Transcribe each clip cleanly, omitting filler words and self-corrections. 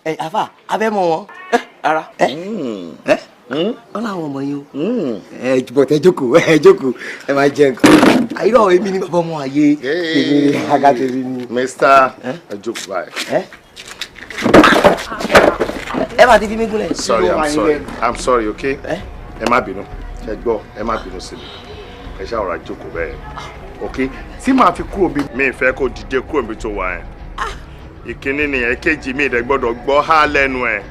àfà abẹ́ mọ wọn. Ara. Wọ́n láwọn ọmọ yín o. Bọ̀tẹ́ jókòó ẹ máa jẹ nǹkan. Àyírọ̀ èmi ní bàbá ọmọ ayé èmi agatẹ́rì ni. Mr. Jókòó báyìí. Ẹ máa ti fi mí gúnlẹ̀. Sorry, I'm sorry, okay? Ẹ má bínú. Ẹ gbọ́, ẹ má bínú sí mi. Ẹ ṣáà ọ̀rọ̀ àjókòó bẹ́ẹ̀. Okay? Tí màá fi kúrò bí mi fẹ́ kó dìde kúrò bí tó wà ẹ̀. Ìkíní nìyẹn, èkejì mi ìdẹ gbọ́dọ̀ gbọ́ há lẹ́nu ẹ̀.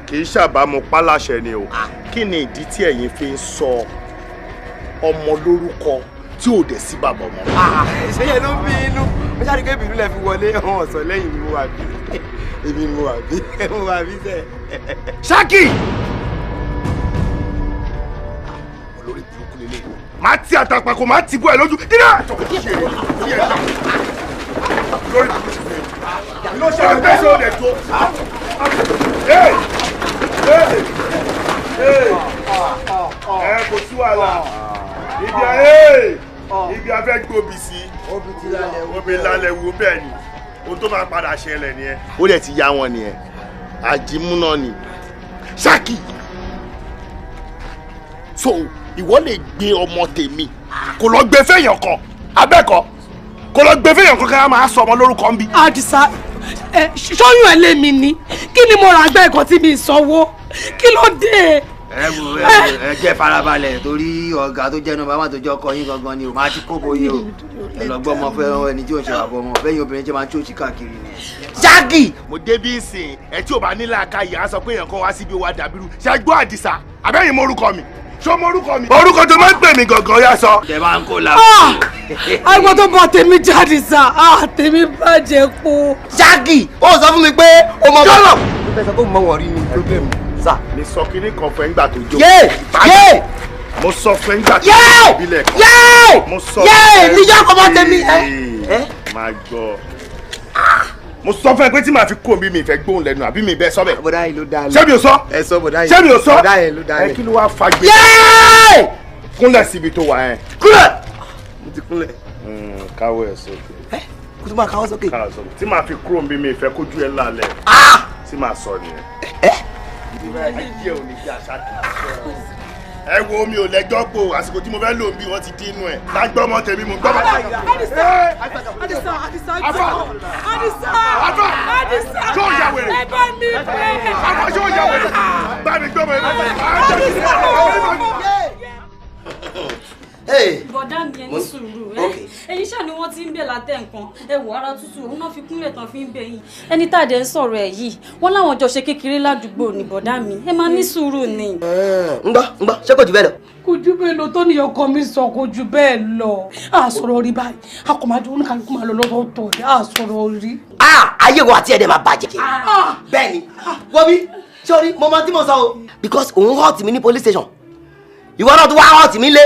Kì í ṣàbámu páláṣẹ ni o. Kí ni ìdí tí ẹ̀yin fi ń sọ ọmọ lórúkọ tí ò dẹ̀ sí bàbá ọmọ? Ṣé yẹn ló ń bí inú? Ó ṣáà ní kébì ìlú lẹ fi wọlé ọ̀hún ọ̀sán lẹ́yìn mi wà bí. Èmi ni mo wà bí sẹ́. Ṣákì! Olórí burúkú lélẹ̀. Máa ti àtàpàkò, máa ti bọ́ ẹ lójú. Dídá! Lórí ló ṣe é bẹ́ẹ̀ ṣe ó lè tó. Kò sí wàhálà. Ibi afẹ́ gbòbì sí. Obì lálẹ́ wo bẹ́ẹ̀ ni. Ohun tó máa padà ṣẹlẹ̀ nìyẹn. Ó lè ti yá wọn nìyẹn. Àjímúná ni. Ṣákì. So ìwọ lè gbé ọmọ tèmi kò lọ gbé fẹ́yàn kan abẹ́kọ̀ọ́ kò lọ gbé fẹ́yàn kan ká máa sọ ọmọ lórúkọ ń bí. Adisa ṣọ́yún ẹ̀ lé mi ni kí ni mo ra gbẹ́ ẹ̀kọ́ tí mi sanwó kí ló dé. ẹ jẹ́ farabalẹ̀ torí ọ̀gá tó jẹ́ nọ́mbà 1 tó jẹ́ ọkọ yín gangan ni o máa ti kó bóyá o ẹ lọ gbọ́ ọmọ fẹ́ràn ẹni tí ò ń ṣe àbọ̀ ọmọ bẹ́yìn obìnrin jẹ́ máa ń tó òṣì káàkiri ni. Ṣáàkì. Mo débí ìsìn ẹ tí ò bá nílà káyà á sọ pé èèyàn kan wá síbi wa dàbírú ṣe gbọ́ Àdìsá àbẹ́yìn morúkọ mi ṣó morúkọ mi. Orúkọ tó máa ń pè mí gangan yá sọ. Ẹ máa ń kó la. Àgbọ̀ tó bọ̀ tèmi jáde sá tèmi bàjẹ́ po. Ṣáàkì ó sọ fún mi pé o mọ bọ́lọ̀. Mo fẹ́ sọ pé mo mọ wọ̀rí ni problem sá. Mi sọ kinní kan fún ẹ nígbà tó jó. Yé! Mo sọ fún ẹ nígbà tó jó ìbílẹ̀ kan. Mo sọ fún ẹ. Níjọ́ kọ́ bọ́ tèmi. Máa gbọ́. Mo sọ fún ẹ pé tí màá fi kó mi fẹ́ gbóhùn lẹ́nu àbí mi bẹ́ẹ̀ sọ bẹ́ẹ̀. Bọ̀dá yìí ló dá lọ. Ṣé mi ò sọ? Ẹ sọ bọ̀dá yìí. Ṣé mi ò sọ? Bọ̀dá yìí ló dá lọ. Ẹ kí ló wá fa gbé. Kúnlẹ̀ síbi tó wà ẹ́. Kúnlẹ̀. Mo ti kúnlẹ̀. Káwọ́ ẹ̀ sókè. Kó tó máa káwọ́ sókè. Káwọ́ sókè. Tí màá fi kúrò mi fẹ́ kójú ẹ lálẹ́. Tí màá sọ nìyẹn. Ayé ò ní kí àṣà kì í. Ẹ wo mi ò lẹ́jọ́ pò àsìkò tí mo fẹ́ lò bí wọ́n ti dín inú ẹ̀. Lágbọ́ ọmọ tèmi mo gbọ́ bá. Adisa Ṣó yà wèrè? ẹ bá mi bẹ́ẹ̀. Àbá ṣó yà wèrè? Bá mi gbọ́ mọ̀ bọ̀dá mi ẹni sùúrù ẹ̀yin ṣáà ni wọ́n ti ń bẹ̀ látẹ̀ nǹkan ẹ wò ara tútù òun náà fi kúnlẹ̀ tán fi ń bẹ̀ yín ẹni tá a dẹ̀ ń sọ̀rọ̀ ẹ̀ yìí wọ́n láwọn jọ ṣe kékeré ládùúgbò ní bọ̀dá mi ẹ máa ní sùúrù ni. ńgbọ́ ṣé kò jù bẹ́ẹ̀ lọ. kò jù bẹ́ẹ̀ lọ tó ní ọkọ mi sọ kò jù bẹ́ẹ̀ lọ a sọ̀rọ̀ rí báyìí a kò máa dún oníkàlùkù máa lọ lọ́dọ̀ tó a sọ̀rọ̀ rí. ayé wo àti ẹ̀dẹ̀ máa bàjẹ́ bẹ́ẹ̀ ni wọ́n bí sọ́rí mo máa tí mo sọ o because òun hot mi ní police station ìwọ náà tún wá hot mi lé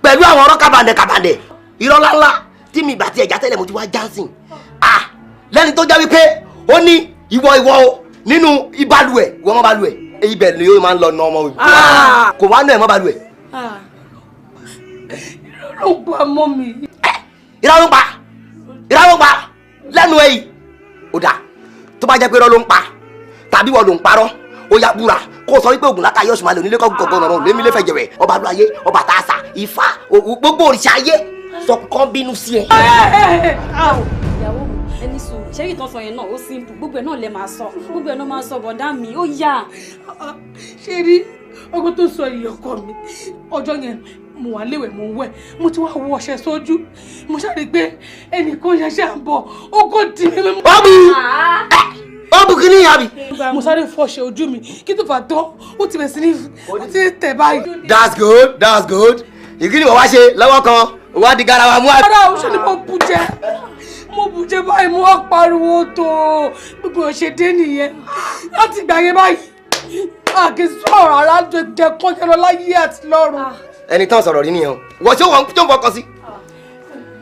pẹ̀lú àwọn ọ̀rọ̀ kàbàndẹ̀ irọ́ ńláńlá tí mi ìgbà tí ẹ̀já tẹ́lẹ̀ mo ti wá jánsìn lẹ́ni tó jẹ́ wípé ó ní ìwọ o nínú ìbalùwẹ̀ ìwọ mọ́ balùwẹ̀ ibẹ̀ ni yóò máa ń lọ nà ọmọ òbí kò wá náà ẹ̀ mọ́ balùwẹ̀. irọ́ ló pa mọ́ mi. irọ́ ló ń pa lẹ́nu ẹ̀ yìí ó dà tó bá jẹ́ pé irọ́ ló ń pa tàbí wọ́n ló ń parọ́ ó yá búra kó sọ wípé Ògúnládé yóò ṣùgbọ́n onílé kọ́ gbọ̀ngàn ọ̀run lémi lẹ́fẹ̀ẹ́ jẹ̀wẹ̀ ọba lu ayé ọba tààsà Ifá gbogbo òrìṣà ayé sọ kán bínú sí ẹ. ìyàwó mi ẹni sùúrù ṣé ìtàn sọ yẹn náà ó simple gbogbo ẹ náà lè máa sọ gbogbo ẹ náà máa sọ bọ̀dá mi ó yá. ṣé rí ọgbọ́n tó sọ yìí ọkọ mi ọjọ́ yẹn mo wà léwẹ̀ mo wẹ̀ mo ti wá wọ ọṣẹ sójú mo ṣàrí pé ẹnìkan yẹn ṣe à ń bọ̀ ó kò dì mí. ó bù kí ní ìyá mi. mo sáré fọṣẹ ojú mi kí tó fà tán ó ti bẹ̀ sí ní ó ti tẹ̀ báyìí. that's good ìgbìnì wọ́n wá ṣe lọ́wọ́ kan wá di garawa mú àbí. rárá o ṣe ni mo bù jẹ báyìí mo wá pariwo tó gbogbo ọ̀ṣẹ̀dé nìyẹn láti gbà yẹn báyìí àkè sọ̀rọ̀ ara jẹ kọ́jọ́ lọ láyé àti lọ́run. ẹni tán sọ̀rọ̀ rí nìyẹn wọ́n tí ó wọ́n tó ń fọkàn sí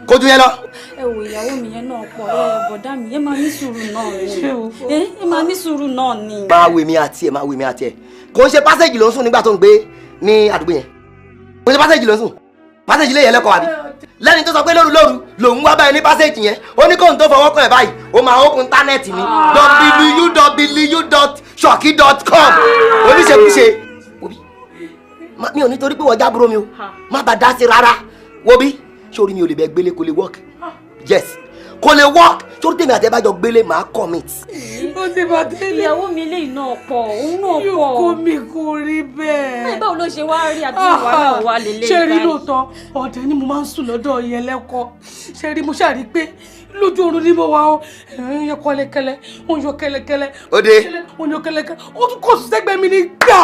kó tún yẹn lọ. ẹ wo ìyàwó mi yẹn náà pọ̀ bọ̀dá mi ẹ máa ní sùúrù náà ni ẹ máa ní sùúrù náà ni. máa wé mi àti ẹ kò ń ṣe pásẹ́jì ló ń sùn nígbà tó ń gbé ní àdúgbò yẹn kò ń ṣe pásẹ́jì ló ń sùn pásẹ́jì lè yẹ lẹ́kọ̀ọ́ àbí. lẹ́ni tó sọ pé lóru lòun wá báyìí ní pásẹ̀jì yẹn ó ní kóun tó fọwọ́ kàn ẹ̀ báyìí ó máa open íńtánẹ́ẹ̀tì ní www.shoki.com oníṣekúṣe mi ò nítorí pé wọ́n jábúrò mi o má bàa dá sí rárá wo bí sórí mi ò lè bẹ gbélé kó lè work yes kò lè work sórí tèmi àti ẹ bá jọ gbélé máa commit. ó ti bá tẹ́lẹ̀. ìyàwó mi lè náà pọ̀ òun náà pọ̀. yóò kó mi kó rí bẹ́ẹ̀. báwo ló ṣe wá rí àbí ìwà náà wà lélẹ̀ ṣé rí lóòótọ́ ọ̀dẹ ni mo máa ń sùn lọ́dọ̀ yẹn lẹ́kọ̀ọ́ ṣé rí mo ṣàrí pé lójú oorun ni mo wà ó ẹ̀rín yọ kọ́lẹ́kẹ́lẹ́ ó ń yọ kẹ́lẹ́kẹ́lẹ́ ó dé ó ń yọ kẹ́lẹ́kẹ́lẹ́ ó tún kọ̀ sẹ́gbẹ́ mi ní gbà.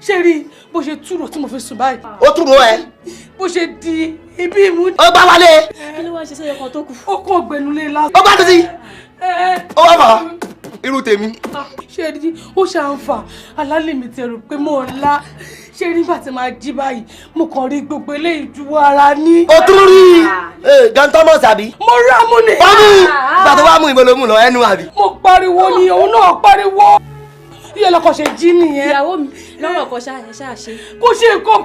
ṣé rí bó ṣe túrò tí mo fi sùn báyìí. ó túrò ẹ. bó ṣe di ibi ìmú. ó gbá wálé. kí ló wá ṣe sẹ́yọ kan tó kù. ó kó gbẹnulé lásán. ó gbá tó sí. ó wá fà irú tèmi. ṣé rí ó ṣàǹfà alálẹ̀ mi ti rò pé mo ńlá ṣé nígbà tí màá jí báyìí mo kàn rí gbogbo eléyìí ju ara ní. ó tún rí John Thomas àbí. mo rá mú ni. ó ní ìgbà tó wá mú ìbọn lọ ẹnu àbí. mo pariwo ni òun náà pariwo iye lọkọ ṣe jí nìyẹn. ìyàwó mi lọ́rọ̀ kan ṣáà ṣe. kò ṣe kankan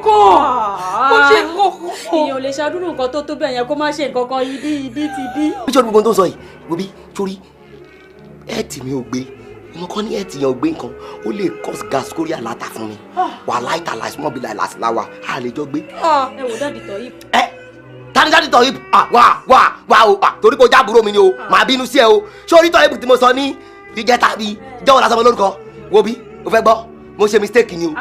kò ṣe kankan. èèyàn ò lè ṣàdúró nǹkan tó tó bẹ́ẹ̀ yẹn kó má ṣe nǹkan kan ibi ti bí. nítorí gbogbo tó ń sọ yìí gbòbí torí ẹ̀ẹ́tì mi ò gbé mo kàn ní ẹ̀ẹ́tì yẹn ò gbé nǹkan ó lè cause gas kórí àlàtà fún mi wà láìta láìsí mọ́bí láìláṣíláwà á lè jọ gbé. ẹ wò dáàdì tọ̀ yìí. ẹ tani dáàdì tọ̀ yìí wà o torí kò jábúrò mi ni o màá bínú sí ẹ o sórí tọ̀ yìí tí mo sọ ní ìjẹta bíi jẹ́wọ́ lásán lórúkọ wo bí o fẹ́ gbọ́ mo ṣe mistake ni o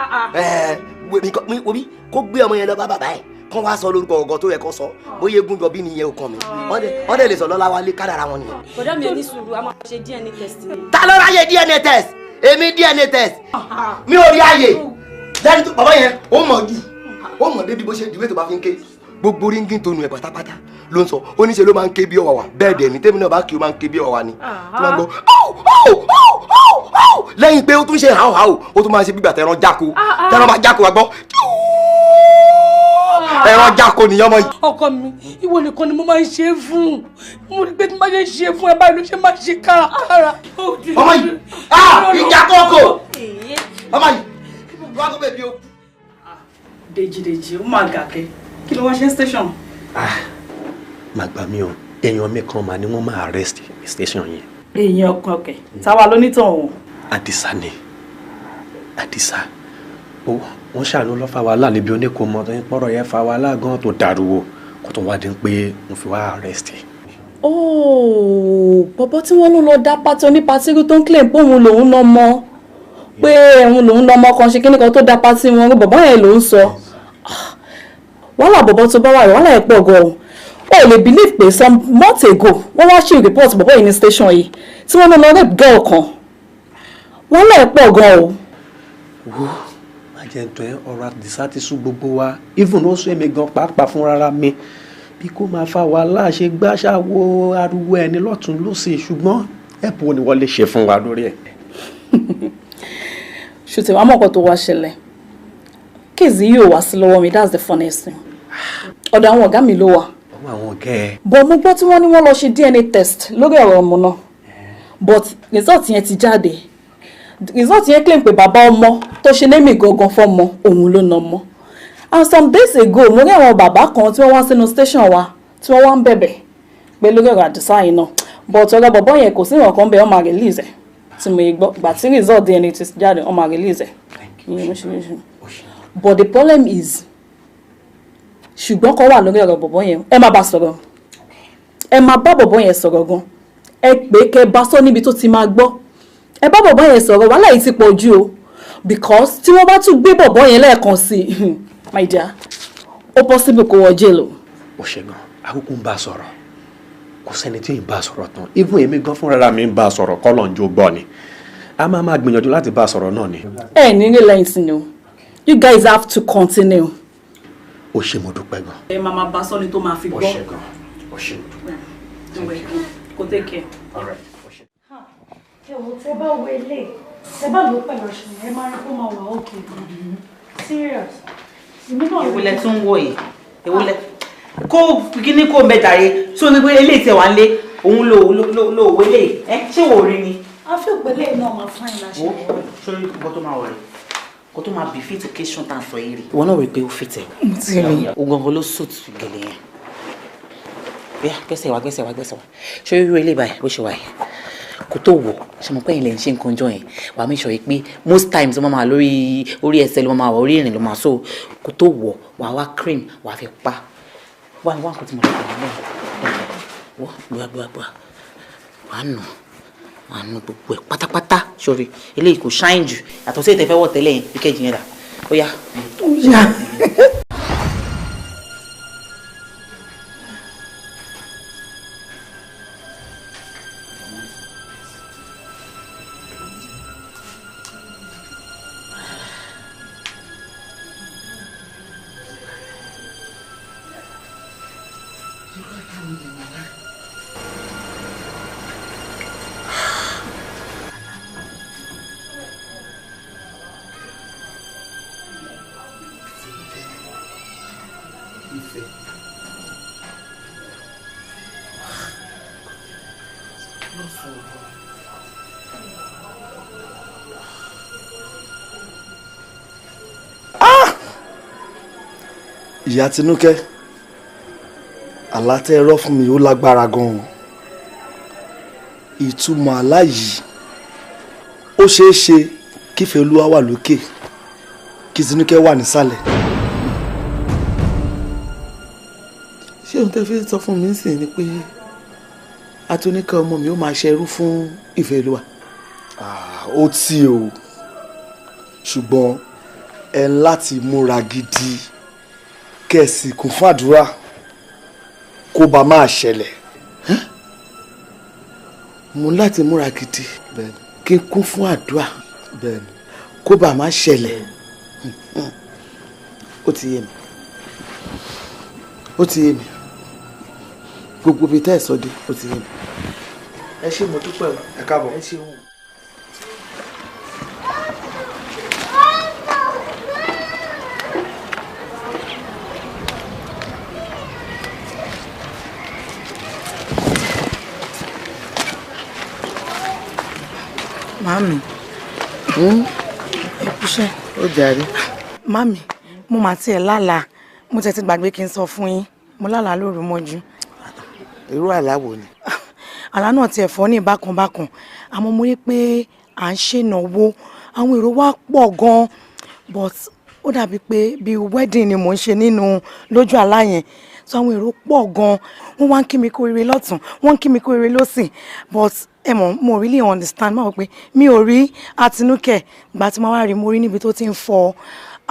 wo bí kó gbé ọmọ yẹn lọ bá bàbá ẹ̀ kán wá sọ lórúkọ ọgọ tó yẹ kó sọ bóyá egun jọ bí nìyẹn ò kàn mí wọ́n dẹ̀ lè sọ lọ́lá wálé kádàrá wọn nìyẹn. bọ̀dá mi ò ní sùúrù a máa ṣe DNA test ni. ta ló ráyè DNA test èmi DNA test mi ò rí àyè lẹ́ni tó bàbá yẹn ó mọ̀ jù ó mọ̀ débi bó ṣe dìwé tó bá fi ń ké gbogbo ríngì tó nu ẹ̀ pátápátá ló ń sọ ó ní ṣe ló máa ń ké bí ọ̀wàwà bẹ́ẹ̀ dẹ̀ ní tèmi náà bá kí o máa ń ké bí ọ̀wàwà ni tó máa ń gbọ́ lẹ́yìn pé ó tún ṣe hàó ó tún máa ṣe gbígbà tẹ̀ràn jáko tẹ̀ràn máa jáko wa gbọ́ ẹran jáko nìyẹn mọ yìí. ọkọ mi ìwọ nìkan ni mo máa ń ṣe fún mo rí pé tí mo bá ṣe ṣe fún ẹ báyìí ló ṣe máa ṣe kárakára. ọmọ yìí ìjà kókò ọmọ yìí wàá tó bẹ̀ bí o. Dèjì ó máa gàkẹ́ kí ló wá ṣe station. má gbà mí o èèyàn mi kan mà ni wọ́n máa arrest ní station yẹn. èèyàn kan kẹ̀ táwa lónítàn òun. Adisa ni Adisa wọ́n ṣàánú lọ́ fa wàhálà níbi oníkòmọ́ tó ń pọ̀rọ̀ yẹn fa wàhálà gan tó dàrúwò kó tó wá dín pé mo fi wá arrest. bọ̀bọ̀ tí wọ́n ló lọ dá pátí onípatí tó ń claim pé òun lòun lọ mọ́ pé òun lòun lọ mọ́ kan ṣe kíní kan tó dá pátí wọn bọ̀bọ̀ yẹn ló ń sọ wàhálà bọ̀bọ̀ tó bá wà rẹ̀ wàhálà ẹ̀ pọ̀ gan-an o lè believe pé some months ago wọ́n wá ṣe report bọ̀bọ̀ yìí ní station yìí tí wọ́n lọ rape girl kan wàhálà ẹ̀ pọ̀ gan-an jẹ́ntọ́ ẹ ọ̀rọ̀ Adisa ti sú gbogbo wa even ó sún èmi gan pàápàá fún rárá mi bí kò máa fa wàhálà ṣe gbàṣàwò ariwo ẹni lọ́tún lọ́sẹ̀ ṣùgbọ́n ẹ̀pọ̀ ni wọ́n lè ṣe fún wa lórí ẹ̀. ṣùtẹ̀ wàá mọ̀kọ́ tó wá ṣẹlẹ̀ kéèzì yìí ò wá sí lọ́wọ́ mi that's the funniest thing ọ̀dọ̀ àwọn ọ̀gá mi ló wà. ọwọ́ àwọn ọ̀gá ẹ̀. bọ̀ mo gbọ́ tí wọ́n ní wọ́n lọ ṣe DNA test lórí ọ̀rọ̀ ọmọ náà but result yẹn ti jáde result yẹn claim pé bàbá ọmọ tó ṣe némi gangan fọmọ òun ló nà ọmọ and some days ago mo rí àwọn bàbá kan tí wọ́n wá sínú station wa tí wọ́n wá ń bẹ̀bẹ̀ pé lórí ọ̀rọ̀ Adisa yìí náà but ọ̀rọ̀ bọ̀bọ̀ yẹn kò sí nǹkan bẹ́ẹ̀ wọ́n máa release ẹ̀ tí mo gbọ́ gbà tí result DNA ti jáde wọ́n máa release ẹ̀ but the problem is ṣùgbọ́n kan wà lórí ọ̀rọ̀ bọ̀bọ̀ yẹn ẹ má bá sọ̀rọ̀ ẹ má bá bọ̀bọ̀ yẹn sọ̀rọ̀ gan ẹ pé kẹ bá sọ níbi tó ti máa gbọ́ ẹ bá bọ̀bọ̀ yẹn sọ̀rọ̀ wàhálà yìí ti pọ̀ jù o because tí wọ́n bá tún gbé bọ̀bọ̀ yẹn lẹ́ẹ̀kan sí i my dear ó possible kó wọ jail o. ó ṣe gan akókó ń bá a sọ̀rọ̀ kò sẹ́ni tí ì bá a sọ̀rọ̀ tán even èmi gan fúnra mi ń bá a sọ̀rọ̀ kọ́ lọ́n jó gbọ́ ni a máa gbìyànjú láti bá a sọ̀rọ̀ náà ni. ẹ ní rí lẹ́yìn sí ni o you guys have to continue. ó ṣe mo dúpẹ́ gan. ẹ máa bá sọ́ni tó máa fi gbọ́. ó ṣe gan ó ṣe mo dúpẹ́. kò take care. ẹ wò tẹ bá wo ilé tẹ bá lò pẹ̀lú ọ̀ṣun ẹ máa rí kó máa wà òkè serious. ìwòlẹ̀ tún ń wọ̀ yìí ìwòlẹ̀ kó kíní kó mẹ́tàrí tí ó ní pé eléyìí tẹ̀ wá ń lé òun lò wọlé ẹ ṣé wò rí ni. a fi òpèlè náà máa fáìn láṣẹ. sórí nǹkan tó máa wọ̀ rẹ̀ kó tó máa befit occasion tá à ń sọ yìí rí. ìwọ náà rí i pé ó fit ẹ. mo ti rí. o gangan ló suit gèlè yẹn. bíyà gbẹ́sẹ̀ wá ṣé irú ilé báyìí bó ṣe wà yìí kò tó wọ̀ ṣe mọ̀ pé ilẹ̀ ń ṣe nǹkan jọ yẹn wà á mẹ́sọ̀ yìí pé most times wọ́n máa lórí orí ẹsẹ̀ ló máa wà orí ìrìn ló máa so kò tó wọ̀ wà á wá cream wà á fi pa wà á nǹkan tí mo lè pa nílẹ̀ wọ́ gbọ́gbọ́gbọ́ wà á nù gbogbo ẹ̀ pátápátá sórí eléyìí kò ṣáìn jù yàtọ̀ sí ìtẹ̀fẹ́ wọ̀ tẹ́lẹ̀ yẹn bí kẹ́jì yẹn dà ó yá. ìyá Tinúkẹ́ àlá tẹ́ ẹ rọ́ fún mi ó lágbára gan-an ìtumọ̀ àlá yìí ó ṣeé ṣe kífẹ́ olúwa wà lókè kí Tinúkẹ́ wà nísàlẹ̀. ṣé ohun tẹ́ fi sọ fún mi sì ni pé Atúnikẹ́ ọmọ mi ó máa ṣerú fún ìfẹ́ olúwa. ó tí o ṣùgbọ́n ẹ ń láti múra gidi kẹ̀sì kún fún àdúrà kó bá máa ṣẹlẹ̀. mo láti múra gidi kí n kún fún àdúrà kó bá máa ṣẹlẹ̀. ó ti yé mi gbogbo bíi tẹ́ ẹ̀ sọ dé ó ti yé mi. ẹ ṣé mo dúpẹ́ o. ẹ káàbọ̀. ẹ ṣeun. Mami, ẹkúṣẹ́. Ó jàre. Mami, mo mà tiẹ̀ lálàá, mo tẹ̀ ti gbàgbé kí n sọ fún yín, mo lálàá lóru mọ́jú. Irú àlá wo ni? Àlá náà tiẹ̀ fọ́ ní bákan, àmọ́ mo rí pé à ń ṣènáwó, àwọn èrò wa pọ̀ gan-an, but ó dàbí pé bí wedding ni mò ń ṣe nínú lójú àlá yẹn, so àwọn èrò pọ̀ gan-an, wọ́n wá ń kí mi kú oríire lọ́tún, wọ́n ń kí mi kú oríire lọ́sìn, but ẹ mọ̀ mo really understand máa wọ pé mi ò rí Àtinúkẹ́ ìgbà tí mo wá rí mo rí níbi tó ti ń fọ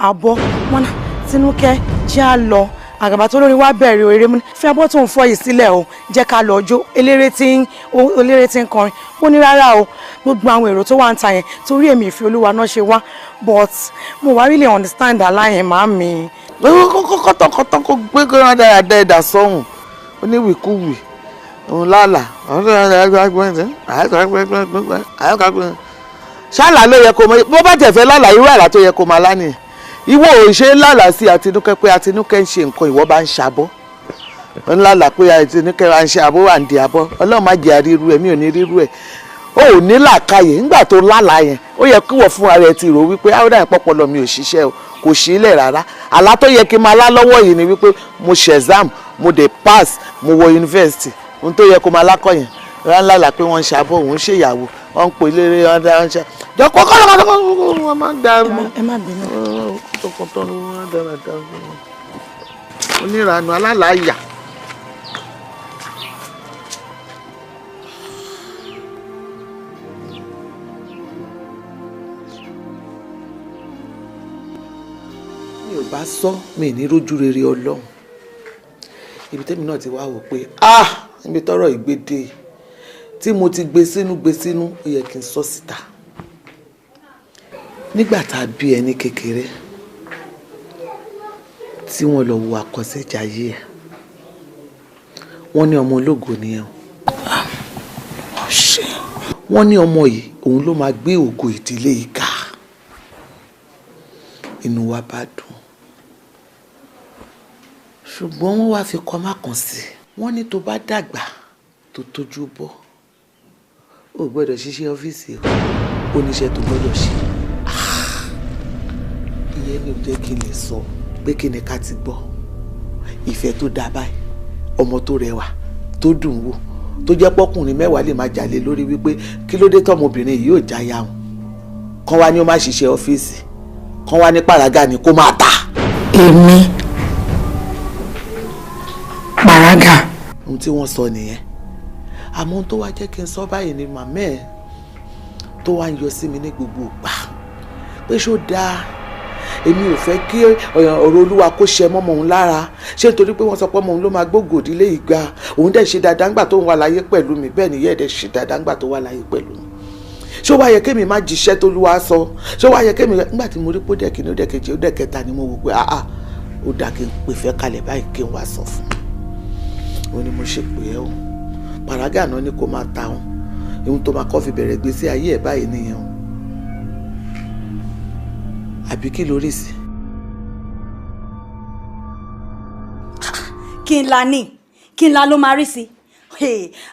abọ́ wọn náà Tinúkẹ́ jẹ́ à lọ àgàbà tó lórí wá bẹ̀rẹ̀ eré mú fi abọ́ tó ń fọ yìí sílẹ̀ o jẹ́ ká lọ jó eléré tí ń kọrin ó ní rárá o gbogbo àwọn èrò tó wà ń ta yẹn torí èmi ìfẹ́ olúwa náà ṣe wá but mo wá really understand aláyẹn máa mi. kọ́tọ̀kọ́tọ̀ kó gbé kó rán dáadáa ẹ̀dà sọ́hùn oníwìkúwì òun lálà ṣáàlà ló yẹ kó mọ bó bá jẹ̀fẹ́ lálà irú àlá tó yẹ kó máa lánìí ìwọ ò ṣe lálà sí Àtinúkẹ́ pé Àtinúkẹ́ ń ṣe nǹkan ìwọ bá ń ṣàbọ̀ ń lálà pé Àtinúkẹ́ bá ń ṣe àbọ̀ wà ń di àbọ̀ ọlọ́run má jẹ́ àríru ẹ̀ mi ò ní ríru ẹ̀ o ò ní làákàyè nígbà tó lálà yẹn ó yẹ kí wọ́n fún ara ẹ̀ ti rò wípé áwòdà ìpọ́pọ́lọ mi ò ṣiṣẹ́ o kò sí ilẹ̀ rárá àlá tó yẹ kí n máa lá lọ́wọ́ yìí ni wípé mo ṣe exam mo dé pass mo wọ yunifásitì ohun tó yẹ kó máa lákọ̀ yẹn rán lálà pé wọ́n ń ṣàbọ̀ òun ṣèyàwó wọ́n ń pè léré wọ́n dá wọ́n ṣe jọ kó kọ́ lọ́kọ́ wọ́n máa ń dàrú. ẹ má bínú. tọkọtọ ni wọ́n dára dára onírànú alálàáyà. mi ò bá sọ mi ní rójú rere Ọlọ́run ibi tẹ́mi náà ti wá wò pé níbi tọ́rọ̀ ìgbédè tí mo ti gbé sínú ó yẹ kí n sọ síta nígbà tá a bí ẹni kékeré tí wọ́n lọ wo àkọsẹ̀jayé ẹ̀ wọ́n ní ọmọ ológo nìyẹn wọ́n ní ọmọ yìí òun ló máa gbé ògo ìdílé yìí ká inú wa bá dùn ṣùgbọ́n wọ́n wá fi kọ́ má kàn sí wọ́n ní tó bá dàgbà tó tójú bọ́ ò gbọ́dọ̀ ṣiṣẹ́ ọ́fíìsì o oníṣẹ́ tó gbọ́dọ̀ ṣe ìyẹn ni ò jẹ́ kí n lè sọ pé kí ni ká ti gbọ́ ìfẹ́ tó dáa báyìí ọmọ tó rẹwà tó dùn wò tó jẹ́ pọ́kùnrin mẹ́wàá lè máa jalè lórí wípé kí ló dé tọmọbìnrin yìí yóò jáyà wọn kán wá ní ó má ṣiṣẹ́ ọ́fíìsì kán wá ní pàrágà ni kó máa tà. èmi pàrágà. ohun tí wọ́n sọ nìyẹn àmọ́ ohun tó wá jẹ́ kí n sọ báyìí ni màmá ẹ̀ tó wá ń yọ sí mi ní gbogbo ìgbà pé ṣó dáa èmi ò fẹ́ kí ọ̀rọ̀ olúwa kó ṣe mọ́mọ́ òun lára ṣé nítorí pé wọ́n sọ pé ọmọ òun ló máa gbógo ìdílé ìgbà òun dẹ̀ ṣe dáadáa ńgbà tó ń wà láyé pẹ̀lú mi bẹ́ẹ̀ ni yẹ́ dẹ̀ ṣe dáadáa ńgbà tó wà láyé pẹ̀lú mi ṣé ó wá yẹ kémi má jíṣẹ́ tó lúwa sọ ṣé ó wá yẹ kémi ńgbà tí mo rí pódẹ̀ kìíní ó dẹ̀ kejì ó dẹ̀ kẹta ni mo wò pé ó dà kí n pè fẹ́ kalẹ̀ báyìí kí n wá sọ fún un ó ní mo ṣe pé ẹ́ o pàrágà náà ni kó máa ta òun ohun tó máa kọ́ fi bẹ̀rẹ̀ gbèsè ayé ẹ̀ báyìí nìyẹn o àbí kí lórí sí. kí n la ló máa rí sí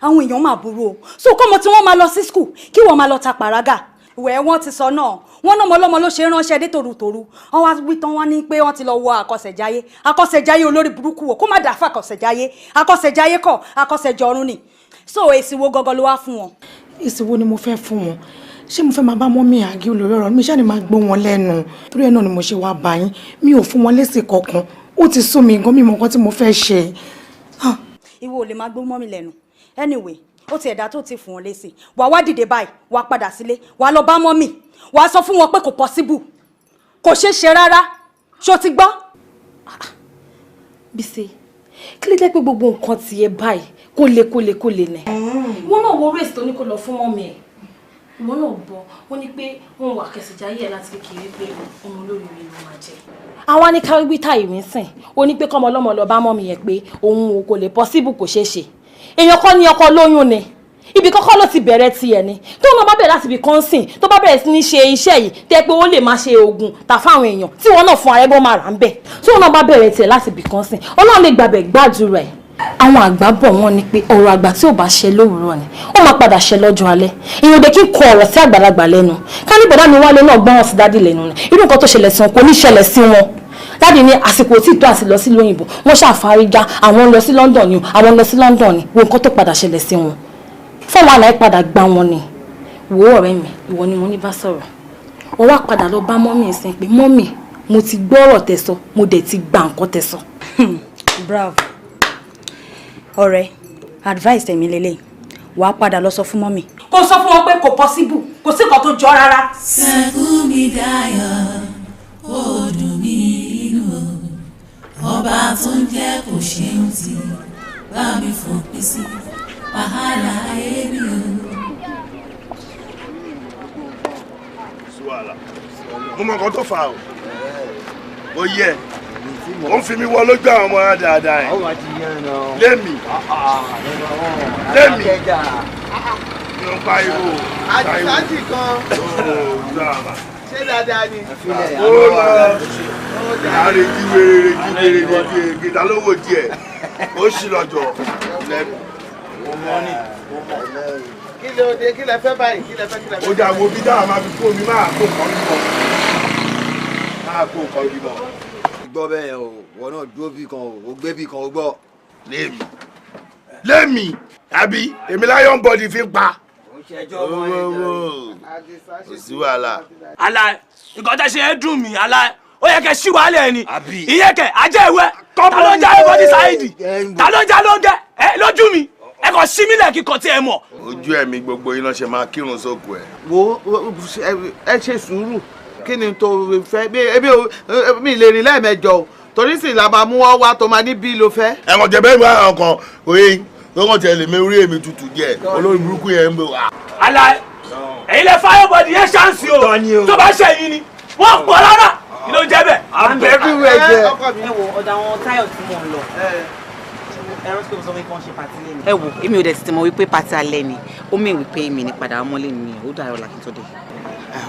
àwọn èèyàn máa burú o so kọ́mọ tí wọ́n máa lọ sí skul kí wọ́n máa lọ ta pàrágà wẹ́ẹ́ wọ́n ti sọ náà wọ́n náà mọ́lọ́mọ́ ló ṣe ránṣẹ́ dé tòrutòru wọ́n wá wí tán wọ́n ní pé wọ́n ti lọ wọ àkọsẹ̀jáyé olórí burúkú wò kó má dàá fún àkọsẹ̀jáyé kọ́ àkọsẹ̀jọ̀run ni so èsì wo gọ́gọ́ ló wá fún wọn. èsì wo ni mo fẹ́ fún wọn ṣé mo fẹ́ máa bá mọ́mí àgé olórí ọ̀rọ̀ mi ṣáà ni máa gbọ́ wọn lẹ́nu torí ẹ̀ náà ni mo ṣe wá bá yín mi ò fún wọn lésì kankan ó ti sún mi gan mi mọ nǹkan tí mo fẹ́ ṣe. ìwọ ò lè máa gbọ́ mọ́mí lẹ́nu anyway ó ti ẹ̀dá tó ti fún wọn lésì wàá wá dìde báyìí wàá padà sílé wàá lọ bá mọ́mí wàá sọ fún wọn pé kò possible kò ṣeé ṣe rárá ṣó ti gbọ́. Bísí kí ló dé pé gbogbo nǹkan tiẹ̀ báyìí kó lè nẹ. wọn náà wo race tó ní kó lọ fún mọ́mí ẹ̀ ìwọ náà bọ̀ wọ́n ní pé wọ́n wà kẹsìjáyé ẹ̀ láti kékeré pé ọmọ olórí rẹ̀ ló máa jẹ. àwọn ní káwí táyì mi sìn ó ní pé kọ́mọ ọlọ́mọ lọ bá mọ́mí yẹn pé òun kò lè possible kò ṣeé ṣe èèyàn kọ́ ní ọkọ lóyún ni ibi kọ́kọ́ ló ti bẹ̀rẹ̀ tiẹ̀ ni tó náà bá bẹ̀rẹ̀ láti ibi kan sìn tó bá bẹ̀rẹ̀ sí ní ṣe iṣẹ́ yìí tẹ́ pé ó lè máa ṣe oògùn tà fáwọn èèyàn tí wọ́n náà fún arẹ́gbọ́n máa rà ń bẹ̀ tó náà bá bẹ̀rẹ̀ tiẹ̀ láti ibi kan sìn ọlọ́run lè gbàbẹ̀ gbàdúrà ẹ̀. àwọn àgbà bọ̀ wọ́n ní pé ọ̀rọ̀ àgbà tí ò bá ṣe lówùúrọ̀ ni ó máa padà ṣe lọ́jọ́ alẹ́ èèyàn òde kí n kọ ọ̀rọ̀ sí àgbàlagbà lẹ́nu ká ní bọ̀dá mi wálé náà gbọ́ràn sí dádì lẹ́nu ni irú nǹkan tó ṣẹlẹ̀ sí wọn kò ní ṣẹlẹ̀ sí wọn dáàdì ní àsìkò tí ìtọ́ àti lọ sí lóyìnbó wọ́n ṣàfárígá àwọn lọ sí London ni àwọn lọ sí London ni wo nǹkan tó padà ṣẹlẹ̀ sí wọn fọwọ́ àlàyé padà gbá wọn ni wo ọ̀rẹ́ mi ìwọ ni mo ní bá sọ̀rọ̀ ó wá padà lọ bá mọ́mì ìsìn pé mọ́mì mo ti gbọ́ ọ̀rọ̀ tẹ́ sọ mo dẹ̀ ti gba nǹkan tẹ́ sọ. bravo ọ̀rẹ́ advice tèmi lélẹ̀ wàá padà lọ sọ fún mọ́mì. kó sọ fún wọn pé kò possible kò sí nǹkan tó jọ rárá. Ṣẹ́gun mi dayọ̀ ó dùn mí nínú ọba tó ń jẹ́ kò ṣeun tí bá mi fòpin sí wàhálà èmi o. Suwala mo mọ nǹkan tó fà o ó yẹ ó ń fi mi wọ lójú àwọn ọmọ dáadáa yẹn lémi mi ò pa ìwò àdìsájì kan ṣé dáadáa ni. ó lọ àrèjì wèrè gìdá lówó díẹ̀ ó sì lọ́jọ́ lẹ́nu. kí ló dé kí lẹ fẹ́ báyìí kí lẹ fẹ́. ó dà wo bí dáhà máa fi kó mi máa kó nǹkan bímọ máa kó nǹkan bímọ. gbọ́ bẹ́ẹ̀ o wọ́n náà dúró bí kan o gbé bí kan o gbọ́. lémi àbí èmi lion body fi ń pa. kò sí wàhálà. ala nǹkan tẹ́ ṣe é dùn mí ala ó yẹ kẹ́ ṣí wàhálẹ̀ ni ìyẹn kẹ́ ajẹ́ ìwẹ́ ta ló ń já everybody sáyidì ta ló ń já lóúnjẹ ẹ lójú mi ẹ kàn sí mílẹ̀ kíkọ tí ẹ mọ̀. ojú ẹ̀mí gbogbo iná ṣe máa kírun sóko ẹ̀. wo ẹ ṣe sùúrù kí ni tó fẹ́ mi lè rìn lẹ́ẹ̀mẹjọ o torí sì la máa mú ọ wá tó máa ní bí ló fẹ́. ẹ̀wọ̀n jẹ̀ bẹ́ẹ̀ bá ọkàn òye lọ́kàn tẹ̀ lè mẹ́rí èmi tutù jẹ́ olórí burúkú yẹn ń bọ̀ wá. ala èyí lè fáyọ̀ bọ̀dì yẹn ṣáǹsì o tó bá ṣe yín ni wọ́n pọ̀ rárá kí ló jẹ́ bẹ́ẹ̀. àbẹ̀bí wẹ̀ jẹ́. ẹ wo ọ̀dà àwọn táyọ̀ tí mò ń lọ ẹ̀rọ tí mo sọ wípé wọ́n ṣe pàtí lẹ́nu. ẹ wo èmi ò dẹ̀ ti mọ̀ wípé pàtí alẹ́ ni ó mì wípé èmi ní padà ọmọlé mi ó dàrọ̀ làkì tó dé.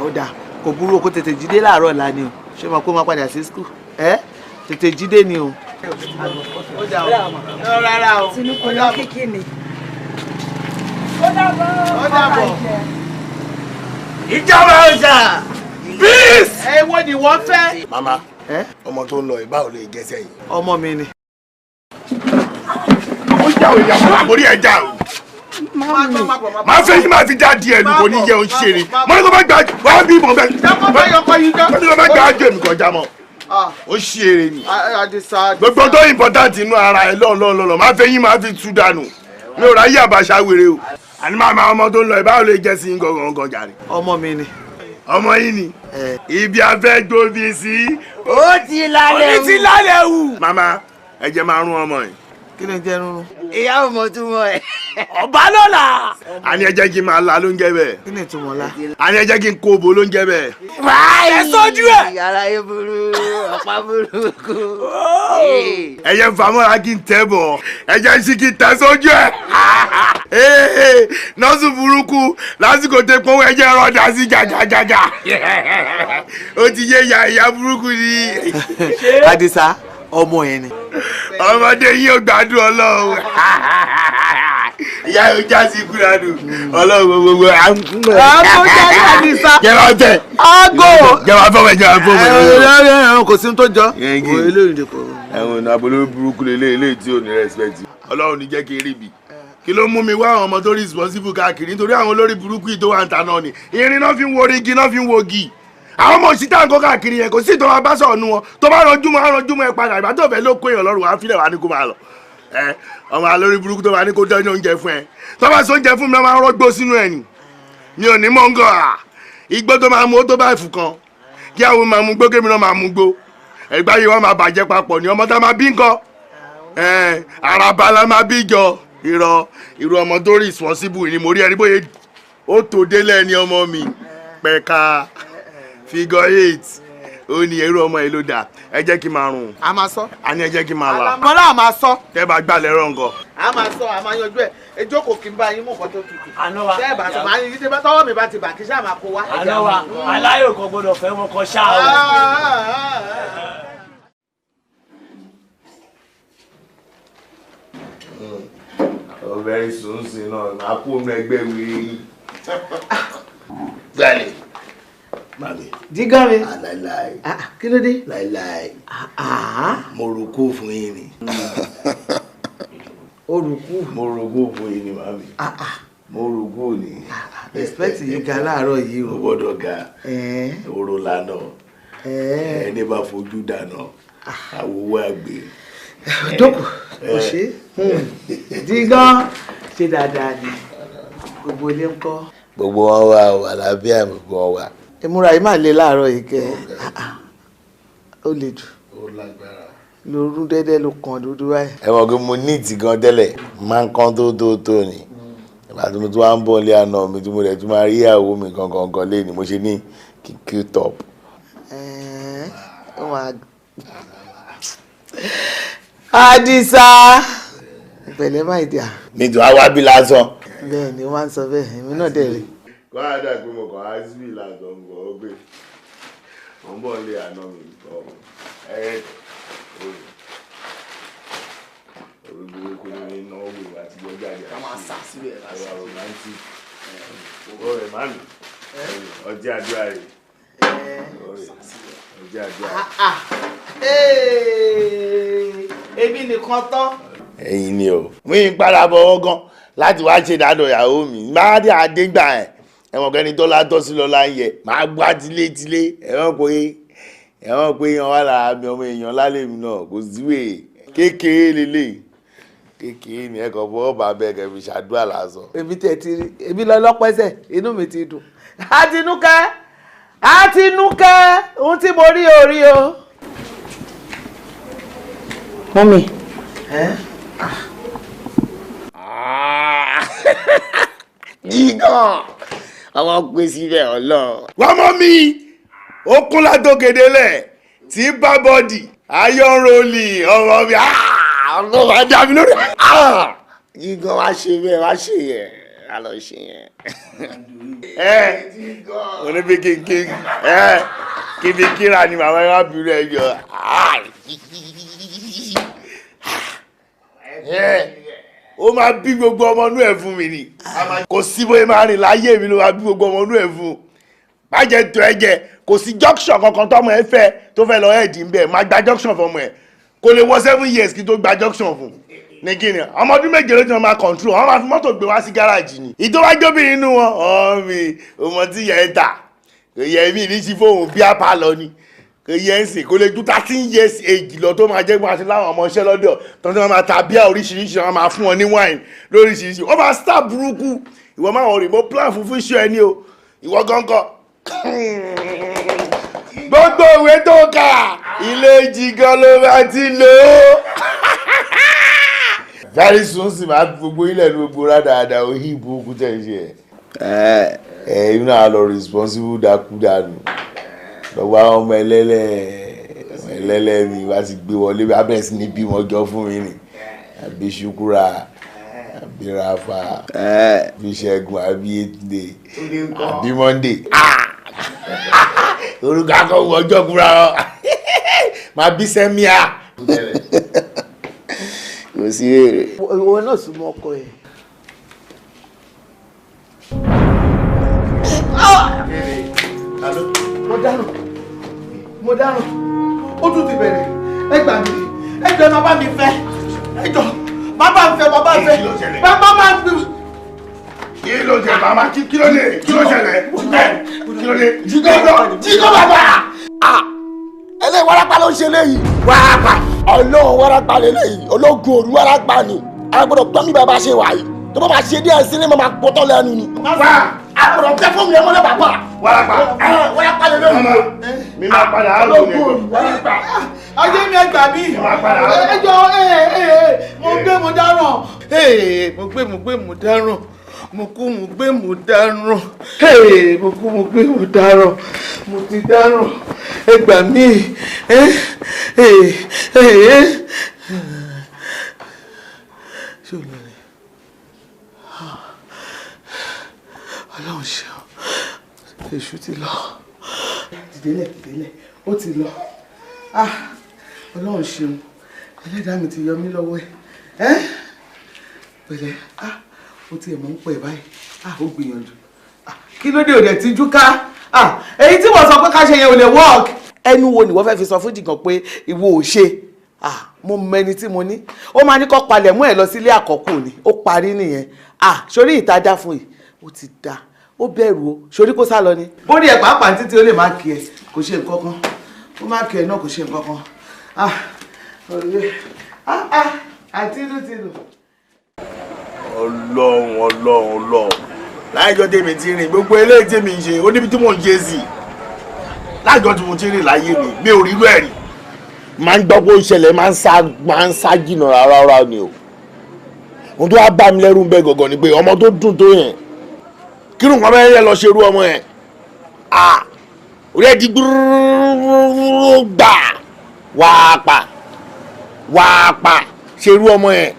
ó dà kò burú o kó tètè jíde láàárọ̀ ọ̀la ni o ṣé mo kó máa padà sí skul tètè jíde ni o. ó dà o rárá o Tinubu lọ kékeré ni. ó dàbọ̀. ìjọba ọjà peace. Wo ni wọ́n fẹ́. Mama ọmọ tó ń lọ ìbá ò lè jẹ sẹ́yìn. Ọmọ mi ni. Ó jà ò yà fún àbórí ẹ̀ já o. Máa fẹ́ yín máa fi já díẹ̀ mi kò ní yẹ òun ṣe ni. Mo ní kó bá gbà wá bí ìbọn bẹ́ẹ̀. Jákọ́ bá yọkọ yín jọ. Mo ní kó bá gbà jẹ́ mi kọjá mọ́. Ó ṣe eré ni. Adisa. Gbogbo tó important inú ara ẹ̀ lọ́ọ̀lọ́ọ̀lọ́ máa fẹ́ yín máa fi tú dànù. Mi ò ráyè àbàṣà wèrè o. Àní máa ọmọ tó ń lọ ìbá ò lè jẹ́ sí yín gangan jàre. Ọmọ mi ni. Ọmọ yín ni. Ibi afẹ́ gbòbí sí. Ó ti lálẹ́ wù. Ó ti lálẹ́ wù. Màmá ẹ jẹ́ máa rún ọmọ yìí. Kí ló ń jẹ́ rúnrún? Ìyá ò mọ̀ túmọ̀ ẹ̀. Ọba lọ́la. Àní ẹ jẹ́ kí n máa la ló ń jẹ́ bẹ́ẹ̀. Kí ni ìtumọ̀ la? Àní ẹ jẹ́ kí n kó obo ló ń jẹ́ bẹ́ẹ̀. Ẹ sójú ẹ̀. Yàrá yóò burú, ọ̀pá burúkú. Ẹ yẹ fàmọ́ra kí n tẹ́ bọ̀. Ẹ jẹ́ sí kí n tẹ́ sójú ẹ̀. Nọ́ọ̀sì burúkú lásìkò tẹ pọ́n ẹ jẹ́ rọ́ọ̀dà sí jàjàjàjà. Ó ti yé ìyá burúkú ni. Adisa ọmọ yẹn ni. Ọmọdé yìí ò gbádùn Ọlọ́run. Ìyá yóò já sí kúránù. Ọlọ́run gbogbo Àgọ́ jáde Adisa. Jẹ́wọ́ tẹ̀. Àgọ́. Jẹ́wọ́ fọwọ́ jẹ́wọ́ fọwọ́. Kò sí ní tó jọ. Ẹ̀wọ̀n abolórí burúkú lélẹ́yìí tí ò ní respect. Ọlọ́run ní jẹ́ kí n rí bi. Kí ló mú mi wá àwọn ọmọ tó responsible káàkiri nítorí àwọn olórí burúkú yìí tó wà ń ta náà ni. Irin náà fi ń wo igi náà fi ń wo igi. Àwọn ọmọ òṣìṣẹ́ àǹkọ́ káàkiri yẹn kò sí ìtọ́ wa bá sọ̀rọ̀ nu wọn tó bá ranjú mọ́ ẹ padà ìgbà tó fẹ́ ló kó èèyàn lọ́rùn wá fílẹ̀ wá ní kó máa lọ. Ọmọ alórí burúkú tó bá ní kó dán oúnjẹ fún ẹ tó bá sọ oúnjẹ fún mi máa ń rọ́gbó sínú ẹ̀ ni. Mi ò ní mọ́ngọ́ igbó tó máa mú ó tó bá ẹ̀fù kan kí àwọn máa mú gbó kémi náà máa mú gbó ẹgbẹ́ yìí wọ́n máa bàjẹ́ papọ̀ ní ọmọ tá máa bí nǹkan àràbà la máa bí jọ irú ọmọ tó responsible ni mo rí ẹni bóyá ó tó délẹ̀ ní ọmọ mi pẹ̀ka figure 8 ó ní irú ọmọ yìí ló dà ẹ jẹ́ kí n máa rùn. A máa sọ. A ní ẹ jẹ́ kí n máa la. Mọ́lá a máa sọ. Tẹ́ bá gbà lẹ́rọ̀ nǹkan. A máa sọ, a máa yanjú ẹ̀. Ejókòó kí n bá yín mú nǹkan tó tutù. Àná wa. Tẹ́ ẹ bá sọ, máa yín tí tọ́wọ́ mi bá ti bà kí sáà máa kó wá. Àná wa. Aláyò kan gbọ́dọ̀ fẹ́ wọn kan ṣáà o. Very soon sí náà máa kó ọmọ ẹgbẹ́ wí. Gbàlè. Mami. Dígá mi. Láíláí. Kí ló dé? Láíláí. Mo rúkú fún yín ni. O rúkú. Mo rúkú fún yín ni mami. Mo rúkú ni. Respect yìí ga láàárọ̀ yìí o. Mo gbọ́dọ̀ ga. Oró lánà. Ẹni bá fojú dáná. Àwòwọ́ àgbè. Jókòó. O ṣe. Dígá. Ṣé dáadáa ni? Gbogbo ilé ń kọ́. Gbogbo wọn wà o, àlàáfíà gbogbo wọn wà. Ìmúra yìí máa le láàárọ̀ yìí kẹ́. Ó le jù. Ó lágbára. Lórú dẹ́dẹ́ ló kàn dúdú báyìí. Ẹ mọ̀ pé mo ní ìtì gan tẹ́lẹ̀ máa ń kán tó ni. Ìgbà tí mo tún wá ń bọ̀ lé àná mi tí mo rẹ̀ tún máa rí ìyàwó mi gangan lé ni mo ṣe ní kíkí top. Adisa. Ìpẹ̀lẹ́ máa dì à. Mi tún á wá bí lásán. Bẹ́ẹ̀ ni wọ́n á sọ bẹ́ẹ̀, èmi náà dẹ̀ rí. Kọ́ àdá pé mo kàn á sí ìlànà ọ̀gbọ̀n ọgbẹ́. Mo ń bọ̀ lé àná mi kọ́ orúkọ ní Nollywood àti gbọ́jáde àti ẹwà romantic ọ̀rẹ́ mami ọjọ́ àdúrà rẹ̀ ọjọ́ àdúrà rẹ̀. Èmi nìkan tán. Ẹ̀yin ni o mú yín padà bọ̀ ọgán láti wá ṣe ìdádọ̀ ìyàwó mi máa dé àdégbà ẹ̀ ẹ̀wọ̀n kẹ́ni tó látọ́ sí lọ́la ń yẹ máa gbá tilétilé ẹ̀wọ̀n pé yan wà lára mi ọmọ èèyàn lálẹ́ mi náà kò síwèé kékeré lélẹ̀ kékeré ni ẹ̀kọ́ fọwọ́ bá bẹ́ẹ̀ kẹ́ fi ṣàdúrà lásán. Èmi tẹ̀ ti rí èmi lọ lọ́pẹ́sẹ̀ inú mi ti dùn. Àtinúkẹ́ ohun tí mo rí orí o. Mọ́mì. Gígan ọmọ pé síbẹ̀ ọlọ́run. wọ́n mọ́ mi ó kún látòkèdélẹ̀ tí bá bọ́dì ayọ̀ rólì ọmọ mi ọmọ wa dá mi lórí. Gígan wá ṣe bẹ́ẹ̀ wá ṣe yẹn a lọ ṣe yẹn. Oníbi kíbi kíra ni màmá yẹn wá bí rẹ̀ yọ. Ó máa bí gbogbo ọmọ inú ẹ̀ fún mi ni kò sí bóyá máa rìn láyé mi ló máa bí gbogbo ọmọ inú ẹ̀ fún má jẹ́ tó ẹ jẹ kò sí junction kankan tọ́mọ ẹ fẹ́ tó fẹ́ lọ ẹ̀dì ń bẹ̀ má gba junction fọmọ ẹ kò lè wọ 7 years kí tó gba junction fún ní kíni ọmọ ọdún méje ló ti máa control wọn máa fi mọ́tò gbé wá sí gáràjì ni ìtọ́wájóbìnrin inú wọn ọ̀mì ọmọ tí yẹ ẹ ta kò yẹ mí ní sí fóun bí apá lọ ni kò yẹ ń sìn kò lè ju 13 years age lọ tó máa jẹ́ gbọ́n àti láwọn ọmọ iṣẹ́ lọ́dọ̀ tó ń tẹ́ wọn máa ta bíà oríṣiríṣi wọn máa fún wọn ní wine lóríṣiríṣi wọn máa star burúkú ìwọ máa wọ̀ rè mo plan fún iṣẹ́ ẹni o ìwọ gángan gbogbo ìwé tó kà ilé jìgàn ló bá ti lò ó very soon sì máa gbogbo ilẹ̀ ní gbogbo rádaràdà òhì ìbúkú tẹ̀ ṣe ẹ̀ inú àlọ́ responsible dákú dànù lọ́wọ́ àwọn ọmọ ẹlẹ́lẹ́ mi wá ti gbé wọlé abẹ́rẹ́ sí ní bí wọ́n jọ fún mi ni àbí ṣukura àbí rafa àbí ṣẹ́gun àbí ètùdè àbí monday orúkọ akọ̀wé ọjọ́ kúra ọ máa bí sẹ́míà. kò sí èrè. ìwọ náà sún mọ́ ọkọ ẹ̀. mo dáràn ó tún ti bẹ̀rẹ̀ ẹ gbà mí ẹ jọ bàbá mi fẹ́ ẹ jọ bàbá mi fẹ́ bàbá mi fẹ́ bàbá máa ń gbé. kí ló jẹ màmá kí ló dé kí ló ṣẹlẹ̀ kí ló dé jíkọ́ bàbá. ẹlẹ́yìn wárápá ló ń ṣe léyìí. wárápá ọlọ́run wárápá lélẹ́yìí ológun òru wárápá ni agbọ́dọ̀ gbọ́n mi bàbá ṣe wà yìí tó bá máa ṣe díẹ̀ sí ni mo máa pọ́tọ́ lẹ́nu ni. agbọ́dọ̀ gbẹ́ fún mi ẹ̀ mọ́lẹ̀ bàbá. wárápá lélẹ́yìí. mi máa padà á lò ní ẹ̀kọ́. ayé mi ẹ gbà mí. ẹ jọ mo gbé mo dáràn. mo gbé mo dáràn. mo kú mo gbé mo dáràn. mo kú mo gbé mo dáràn. mo ti dáràn. ẹ gbà mí. ṣé o lọ rẹ ọlọ́run ṣe ọ èṣù ti lọ dìdélẹ̀ ó ti lọ ọlọ́run ṣeun ẹlẹ́dàá mi ti yọ mí lọ́wọ́ ẹ̀ pẹ̀lẹ́ ó tiẹ̀ mọ̀ ń pẹ̀ báyìí ó gbìyànjú kí ló dé òde tíjú ká èyí tí wọ́n sọ pé ká ṣe yẹn ò lè work. ẹnu wo ni wọ́n fẹ́ fi sọ fún jìgàn pé ìwọ ò ṣe mo mẹni tí mo ní ó máa ní kó palẹ̀ mú ẹ̀ lọ sílé àkọ́kù ni ó parí nìyẹn sórí ìtajà fún yìí ó ti dáa ó bẹ̀rù o sórí kó sá lọ ni. bórí ẹ̀ pàápàá títí ó lè má kí ẹ kò ṣe nǹkan kan ó má kí ẹ náà kò ṣe nǹkan kan ọ̀rẹ́ àti ìlú ti lò. ọlọ́run láìjọ́ tèmi ti rìn gbogbo eléyìí tèmi ń ṣe ó níbi tí mò ń jẹ́ sí láìjọ́ tí mo ti rìn láyé mi ò rí rẹ̀ rí máa ń gbọ́ pé ó ṣẹlẹ̀ máa ń sá jìnnà rárá ni o ohun tó wá bá mi lẹ́rù ń bẹ gọ̀gọ̀ ni pé ọmọ tó dùn tó yẹn kírun kan bẹ́ẹ̀ yẹ lọ ṣerú ọmọ yẹn orí ẹ̀ di gbúrúrú gbà wàá pa ṣerú ọmọ yẹn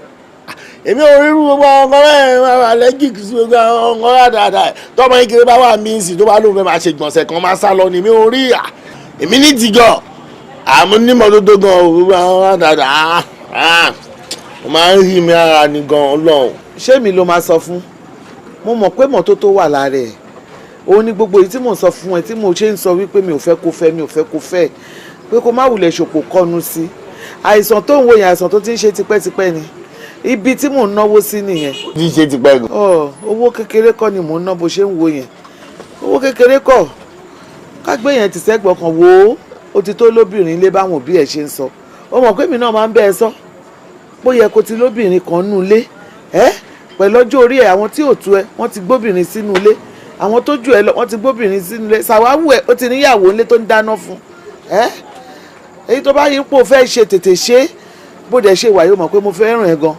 èmi ò rí irú gbogbo ọkọ bẹ́ẹ̀ allergic sí gbogbo ọkọ dáadáa tọmọ yín kiri bá wà mí sí tó bá lóun fẹ́ máa ṣe gbọ̀nsẹ̀ kan máa sá lọ ni mi ò rí èmi ní tìjọ àmú nímọ̀ tó tó gan gbogbo ọkọ dáadáa mo máa ń rí mi ara ni gan Ọlọ́run. ṣé mi ló máa sọ fún mo mọ̀ pé mọ́tótó wà lára ẹ̀ òun ni gbogbo èyí tí mò ń sọ fún ẹ tí mo ṣe ń sọ wípé mi ò fẹ́ kó fẹ́ pé kó má wulẹ̀ ṣòpò kọnu sí àìsàn tó ń wo yẹn àìsàn tó ti ń ṣe tipẹ́tipẹ́ ni ibi tí mò ń náwó sí nìyẹn. bí ṣe ti pẹ́ gan. owó kékeré kọ́ ni mò ń ná bó ṣe ń wo yẹn owó kékeré kọ́ kágbé yẹn ti sẹ́gbọ̀n kan wò ó ti tó lóbìnrin ilé báwọn òbí ẹ̀ ṣe ń sọ ó mọ̀ pé mi náà máa ń bẹ́ ẹ sọ bó yẹ kó ti lóbìnrin kan nù ilé pẹ̀lú ọjọ́ orí ẹ̀ àwọn tí ò tú ẹ wọ́n ti gbóbìnrin sínú ilé àwọn tó jù ẹ lọ wọ́n ti gbóbìnrin sínú ilé ṣàwáwù ẹ ó ti níyàwó ilé tó ń dáná fún èyí tó bá yí pò fẹ́ ṣe tètè ṣe bó dẹ̀ ṣe wà yóò mọ̀ pé mo fẹ́ ràn ẹ́ gan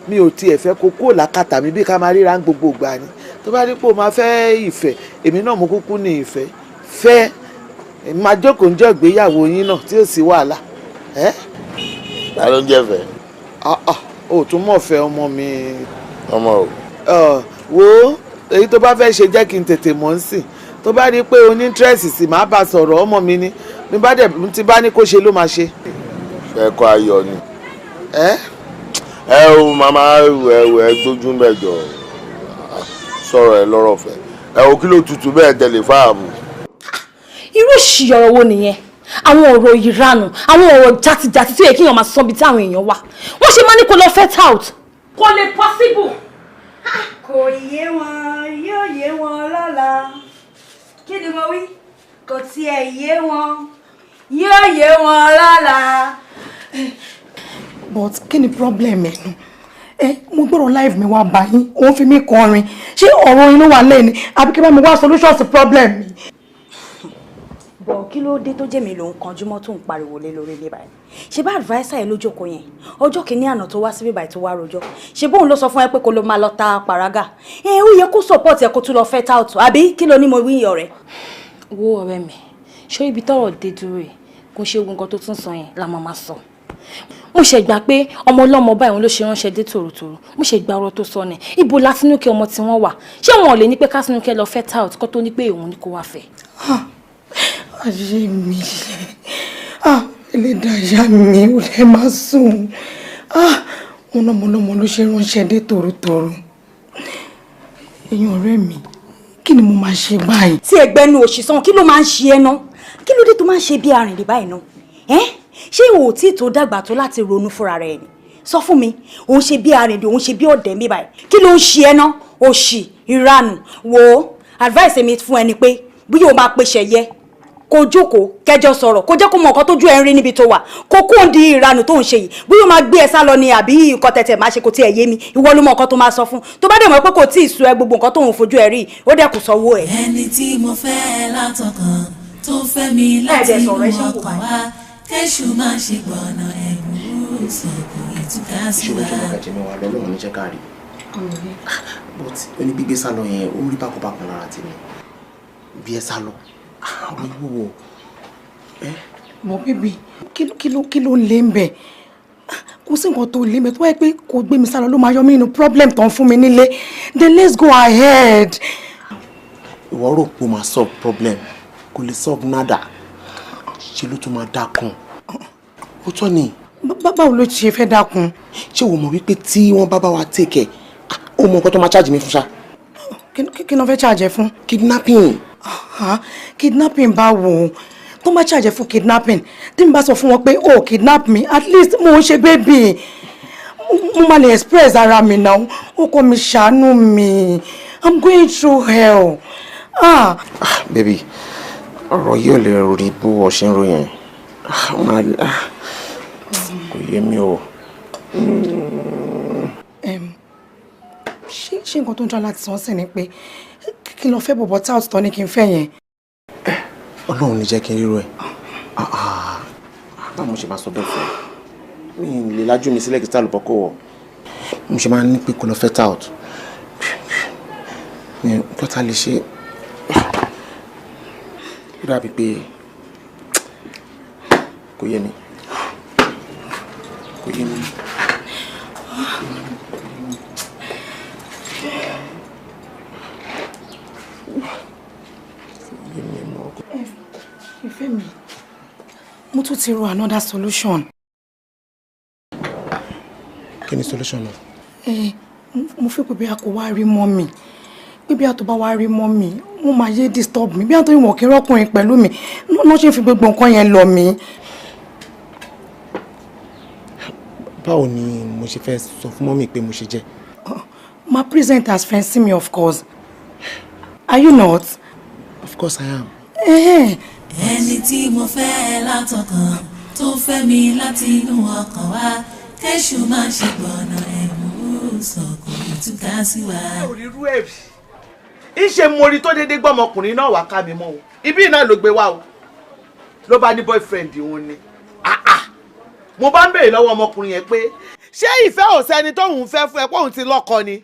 mi ò tiẹ̀ fẹ́ kó kúrò lákàtà mi bí ká máa ríra gbogbo ìgbà ni tó bá rí pò máa fẹ́ ìfẹ́ èmi náà mo kúkú ní ìfẹ́ fẹ́ èmi máa jókòó ń jẹ́ ìgbéyàwó yín náà tí ò sí wàhálà. ta ló ń jẹ́ fẹ́. o tún mọ̀ fẹ́ ọmọ mi. ọmọ o. wo èyí tó bá fẹ́ ṣe jẹ́ kí n tètè mọ̀ ń sìn tó bá rí pé o ní interest sì máa bá sọ̀rọ̀ ọmọ mi ni mi bá dẹ̀ ti bá ní kó ṣe ló máa ṣe. fẹ́ kọ́ ayọ̀ ni. o màmá ẹ gbójú mẹ́jọ sọ̀rọ̀ ẹ lọ́rọ̀ fẹ́ o kí ló tutù bẹ́ẹ̀ tẹ̀lé fáàmù. irú òṣì ọ̀rọ̀ wo nìyẹn àwọn ọ̀rọ̀ ìranù àwọn ọ̀rọ̀ játijàti tí ó yẹ kí èèyàn máa sọ bí tí àwọn èèyàn wà wọ́n ṣe máa ní kó lọ fet out kò lè possible. kò yé wọn yóò yé wọn lọ́la kí ni mo wí kò tiẹ̀ yé wọn yóò yé wọn lọ́la. but kí ni problem ẹ̀ nù mo gbọ́dọ̀ live mi wá bá yín òun fi mí kọrin ṣé ọ̀rọ̀ inú wà lẹ́ni àbí kí bá mi wá solution sí problem mi. bọ̀ kí ló dé tó jẹ́ mi lòun kanjú mọ́ tó ń pariwo lé lórí ilé báyìí ṣe bá adviser ẹ lójókòó yẹn ọjọ́ kìíní àná tó wá síbí báyìí tó wá rojọ́ ṣe bóun ló sọ fún ẹ pé kó ló máa lọ ta pàrágà ó yẹ kó support ẹ kó tún lọ fet out àbí kí ló ní mo wí ọ̀rẹ́. wo ọ̀rẹ́ mi ṣé ibi tọ́rọ̀ dé dúró ẹ̀ kò ṣe ogun kan tó tún sọ yẹn la máa sọ mo ṣe gbà pé ọmọ ọlọ́mọ báyìí òun ló ṣe ránṣẹ́ dé tòrótòró mo ṣe gba ọ̀rọ̀ tó sọ ni ibo látínúkẹ́ ọmọ tí wọ́n wà ṣé wọn ò lè ní pé kásínúkẹ́ lọ fet out kó tó ní pé òun ní kó wá fẹ́. ayé mi ẹlẹ́dàá ìyá mi ò lè má sùn wọn ọmọ ọlọ́mọ ló ṣe ránṣẹ́ dé tòrótòró èèyàn ọ̀rẹ́ mi kí ni mo máa ṣe báyìí. tí ẹgbẹ́nu òṣìṣàn kí ló máa ń ṣe ẹ ná kí ló dé tó máa ń ṣe bí arìnrìn báyìí ná ṣé o ò tí tó dàgbà tó láti ronú fúnra rẹ ni sọ fún mi òun ṣe bí arìnrìn òun ṣe bí ọ̀dẹ̀ mi báyìí kí ló ń ṣe ẹ ná òṣì ìranù wo advice mi fún ẹni pé bí yóò máa pèsè yẹ kó jókòó kẹjọ sọ̀rọ̀ kó jẹ́ kó mọ nǹkan tójú ẹ ń rí níbi tó wà kó kó ń di ìranù tó ń ṣe yìí bí yóò máa gbé ẹ sá lọ ni àbí nǹkan tẹ̀tẹ̀ máa ṣe kò tí ẹ yé mi ìwọ ló mọ nǹkan tó máa sọ fún tó bá dẹ̀ mọ̀ pé kò tí ì sú ẹ gbogbo nǹkan tó ń fojú ẹ rí ó dẹ̀ kò sanwó ẹ. ẹni tí mo fẹ́ látọkàn tó fẹ́ mi láti inú ọkàn wá kẹ́sù máa ṣe gbọ̀nà ẹ̀bùrú sọ̀kò ìtúká sí wa. ìṣòro tó bàjẹ́ mi wà lọ́lọ́run ní jẹ́ ká rí but oní gbígbé sálọ yẹn ó rí bákọ̀bákan lára tèmi bí ẹ sálọ àwọn ìwúwo mọ bíbí kí ló lé ń bẹ kò sí nǹkan tó lé ń bẹ tó wáyé pé kò gbé mi sálọ ló máa yọ mí nínú problem tó ń fún mi nílé then let's go ahead. ìwọ rò pé o máa solve problem kò lè solve nada ṣe ló tún máa dákun ó tọ́ ni. báwo ló ṣe fẹ́ dákun. ṣé o mọ̀ wípé tí wọ́n bá wa take ẹ̀ ó mọ nǹkan tó máa charge mi fún ṣá. kí ló fẹ́ charge fún. kidnapping. Kidnapping báwo tó máa charge fún kidnapping tí mo bá sọ fún wọn pé oh kidnap me at least mo ń ṣe baby mo máa lè express ara mi náà ó kọ́ mi ṣàánú mi I'm going through hell. Baby ọ̀rọ̀ yìí ò lè rí bó ọ̀ṣẹ́ ń ròyìn kò yé mi o. ṣé nǹkan tó ń tọ́ láti sọ sí ni pé kí n lọ fẹ́ bọ̀bọ̀ tá ọ̀tọ̀ ni kí n fẹ́ yẹn. Ọlọ́run ní jẹ́ kí n ríro ẹ̀ báwo mo ṣe máa sọ bẹ́ẹ̀ fún ẹ mi lè lájú mi sílẹ̀ kí tá lùbọ́ kó wọ̀ mo ṣe máa ní pé kó lọ fẹ́ tá ọ̀t ní pọ́tà lè ṣe ó dàbí pé kò yé mi kò yé mi. ìfẹ́ mi mo tún ti ro another solution. kí ni solution náà. mo fẹ́ pé bí a kò wá rí mọ́ mi pé bí a tó bá wá rí mọ́ mi wọ́n máa yé disturb mi bí a tó ìwọ̀n kí rọ́kùnrin pẹ̀lú mi ló ṣe fi gbogbo nǹkan yẹn lọ mi. báwo ni mo ṣe fẹ́ sọ fún mọ́mì pé mo ṣe jẹ́. ma present as friend sí mi of course are you not. of course I am. ẹni tí mo fẹ́ látọkàn tó fẹ́ mi láti inú ọkàn wá kẹ́sù máa ṣe gbọ̀nà ẹ̀bùrú sọ̀kò ìtúká sí wa. onírú ẹ̀ ìṣe mori tó dédé gbọ́ ọmọkùnrin náà wá ká mi mọ́ o ibi náà ló gbé wá o ló bá ní boyfriend òun ni mo bá ń béèrè lọ́wọ́ ọmọkùnrin yẹn pé ṣé ìfẹ́ ò sẹ́ni tóun fẹ́ fún ẹ pé òun ti lọ́kọ ni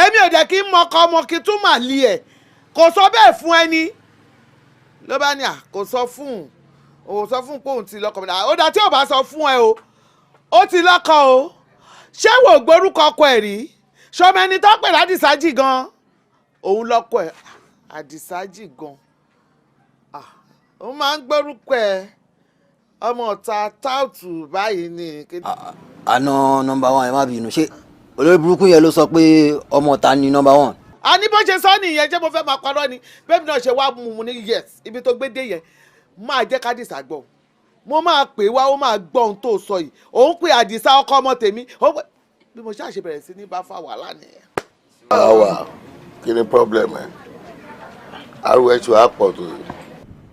èmi ò dẹ̀ kí n mọkọ ọmọ kí n tún mà lé ẹ̀ kò sọ bẹ́ẹ̀ fún ẹni ló bá ní kò sọ fún òun sọ fún pé òun ti lọ́kọ mi ó dá tí ò bá sọ fún ẹ o ó ti lọ́kọ o ṣé wò gbórúkọ ọkọ ẹ̀ rí ṣọmọ ẹni tó pè ládìsájì gan òun lọ́kọ ẹ̀ àdìsájì gan òun máa ń gbórúkọ ẹ̀ ọmọ ọ̀tá táùtù báyìí ni. àná nọmba one ẹ má bínú ṣé olórí burúkú yẹn ló sọ pé ọmọ ọ̀tá ni nọmba one. a ní bó ṣe sọ nìyẹn ṣé mo fẹ́ máa parọ́ ni bẹ́ẹ̀ mi náà ṣe wá mú ní yes ibi tó gbé dé yẹn máa jẹ́ kádìsá gbọ́ mo máa pè wá ó máa gbọ́ ohun tó sọ yìí òun pé àdìsá ọkọ ọmọ tèmi bí mo ṣáà ṣe bẹ̀rẹ̀ sí ní bá fà wàhálà nìyẹn. àwa kí ni problem ẹ ariwo ẹ ti wá pọ̀ tó.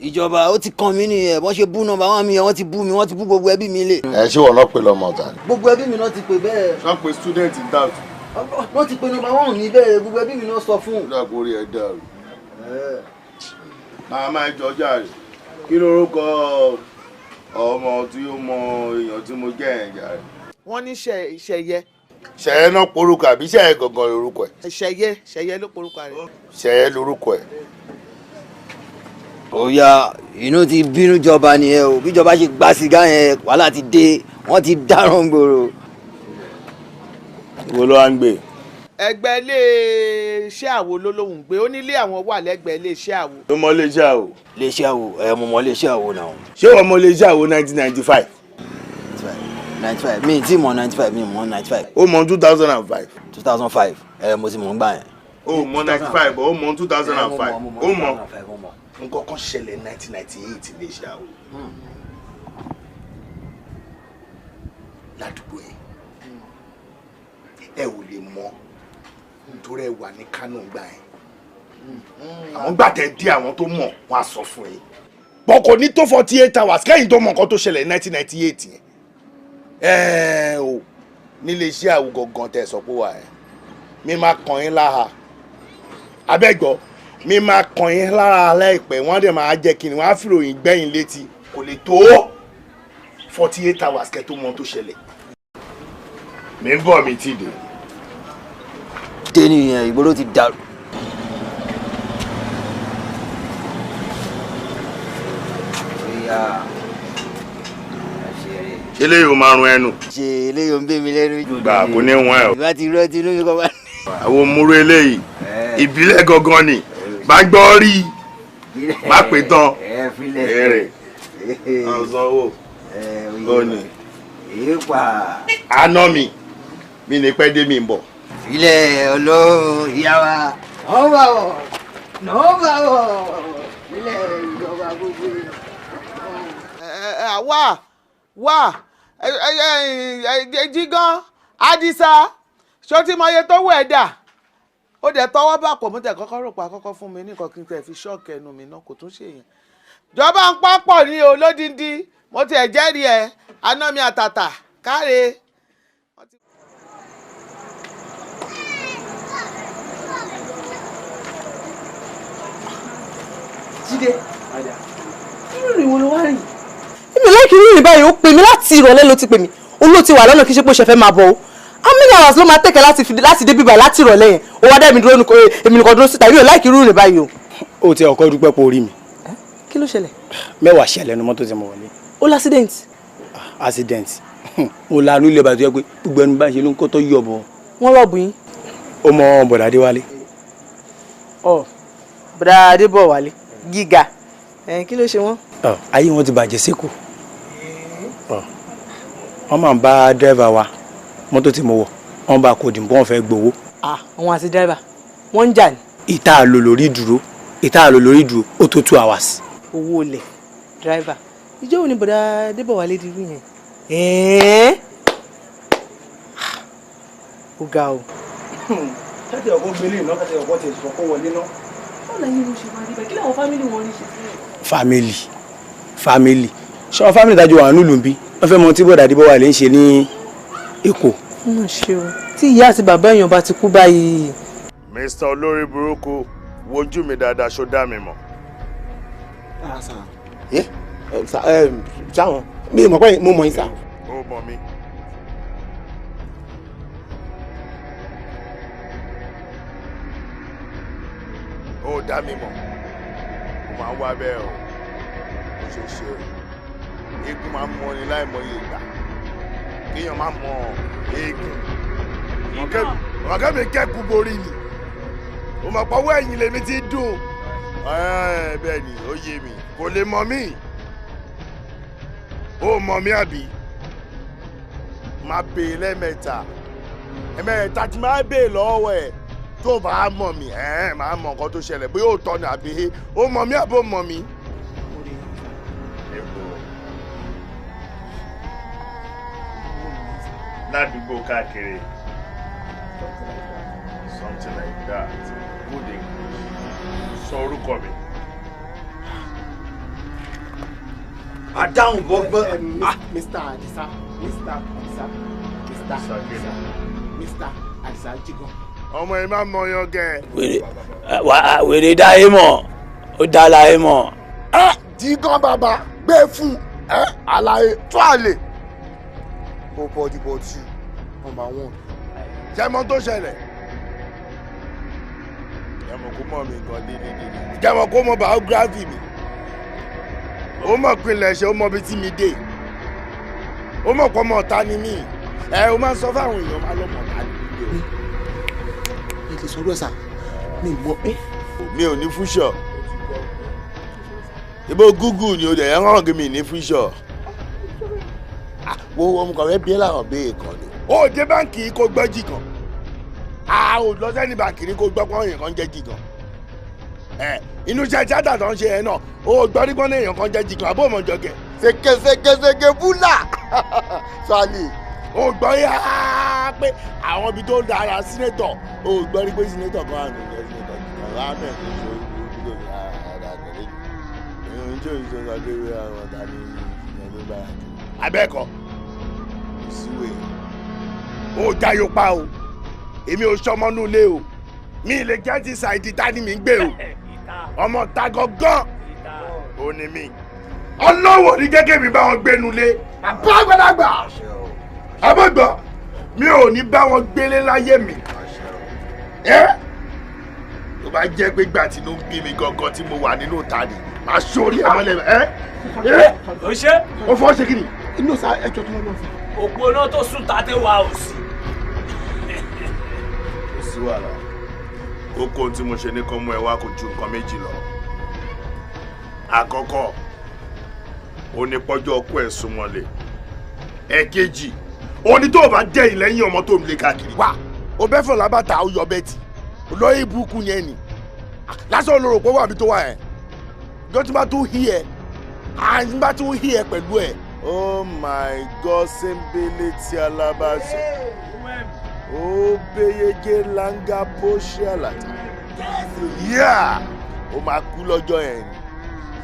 ìjọba ó ti kàn mí nìyẹn wọ́n ṣe bú nọ́mbà wọn mi yẹn wọ́n ti bú mi wọ́n ti bú gbogbo ẹbí mi lé. ẹ ṣé wọn náà pè lọmọ ọ̀tá ni. gbogbo ẹbí mi náà ti pè bẹ́ẹ̀. wọ́n pe student in doubt. wọ́n ti pè nọ́mbà wọn mi bẹ́ẹ̀ gbogbo ẹbí mi náà sọ fún. ìdá kò rí ẹ dàrú. màmá ìjọjà rẹ kí lorúkọ ọmọ tí ó mọ èèyàn tí mo jẹ́ ẹ̀yà rẹ̀. wọ́n ní ṣẹyẹ. ṣẹyẹ náà porúkọ àbí ṣẹyẹ gangan lorúkọ ẹ. ṣẹyẹ ló porúkọ rẹ̀. ṣẹyẹ lorúkọ ẹ. ó yá inú ti bínú jọba nìyẹn o bíjọba ṣe gba sìgá yẹn wàhálà ti dé wọ́n ti dáràn gbòòrò. wo ló wá ń gbé. ẹgbẹ́ ilé iṣẹ́ àwo ló lóhùn gbé ó nílé àwọn wà lẹ́gbẹ̀ẹ́ ilé iṣẹ́ àwo. ló mọ ilé iṣẹ́ àwo. ilé iṣẹ́ àwo mo mọ ilé iṣẹ́ àwo náà. ṣé wọ́n mọ ilé iṣẹ́ àwo 1995. 95 mi tí mọ 95 mi mọ 95. ó mọ 2005. 2005 mo ti mọ ń gbà yẹn. ó mọ 95 ó mọ 2005 ó mọ nǹkan kan ṣẹlẹ̀ 1998 ilé iṣẹ́ àwo. ládùúgbò yẹn ẹ ò lè mọ nítorí ẹ wà ní Kánò gbà yẹn àwọn gbàtẹ dí àwọn tó mọ̀ wọ́n á sọ fún yín bọ́kọ ní tó 48 hours kẹ́yìn tó mọ nǹkan tó ṣẹlẹ̀ 1998 yẹn o nílé iṣẹ́ àwo gangan tẹ̀ sọ pé wà ẹ̀ mi máa kàn yín láha abẹ́gbọ́ mi máa kàn yín lára láìpẹ́ wọ́n á dẹ̀ máa jẹ́ kí ni wọ́n á fìròyìn gbẹ̀yìn létí kò lè tó 48 hours kẹ́ tó mọ tó ṣẹlẹ̀ mi ń bọ̀ mi ti dé. dé nìyẹn ìgboro ti dàrú. eléyìí ò máa rún ẹnu. ṣe eléyìí ò ń bẹ mi lẹ́nu. gbà kò ní wọ́n ẹ̀ o. ìbá ti rọ́ ti inú mi kọ́ bá. àwọn òmùrú eléyìí ìbílẹ̀ gangan ni bá gbọ́ rí má pè tán èrè ọ̀sánwó òní àná mi ní pẹ́ dé mi ń bọ̀. ilé olóhùn ìyá wa ọba wọ nọọba wọ ilé ìjọba gbogbo. wá jígan Adisa ṣó tí mo yẹ tó wọ ẹ̀dà ó dẹ̀ tọwọ́ bá pọ̀ mú tẹ̀ kọ́kọ́ rò pa kọ́kọ́ fún mi nìkan kí n tẹ̀ fi ṣọ́ọ̀kì ẹnu mi náà kò tún ṣe yẹn jọba ń pápọ̀ ní olódìndí mo ti ẹ̀ jẹ́rìí ẹ̀ aná mi àtàtà káre. Jídé irú ìrìn wo ló wá rìn. èmi láìkí irú ìrìn báyìí ó pè mí láti ìrọ̀lẹ́ ló ti pè mí olóò ti wà lọ́nà kí ṣe pé ó ṣe fẹ́ máa bọ̀ o how many hours ló máa tẹ̀kẹ́ láti dé bíbá láti ìrọ̀lẹ́ yẹn ó wá dá mi dúró èmi nìkan dúró síta èmi ò láìkí irú ìrìn báyìí o. ó ti ọkọ dúpẹ́ pé orí mi. kí ló ṣẹlẹ̀. mẹ́wàá ṣẹlẹ̀ ní mọ́tò tí mo wọlé. ó l'accident. accident mo lanu ilé bàtú yẹ pé gbogbo ẹnu bá ń ṣe ló ń kọ́ tó yọ̀ bọ̀. wọ́n rọ̀bù yín. ó mọ bọ̀dà Adéwálé. ọ bọ̀dà Adébọ̀wálé gíga kí ló ṣe wọ́n. ayé wọn ti bàjẹ́ síkù wọ́n máa ń bá dẹ́rẹ́bà wa mọ́tò tí mo wọ̀ wọ́n bá kó dìbò wọ́n fẹ́ gbowó. àwọn àti dẹ́rẹ́bà wọ́n ń jà ní. ìta àlò lórí dúró ó tó 2 hours. owó olè dẹ́rẹ́bà ìjọ wo ni bọ̀dà Adébọ̀wálé di irú yẹn. ó ga o. káàtì ọkọ gbélé iná káàtì ọkọ tẹ ìsọkọ wọlé náà. báwo la yín ló ṣe máa rí bẹ́ẹ̀ kí làwọn fámìlì wọn rí ṣe sílẹ̀. family ṣọ family dájú wà nílùú bí wọ́n fẹ́ mọ tí bọ̀dà Adébọ̀wálé ń ṣe ní Èkó. mo ṣe o tí ìyá àti bàbá èèyàn bá ti kú báyìí. Mr. olórí burúkú wojú mi dáadáa ṣó dá mi mọ̀. sáwọn mi mọ̀ pé mo mọ̀ yín sá. ó mọ̀ mi. ó dá mi mọ̀ mo máa ń wá bẹ́ẹ̀ o mo ṣe ṣe eégún máa ń mọ ni láì mọye ìgbà kéèyàn máa mọ eégún ọ̀gá mi kẹ́kọ̀ọ́ borí ni o mọ̀ pọ̀wọ́ ẹ̀yìn lèmi ti dùn bẹ́ẹ̀ ni ó yé mi kò lè mọ̀ mí ó mọ̀ mí àbí máa bè lẹ́mẹ̀ta ẹ̀mẹ̀ta tí máa bè lọ́wọ́ ẹ̀ tó bá mọ̀ mí máa mọ̀ nǹkan tó ṣẹlẹ̀ bóyá ó tọ́ ni àbí ó mọ̀ mí àbí ó mọ̀ mí. ládùúgbò káàkiri something like that good English sọ orúkọ mi. àdáhùn bọ́gbọ́n. Mr. Adisa Jigan. ọmọ yìí máa mọ yan gẹ. wèrè dá yé mọ̀ ó dá láyé mọ̀. Jigan bàbá gbé fún àlàyé tó àlè. bọ́dí number 1. jẹ́mọ́ tó ṣẹlẹ̀ jẹ́mọ́ kó mọ̀ mi gan dédédé jẹ́mọ́ kó mọ̀ biography mi ó mọ̀ pinlẹ̀ ṣe ó mọ̀ bí tí mi dé ó mọ̀ pọ̀ mọ̀ ta ni mí ó máa ń sọ fáwọn èèyàn máa lọ́mọ ta ni mí. ẹ ti sọ̀rọ̀ sà mi mọ̀ ẹ́. mi ò ní fúnṣọ ibo Google ni o dẹ̀ yẹn hàn kí mi ní fúnṣọ wo ọmọ kan fẹ́ bí ẹ láwọn béè kan ni. ó dé báǹkì kó gbọ́ jì kan ò lọ sẹ́ni báǹkì ní kó gbọ́ pọ́n èèyàn kan jẹ́ jì kan inú iṣẹ́ tíátà tó ń ṣe yẹn náà ó gbọ́ rí pọ́n èèyàn kan jẹ́ jì kan àbó ọmọ jọgẹ̀. ṣèkèṣèkèṣèkè búlà sálì. ó gbọ́ yá pé àwọn ibi tó dára sínétọ̀ ó gbọ́ rí pé sínétọ̀ kan àná ìjọ sínétọ̀ kan láàmì ẹ̀ tó ṣe ìdúró ní àdàkẹ́lẹ́ ìrìn tí òyìnbó sọ pé wíwá àwọn ọ̀tá ní ìyẹn bá abẹ́ẹ̀kọ́ ìsúwé ó jayò pa o èmi ò sọmọnú ilé o mi lè jẹ́ ti ṣàìdí tá ni mi ń gbé o ọmọ ta gangan ò ní mi ọlọ́wọ́ ní gẹ́gẹ́ mi bá wọn gbénu lé bàbá àgbàlagbà àbọ̀gbọ̀ mi ò ní bá wọn gbélé láyé mi tó bá jẹ́ pé gbà tí ló ń bí mi gangan tí mo wà nínú ìta ni màá sórí ẹ̀ mọ́lẹ̀ ó ṣe. ó fọ́ ṣe kí ni. inú sa ẹjọ́ tó lọ́wọ́ fún. òpónà tó sùn tàtẹ́ wa ò sí. kò sí wàhálà kókó tí mo ṣe ní kán mú ẹ wá kò ju nǹkan méjì lọ. àkọ́kọ́ ó ní pọ́jọ́ ọkọ ẹ̀ súnmọ́lé. ẹ̀kejì ó ní tó o bá dẹ̀yìn lẹ́yìn ọmọ tó ń lé káàkiri. wá o bẹ́ fọ̀ lábàtà ó yọ bẹ́ẹ̀tì olóyè burúkú yẹn ni lásán olóró pé wà mí tó wà ẹ̀ gọ́tí bá tún hí ẹ àyìn bá tún hí ẹ pẹ̀lú ẹ. oh my god sembele tí alábàṣọ ó béyege langa bóṣẹ́ àlàtà yíyá ó máa kú lọ́jọ́ yẹn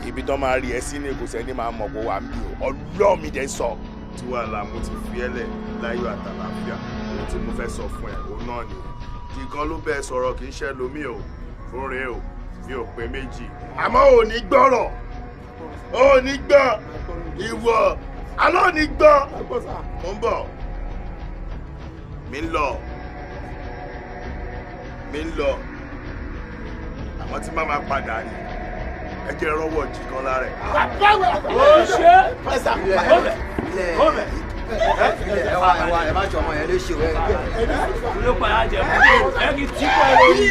ni ibi tó máa rí ẹ sí ní kò sẹ́ni máa mọ̀ pé wà á bí o ọlọ́ọ̀mì dẹ́ sọ. tí wàhálà mo ti fi ẹ́ lẹ̀ láyọ̀ àtàlàáfíà ohun tí mo fẹ́ sọ fún ẹ òun náà ni kíkan ló bẹ́ẹ̀ sọ̀rọ̀ kì í ṣe lómi o fúnre o mi ò pé méjì àmọ́ ò ní gbọ́rọ̀ ò ní gbọ́ ìwọ alọ́ ò ní gbọ́ mo ń bọ̀ mi ń lọ àmọ́ tí má máa padà ní ẹ jẹ́ rọ́wọ́ jì kan lára ẹ̀. ó ṣe gómẹ̀ ẹ má jọ ọmọ yẹn léṣe o. ló padà jẹ fún ẹ kí tí kò lórí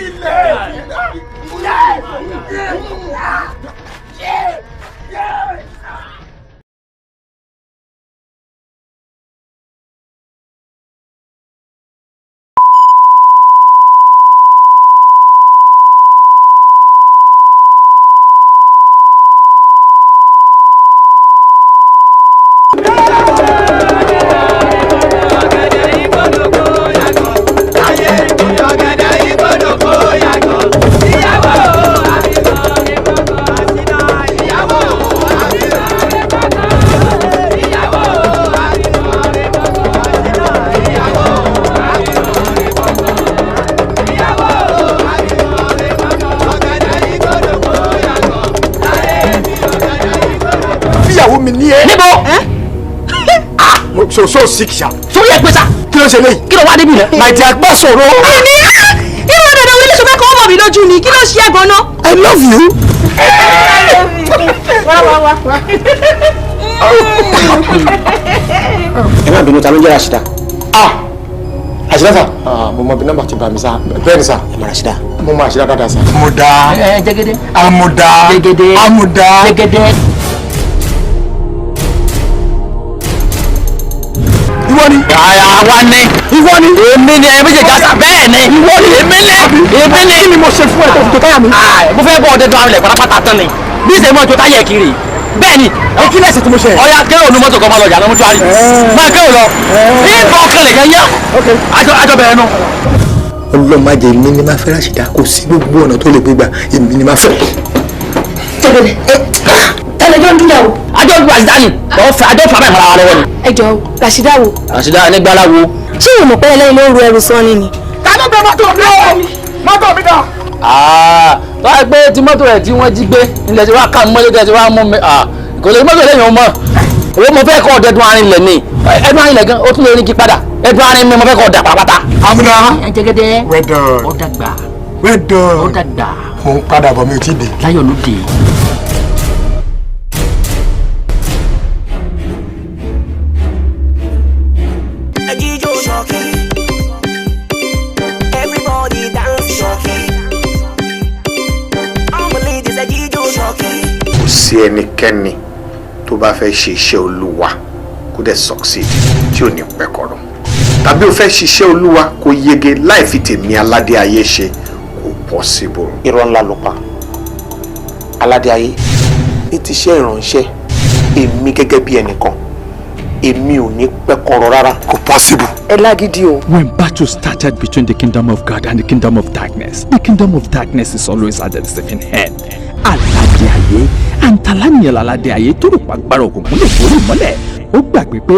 so sick ṣá. sórí ẹ pé sá. kí ló ṣe léyìí. kí ló wá débi rẹ. my dear gbọ́ sọ̀rọ̀. ẹni irú dandan wo ilé ṣọfẹ́ kọ́ mọ̀ mí lójú ni kí ló ṣe é gan-an. I love you. wá. ẹ má bínú ta ló ń jẹ́ Rashida. Rashida sá. mo mọ bí nọ́mbà ti bá mi sá. bẹ́ẹ̀ ni sá. ẹ mọ Rashida. mo mọ Rashida dáadáa sá. Amuda. Jẹ́gẹ́dẹ́. Amuda. Jẹ́gẹ́dẹ́. Amuda. Jẹ́gẹ́dẹ́. ìwọ ni. àwa ni. ìwọ ni. èmi ni ẹ méjèèjì àṣà bẹ́ẹ̀ ni. ìwọ ni. èmi ni. èmi ni kí ni mo ṣe fún ẹ tó fi tó táyà mi. mo fẹ́ bọ́ ọdẹ tó àrùn lẹ̀ pátápátá tán ni bí ìṣe mọ́ tó táyà kiri bẹ́ẹ̀ ni kí lẹ́sìn tí mo ṣe. ọ̀ya kéré ònú mọ́tò kan máa lọ jà lọ́mú tuwari máa kéré lọ ìbọn ọkànlẹ̀ kan yá àjọ bẹ̀rẹ̀ nù. Ọlọ́run má jẹ́ èmi ni máa fẹ́ Rashida kò sí gbogbo ọ̀nà tó lè gbégbà èmi ni máa fẹ́. tẹ́lẹ̀ jọ ń dúnyà o. àjọ ju Rashida ni àjọ fà bẹ́ẹ̀ mọ́ra wa lọ́wọ́ ni. ẹ jọ Rashida wo. Rashida ní gbala wo. ṣé ìwọ mọ̀ pé ẹlẹ́yin ló ń ru ẹrù sọ́ni ni. ta ló gbé mọ́tò mi lọ́wọ́ mi mọ́tò mi dà. tó wáá gbé tí mọ́tò rẹ̀ tí wọ́n jí gbé ilẹ̀ tí wàá ká mọ́lẹ́ tẹ̀ tí wàá mú mi kò lè mọ́tò lẹ́yìn ọmọ owó mo fẹ́ kọ́ ọ̀dẹ́dún arin lẹ̀ ni ẹdún arin lẹ̀ gan o tún lè rí kí padà ẹdún arin mi mo fẹ́ kọ́ ọ̀dà pàápàá. amúdá jẹgẹdẹ wẹ́dọ̀ ọ̀dàgbà wẹ́dọ̀ ọ̀dàgbà mo ń padà bọ̀ mi ò tí ì dé. láyọ̀ ló dé. kò sí ẹnikẹ́ni tó bá fẹ́ ṣe iṣẹ́ olúwa kó dẹ̀ succeed tí ò ní pẹ́kọ̀rọ̀ tàbí ó fẹ́ ṣiṣẹ́ olúwa kó yege láì fi tèmi aládé ayé ṣe kò possible. irọ́ ńlá ló pa aládé ayé ní ti ṣe ìránṣẹ́ èmi gẹ́gẹ́ bí ẹnìkan èmi ò ní pẹ́kọ̀rọ̀ rárá kò possible. ẹ lágídí o. When battle started between the kingdom of God and the kingdom of darkness, the kingdom of darkness is always at the receiving end. Aládé ayé àǹtàlánìyàn láládé ayé tó rò pàgbára òkùnkùn lè borí mọ́lẹ̀ ó gbàgbé pé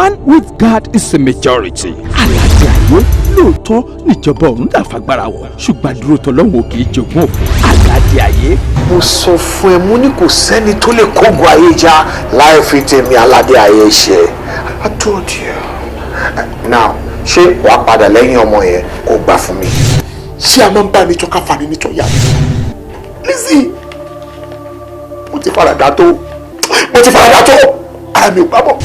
one with God is a majority. Aládé ayé lóòótọ́ níjọba ọ̀run dàfagbára wọ̀ ṣùgbọ́n dúró tọ́lọ́hún kì í jogún òfin. Aládé ayé. mo sọ fún ẹ mo ní kò sẹ́ni tó lè kógun ayé já láì fi tèmi aládé ayé ṣe. I told you. Now ṣé wàá padà lẹ́yìn ọmọ yẹn kó gbà fún mi. ṣé a máa ń bá mi tọ́ka fani nítọ́ yá mi. Lizzy mo ti faradà tó ara mi ò gbà bọ̀.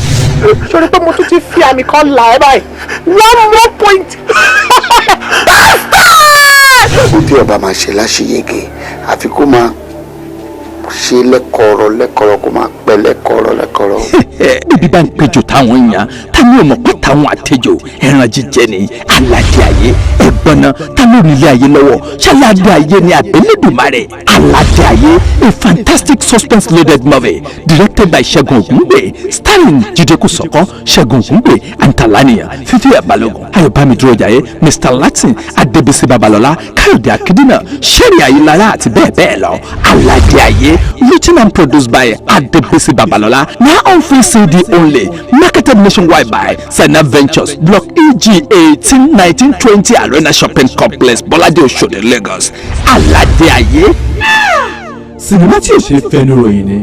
sori pé mo tún ti fi àmì kan là ẹ́ báyìí 1 more point. ó tí ọba máa ṣe láṣeyege àfi kó máa ṣe lẹ́kọ̀ọ̀rọ̀ kó máa pẹ́ lẹ́kọ̀ọ̀rọ̀. bíbí bá ń péjọ táwọn èèyàn táwọn ò mọ̀ pé táwọn àtẹjọ ẹran jíjẹ ni aládé ayé ẹ̀gbọ́n náà ta ló nílé ayé lọ́wọ́ ṣáládé ayé ni àbẹ́lẹ́dùmarè aládé ayé a fantastic suspense loaded movie directed by Segun Ogungbe starring Jídé Kòsọ́kọ́ Segun Ogungbe Antalaniyan Fausat Balogun Ayọ̀bámidúró Jayé Mr Latin Adébísí Babalọ́lá Káyọ̀dé Akíndínà Ṣẹ́rí Ayélára àti bẹ́ẹ̀ bẹ́ẹ̀ lọ aládé ayé written and produced by Adébísí Babalọ́lá now on free CD only marketed nationwide by Sana Ventures Block EG 18-19-20 Arena Shopping Complex Bọ́ládé Òṣòdì Lagos aládé ayé. sinimá tí o ṣe fẹnu ròyìn ni.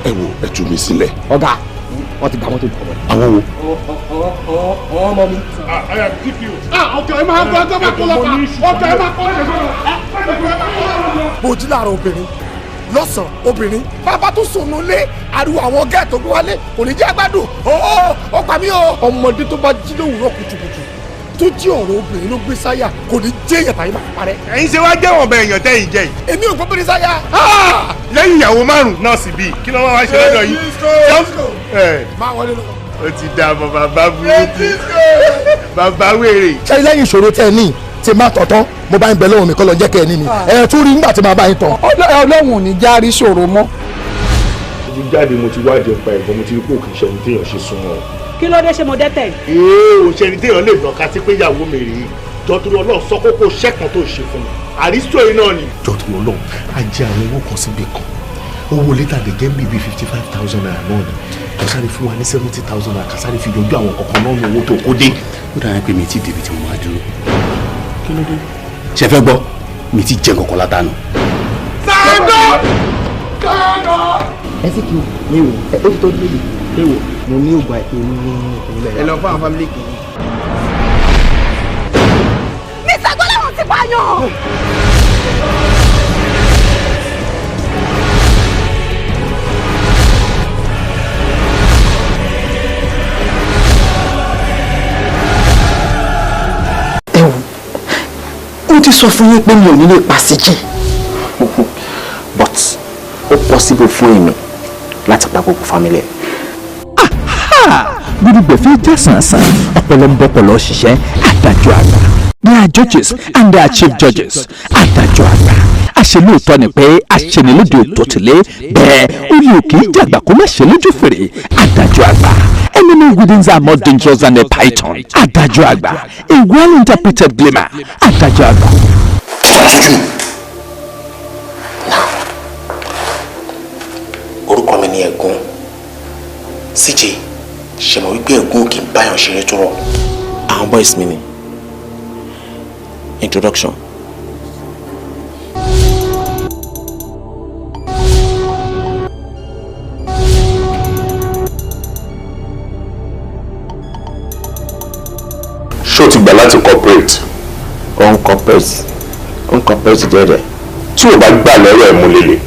ẹ wo ẹ tú mi sílẹ̀. ọ̀gá wọ́n ti gba mọ́tò ìbọn wọlé. àwọn wo. ọmọ mi. ọkọ ẹ máa gbọ́ ọjọ́ máa kọ́ lọ́pàá ọkọ ẹ máa kọ́ lọ́pàá. bó jí láàárọ̀ obìnrin lọ́sàn-án obìnrin bàbá tó sùnú lé ariwo àwọn gẹ́ẹ̀ tó gbé wálé kò ní jẹ́ gbádùn ó pa mí o. ọmọdé tó bá jí lówùúrọ̀ kùtùkùtù tó jí ọ̀rọ̀ obìnrin ló gbé sáyà kò ní jẹ́ èèyàn tàbí máa parẹ́. ẹ̀yin ṣe wá jẹ́ wọn bẹ èèyàn tẹ́yìn jẹ́ yìí. èmi ò gbọ́ bẹ́ẹ̀ sáyà. lẹ́yìn ìyàwó márùn-ún náà sì bíi kí ló wá ṣe lọ́dọ̀ yìí. máa wọlé lọ. ó ti dá bọ̀ bàbá burúkú bàbá wèrè. ṣé lẹ́yìn ìṣòro tẹ́ ẹ ní tí máa tọ̀tán mo bá ń bẹ lọ́wọ́ mi kọ́ lọ jẹ́ kẹ́ ẹ ní mi ẹ̀ tún rí nígbà tí màá bá yín tán. ọlọ́run ò ní járí ṣòro mọ́. mo ti jáde mo ti wádìí ọ̀pá ẹ̀gbọ́n mo ti rí pé òkè iṣẹ́ ní téèyàn ṣe súnmọ́ ọ. kí ló dé ṣe mo dẹ́tẹ̀. ò ṣe ni téèyàn lè nàka sí pé ìyàwó mi rèé jọ́tún ọlọ́run sọ kókó ṣẹ́kan tó ṣe fún mi àrísítò yìí náà ni. jọ́tún ọlọ́run á jẹ́ àwọn owó kan síbi kan owó létà lè jẹ́ bíi 55,000 naira náà ni kásáré fún wa ní 70,000 naira kásáré fi yọjú àwọn kankan náà ní owó tó kó dé. ó dára pé mi ti débi tí mo máa dúró. kí ló dé. ṣe fẹ́ gbọ́ mi ti jẹ́ kankan látànù. sáńdọ̀ ẹ sì kí o mi ò ẹ ó ti tọ́jú méjì ẹ wò mo ní ògbà ìpè ní ìpínlẹ̀. ẹ lọ fún àwọn fámílì kìíní. Mr. Gbọ́láhàn ti pààyàn. ti sọ fún yín pé mi ò ní lè pa síjì but ó possible fún èmi láti pa gbogbo family. Gbùdùgbẹ̀fẹ́ jẹ́ sàn-sàn ọ̀pọ̀lọpọ̀ ṣiṣẹ́ adájọ́ àgbà. They are judges and they are chief judges. Adájọ́ àgbà. Àṣelóòótọ́ ni pé àṣenilóde òtòtìlé bẹ́ẹ̀ orí òkè ìjàgbá kó má ṣe lójú fèrè. Adájọ́ àgbà. Enemy within are more dangerous than a python. Adájọ́ àgbà. A well-interpreted glimmer. Adájọ́ àgbà. Orúkọ mi ni Ẹ̀gún. CJ, ṣe mọ̀ wípé Ẹ̀gún kì í báyọ̀ ṣeré tó rọ̀. Àwọn boys mi ni. Introduction. Ṣó ti gbà láti cooperate? Uncooperate jẹ́rẹ̀. Tí o bá gbà lọ́rọ̀ ẹ̀ mú lélẹ̀.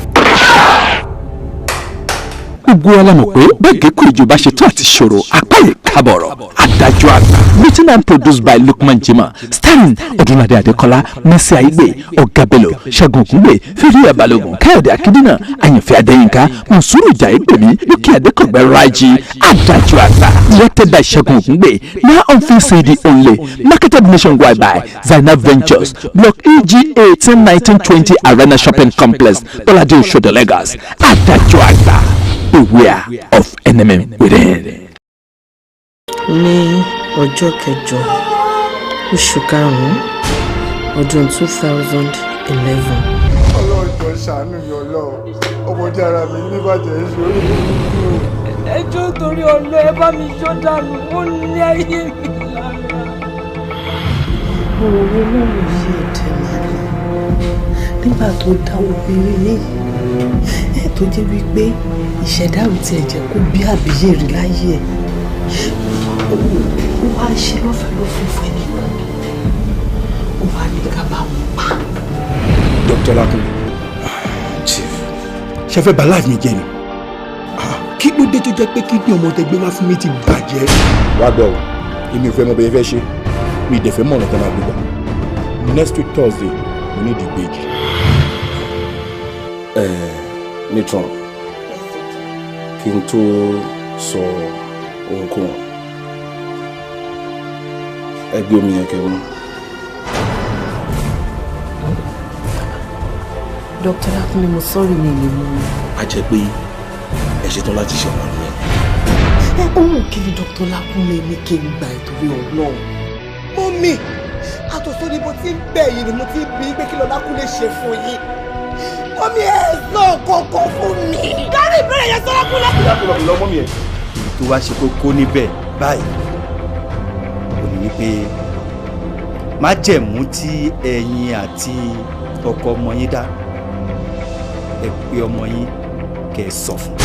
Gbogbo wa la mọ̀ pé bẹ́ẹ̀ kò ìjọba ṣetán àti ṣòro apá ìkábọ̀rọ̀. Adájọ́ àgbà. Written and produced by Lukman Jimoh, starring Odunlade Adekola, Mercy Aigbe, Ọ̀gá Bello, Segun Ogungbe, Fausat Balogun, Káyọ̀dé Akíndínà, Àyànfẹ́ Adéyínká, Monsuru Jaigbemi, Lókè Adékọ̀gbẹ́ Rájí. Adájọ́ àgbà. Directed by Segun Ogungbe, now on film CD only. Marketed nationwide by Zainab Ventures, Block EGA 10-19-20 Arena Shopping Complex, Bọ́ládé Òṣòdì, Lagos. Adájọ́ àgbà. Beware of enemy within. Ní ọjọ́ kẹjọ oṣù karùn-ún ọdún 2011. Ọlọ́jọ́ ṣàánú mi Ọlọ́run, ọmọdé ara mi níbàjẹ́ ìṣòro. Ẹjọ́ torí ọlọ́ ẹ bá mi yọ dànù, ó ní ayé mi lára. Ọ̀rọ̀ wo náà ló ṣe ẹ̀tẹ̀ máa ní nígbà tó dá obìnrin ní tó jẹ́ wípé ìṣẹ̀dá ò tiẹ̀ jẹ́ kó bí àbíyè rí láyé ẹ̀. Ó wá ṣe lọ́fẹ̀ẹ́ ló fún ẹnìkan. Ó wá ní ká bá wọn pa. Dr. Lakun, Chief, ṣe fẹ́ bà life mi jẹ́ ni? Kí ló dé tó jẹ́ pé kídìní ọmọ tẹgbẹ́ wá fún mi ti bàjẹ́? Wá gbọ́ o, èmi ò fẹ́ mọ bẹ́ẹ̀ fẹ́ ṣe, mi ì dẹ̀ fẹ́ mọ̀ ọ̀nà tó máa gbé gbà. Next week Thursday, mo ní ìdìgbèjì. Matron, kí n tó sọ ohunkóhun, ẹgbẹ́ omi yẹn kẹwọn. Dr. Lakun, mo sọ́rí mi lè mú mi. A jẹ́ pé ẹ ṣetán láti ṣe ọ̀nà yẹn. Ohun kí ni Dr. Lakun ní kí n gba ìtòrí Ọlọ́run. Mọ́mì, àtọ̀sọ́ ni mo ti ń bẹ̀ yìí ni mo ti ń bí pé kí lọ́lá kú lè ṣe fún yín. Mọ́mì ẹ̀ sọ kọ̀ọ̀kan fún mi. Dárí ìbéèrè yẹn sọ́lá kú lọ́kùn. Ìdákùnrin lọ mọ́mí ẹ̀. Èyí tó wá ṣe kókó níbẹ̀ báyìí, ó ní wípé májẹ̀mú tí ẹ̀yin àti ọkọ ọmọ yín dá, ẹ pé ọmọ yín kẹ́ ẹ sọ fún.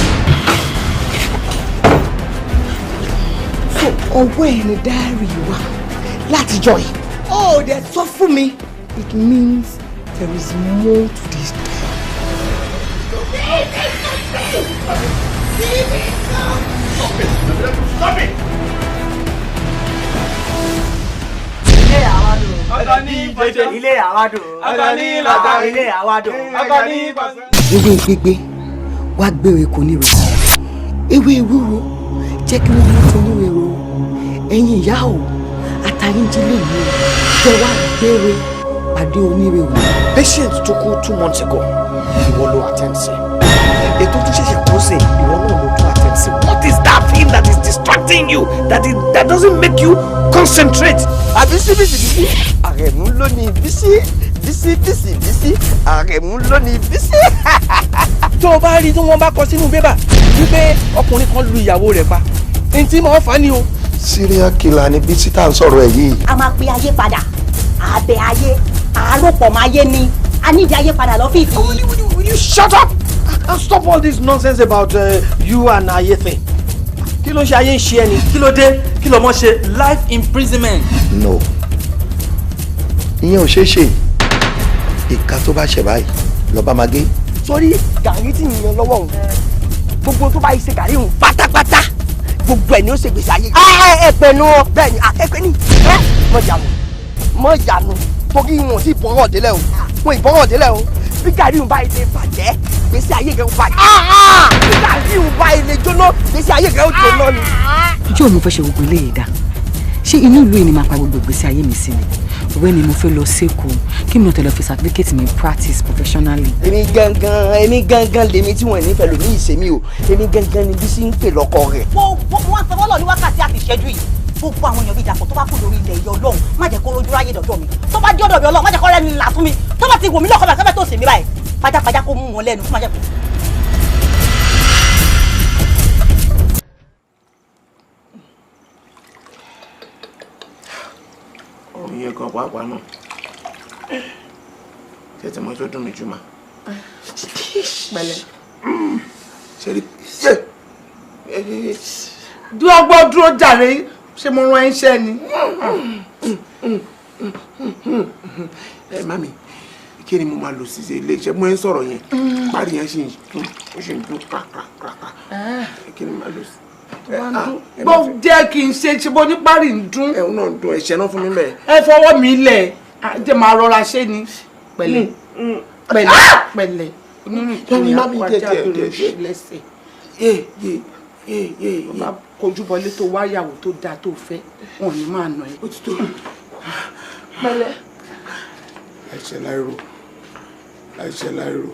So ọwọ́ ẹ̀ ni dárí wa látijọ́ yìí. Ó dẹ̀ sọ fún mi. It means there is more to this story. Stop it! Ilé àwàdò. Ọkọ ní ìbọ̀jẹ̀. Ilé àwàdò. Ọkọ ní ìlàtà. Ilé àwàdò. Ọkọ ní ìbọ̀jẹ̀. Ewé gbígbé wá gbére kò ní ro. Ewé ewúro jẹ́ kí wọ́n mú tinú èrò. Ẹ̀yin ìyá o, àtàyíǹjì lè mú o. Jẹ́ wá gbére pàdé onírèwò. Patient tó kú 2 months ago, ìwọ ló attend sí. Ètò tó ṣẹ̀ṣẹ̀ kó sí, ìwọ náà ló tún attend sí. What is that thing that is distracting you? That doesn't make you concentrate? Àbísí bísí. Àrẹ̀mú ló ní bísí. Bísí. Àrẹ̀mú ló ní bísí. Tó o bá rí tí wọ́n bá kọ sínú bébà wípé ọkùnrin kan lu ìyàwó rẹ̀ pa, ní tí mo fà á ni o. Serial killer ni Bísí tá à ń sọ̀rọ̀ ẹ̀ yìí. A máa pe ayé padà, àbẹ̀ ayé, àárọ̀pọ̀ máa yé ni, a ní ìdí ayé padà lọ́fíìsì. Will you shut up and stop all this nonsense about you and ayé thing? Kí ló ń ṣe ayé ń ṣe ẹni? Kí ló dé? Kí ló mọ̀ ṣe life imprisonment? No, ìyẹn ò ṣeé ṣe. Ìka tó bá ṣẹ̀ báyìí lọ́ba máa gé. Sórí gàrí tí ń yan lọ́wọ́ òun, gbogbo tó bá yìí ṣe gàrí òun pátápátá, gbogbo ẹ̀ ni ó ṣe gbèsè ayé. Ẹ̀pẹ̀ nu ọ bẹ́ẹ̀ ni ẹ̀pẹ̀ ni mọ̀jànù torí wọn sì bọ́rọ̀ délẹ̀ o wọn ìbọ́rọ̀ délẹ̀ o bí gàrí ń bá ilé bàjẹ́ gbèsè ayé rẹ̀ ń bàjẹ́ bí gàrí ń bá ilé jóná gbèsè ayé rẹ̀ ń jóná ni. ìjọ mo fẹ́ ṣe gbogbo eléyìí dá ṣé inú ìlú yìí ni màá pa gbogbo ìgbésí ayé mi sí ni òwe ni mo fẹ́ lọ sẹ́kọ̀ọ́ kí mi ò tẹ̀lé fi certificate mi practice professionally. èmi gangan lèmi tí wọn nífẹ̀ẹ́ lò ní ìsèmi o èmi gangan ni bí sí ń pè lọ́kọ rẹ̀. wọ́n sọ wọ́n lọ ní wákàtí àti ìṣẹ́jú yìí gbogbo àwọn èèyàn bíi ìdàpọ̀ tó bá kú lórí ilẹ̀ ìyá ọlọ́run má jẹ́ kó rojú ráyè dọ̀dọ̀ mi tó bá jẹ́ ọ̀dọ̀ mi ọlọ́run má jẹ́ kó rẹ́ni là fún mi tó bá ti wò mí lọ́kọ̀ bá tó sì mí báyìí pajápajá kó mú wọn lẹ́nu fún má jẹ́ kó. orin yẹn gan pàápàá náà tètè mọ tó dùn mí jù mà. pẹ̀lẹ́ ṣe rí dúró dúró jàre ṣé mo rán iṣẹ́ ni. mami kí ni mo máa lò sí ilé iṣẹ́ mo ń sọ̀rọ̀ yẹn parí yẹn ṣì ń dún kàkàkàkà kí ni mo máa lò sí. gbọ́ jẹ́ kí n ṣe bó ní parí ń dún. ẹ̀hún náà dún ẹ̀ṣẹ̀ náà fún mi bẹ́ẹ̀. ẹ fọwọ́ mi lẹ̀ jẹ́ máa rọra ṣe ni pẹ̀lẹ́ pẹ̀lẹ́ onírìn ìkùnrin àpájá lórí lẹ́sẹ̀. bàbá kojú bọlé tó wáyàwó tó dáa tó fẹ́ wọn ni máa nà ẹ́. pẹ̀lẹ́. láìṣẹ́ láìrò láìṣẹ́ láìrò.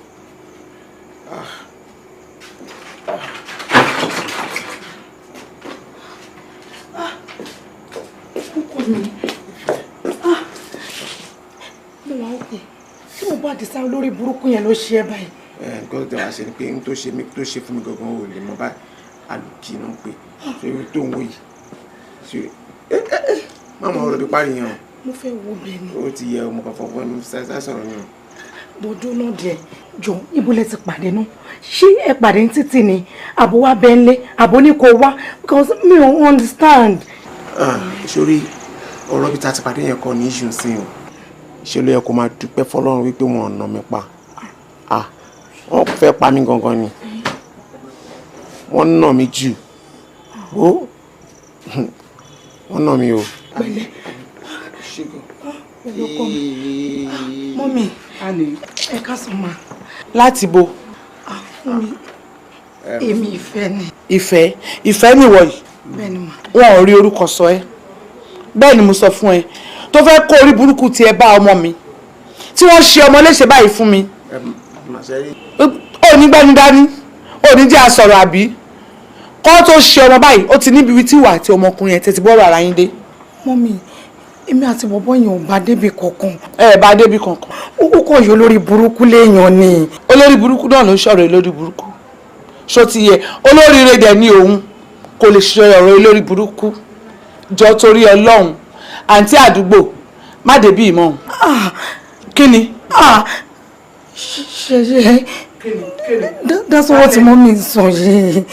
mo wà ókè tí mo bá Adisa olórí burúkú yẹn ló ṣe é báyìí. nǹkan tó wá ṣe ni pé n tó ṣe fún mi gangan ò lè mọ báyìí alùpùpù náà pé ṣé tó ń wò yìí ṣe má mọ ọ̀rọ̀ bí parí yẹn o. mo fẹ́ wo bẹ́ẹ̀ ni. ó ti yẹ ọmọ kan fọwọ́ ní ṣáṣá sọ̀rọ̀ yẹn. bọ́dún náà díẹ̀ jọ ibo lẹ ti pàdé náà ṣé ẹ pàdé ní títì ni àbò wa bẹ́ẹ̀ ńlé àbò ní kò wá because mi ò understand. sórí ọ̀rọ̀ bí ta ti pàdé yẹn kọ́ ní issue sí o ṣe ló yẹ kó máa dúpẹ́ fọlọ́run wípé wọn ò nà mí pa wọ́n fẹ́ pa mí gangan ni wọ́n nà mí jù ó wọ́n nà mí o. pẹ̀lẹ́ pẹ̀lú ọkọ mi mọ́mì ẹ ká sọ ma. láti bo. mọ́mì èmi ìfẹ́ ni. ìfẹ́ nìwọ yìí. bẹ́ẹ̀ ni mà. wọn ò rí orúkọ sọ ẹ́ bẹ́ẹ̀ ni mo sọ fún ẹ tó fẹ́ kó orí burúkú tí ẹ bá ọmọ mi tí wọ́n ṣe ọmọ léṣe báyìí fún mi. ó ní gbẹ́ni dání ó ní jẹ́ àsọ̀rọ̀ àbí kọ́ tó ṣe ọmọ báyìí ó ti níbi tí wà àti ọmọkùnrin ẹ̀ tètè bọ́ọ̀rọ̀ ara yín dé. mọ́mì èmi àti bọ̀bọ́ yẹn ò bá débi kankan. ẹ bá débi kankan. ó kọ̀ yọ olórí burúkú léèyàn ni. olórí burúkú náà ló ń ṣọ̀rọ̀ olórí burúkú ṣó ti yẹ olóríire dẹ̀ ní òun kò lè ṣe ọ̀rọ̀ olórí burúkú jọ torí Ọlọ́run àǹtí àdúgbò má débi ìmọ̀ kí ni. ṣe that's what mommy sọ yìí.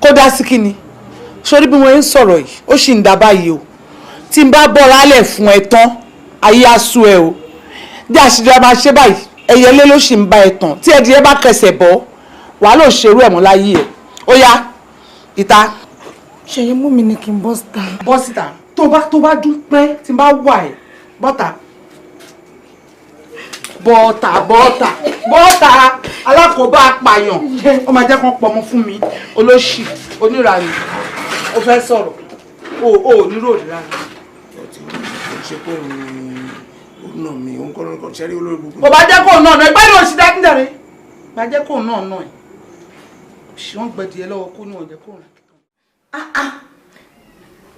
kó dá sí kí ni sórí bí wọ́n ń sọ̀rọ̀ yìí ó sì ń dá báyìí o tí n bá bọ́ rálẹ̀ fún ẹ tán ayé á sú ẹ o bí àṣìjọba máa ṣe báyìí ẹyẹlé ló sì ń bá ẹ tàn tí ẹdìyẹ bá kẹsẹ̀ bọ́ wàá lò ṣerú ẹ̀ mọ́ láyé ẹ̀ ó yá ìta. ṣèyí mú mi ní kí n bọ́ síta. bọ́ síta tó bá dún pẹ́ tí n bá wà ẹ̀ bọ́tà alákòóbá apààyàn ó máa jẹ́ kán pọmọ fún mi olóṣì onírànì ó fẹ́ sọ̀rọ̀ ó nírò rírà. ṣe kó nà mí òun kọ́ lóko ṣẹ́rí olórí gbogbo. kò bá jẹ́ kó náà náà ẹgbẹ́ ni òsì dákúndẹ̀rẹ́ bá jẹ́ kó náà náà ẹ̀ ṣé wọ́n gbẹ̀dìyẹ lọ́wọ́ kó ní ọ̀jẹ̀ kó rà.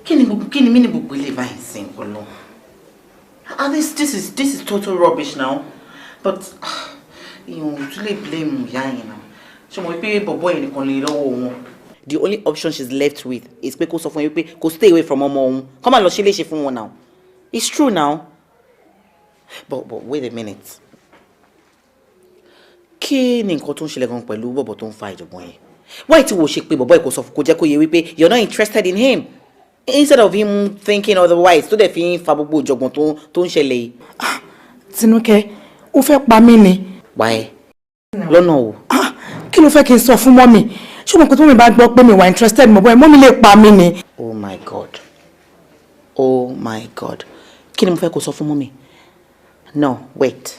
kí ni mí ní gbogbo ilé báyìí sí ọlọ and this is total rubbish now but you too lè blame ìyá yẹn náà ṣé mo rí pé bọ̀bọ̀ yẹn nìkan lè lọ́wọ́ wọn. The only option she's left with is pé kó sọ fún yín pé kó stay away from ọmọ òun kó má lọ ṣe léṣe fún wọn now it's true now but wait a minute kí ni nǹkan tó ń ṣẹlẹ̀ gan pẹ̀lú bọ̀bọ̀ tó ń fa ìjọ̀gbọ̀n yẹn why tí wo ṣe pé bọ̀bọ̀ yìí kò sọ fún kó jẹ́ kó yẹ wípé you're not interested in him instead of him thinking otherwise tó dẹ̀ fi ń fa gbogbo ìjọ̀gbọ̀n tó ń ṣẹlẹ̀ yìí. Tinúkẹ́ ó fẹ́ pa mí ni. wáyé lọ́nà o. kí ló fẹ́ kí n sọ fún mọ́mì ṣùgbọ́n pé tó mi bá gbọ́ pé mi wà interested mọ̀ bọ́ ẹ mọ́mì lè pa mí ni. Oh my God kí ni mo fẹ́ kó sọ fún mọ́mì? No, wait.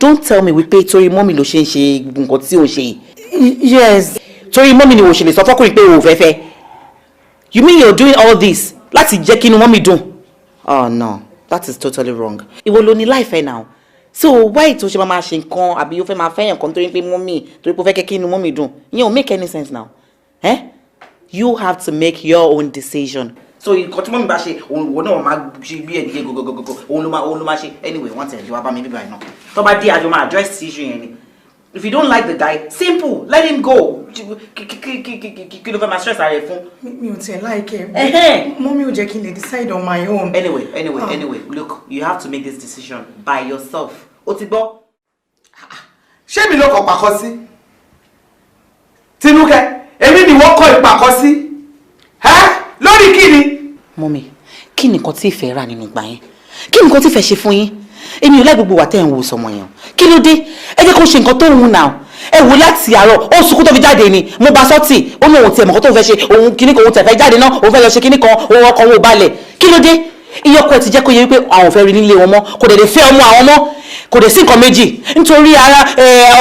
Don't tell me wípé torí mọ́mì ló ṣe ń ṣe nǹkan tí ò ń ṣe yìí. Yes. Torí mọ́mì ni o ṣe lè sọ fọ́kùnrin pé o ò fẹ́ fẹ́. You mean you're doing all this láti jẹ́ kí inú mọ́mì dùn? Oh no, that is totally wrong. Ìwọ ló ní life ẹ now. So why tó ṣe máa ṣe nǹkan àbí o fẹ́ máa fẹ́yàn kan torí pé mọ́mì torí pé o fẹ́ kí inú mọ́mì dùn? Ìyẹn ò make any sense now. Eh? You have to make your own decision. So nǹkan tí mọ́mì bá ṣe òun náà máa ṣe bí ẹ̀dígé gogogogo òun ló máa ṣe anyway wọ́n tẹ̀lé wá bá mi bíbá ẹ̀ náà. Tó bá dé àjọ máa address issue yẹn ni. If you don't like the guy, simple, let him go. Kí ló fẹ́ máa stress ara ẹ̀ fún? Mi ò tiẹ̀ like Mọ́mì ò jẹ́ kí n lè decide on my own. Anyway, look, you have to make this decision by yourself. Ó ti gbọ́? Ṣé mi ló kọ pàkọ́ sí? Tinúkẹ́, èmi ni wọ́n kọ ìpàkọ́ sí. Lórí kí ni? Mọ́mì, kí ni nǹkan tí ìfẹ́ rà nínú ìgbà yẹn? Kí ni nǹkan tí ìfẹ́ ṣe fún yín? Èmi ò láì gbogbo wà tẹ́ ń wo sọmọ yẹn. Kí ló dé? Ẹ jẹ́ kó ṣe nǹkan tó ń wù náà. Ẹ wò láti àárọ̀, ó sunkún tó fi jáde ni. Mo bá sọ́tì, ó ní òun tiẹ̀ mọ̀ kó tó fẹ́ ṣe, òun kíní kan òun tẹ̀ fẹ́ jáde náà, òun fẹ́ lọ ṣe kíní kan, òun ọkọ̀ òun ò balẹ̀. Kí ló dé? Iye ọkọ ẹ̀ ti jẹ́ kó yẹ wípé àwọn ò fẹ́ rí nílé wọn mọ́, kò dẹ̀ lè fẹ́ ọmọ àwọn mọ́, kò dẹ̀ sí nǹkan méjì. Nítorí ara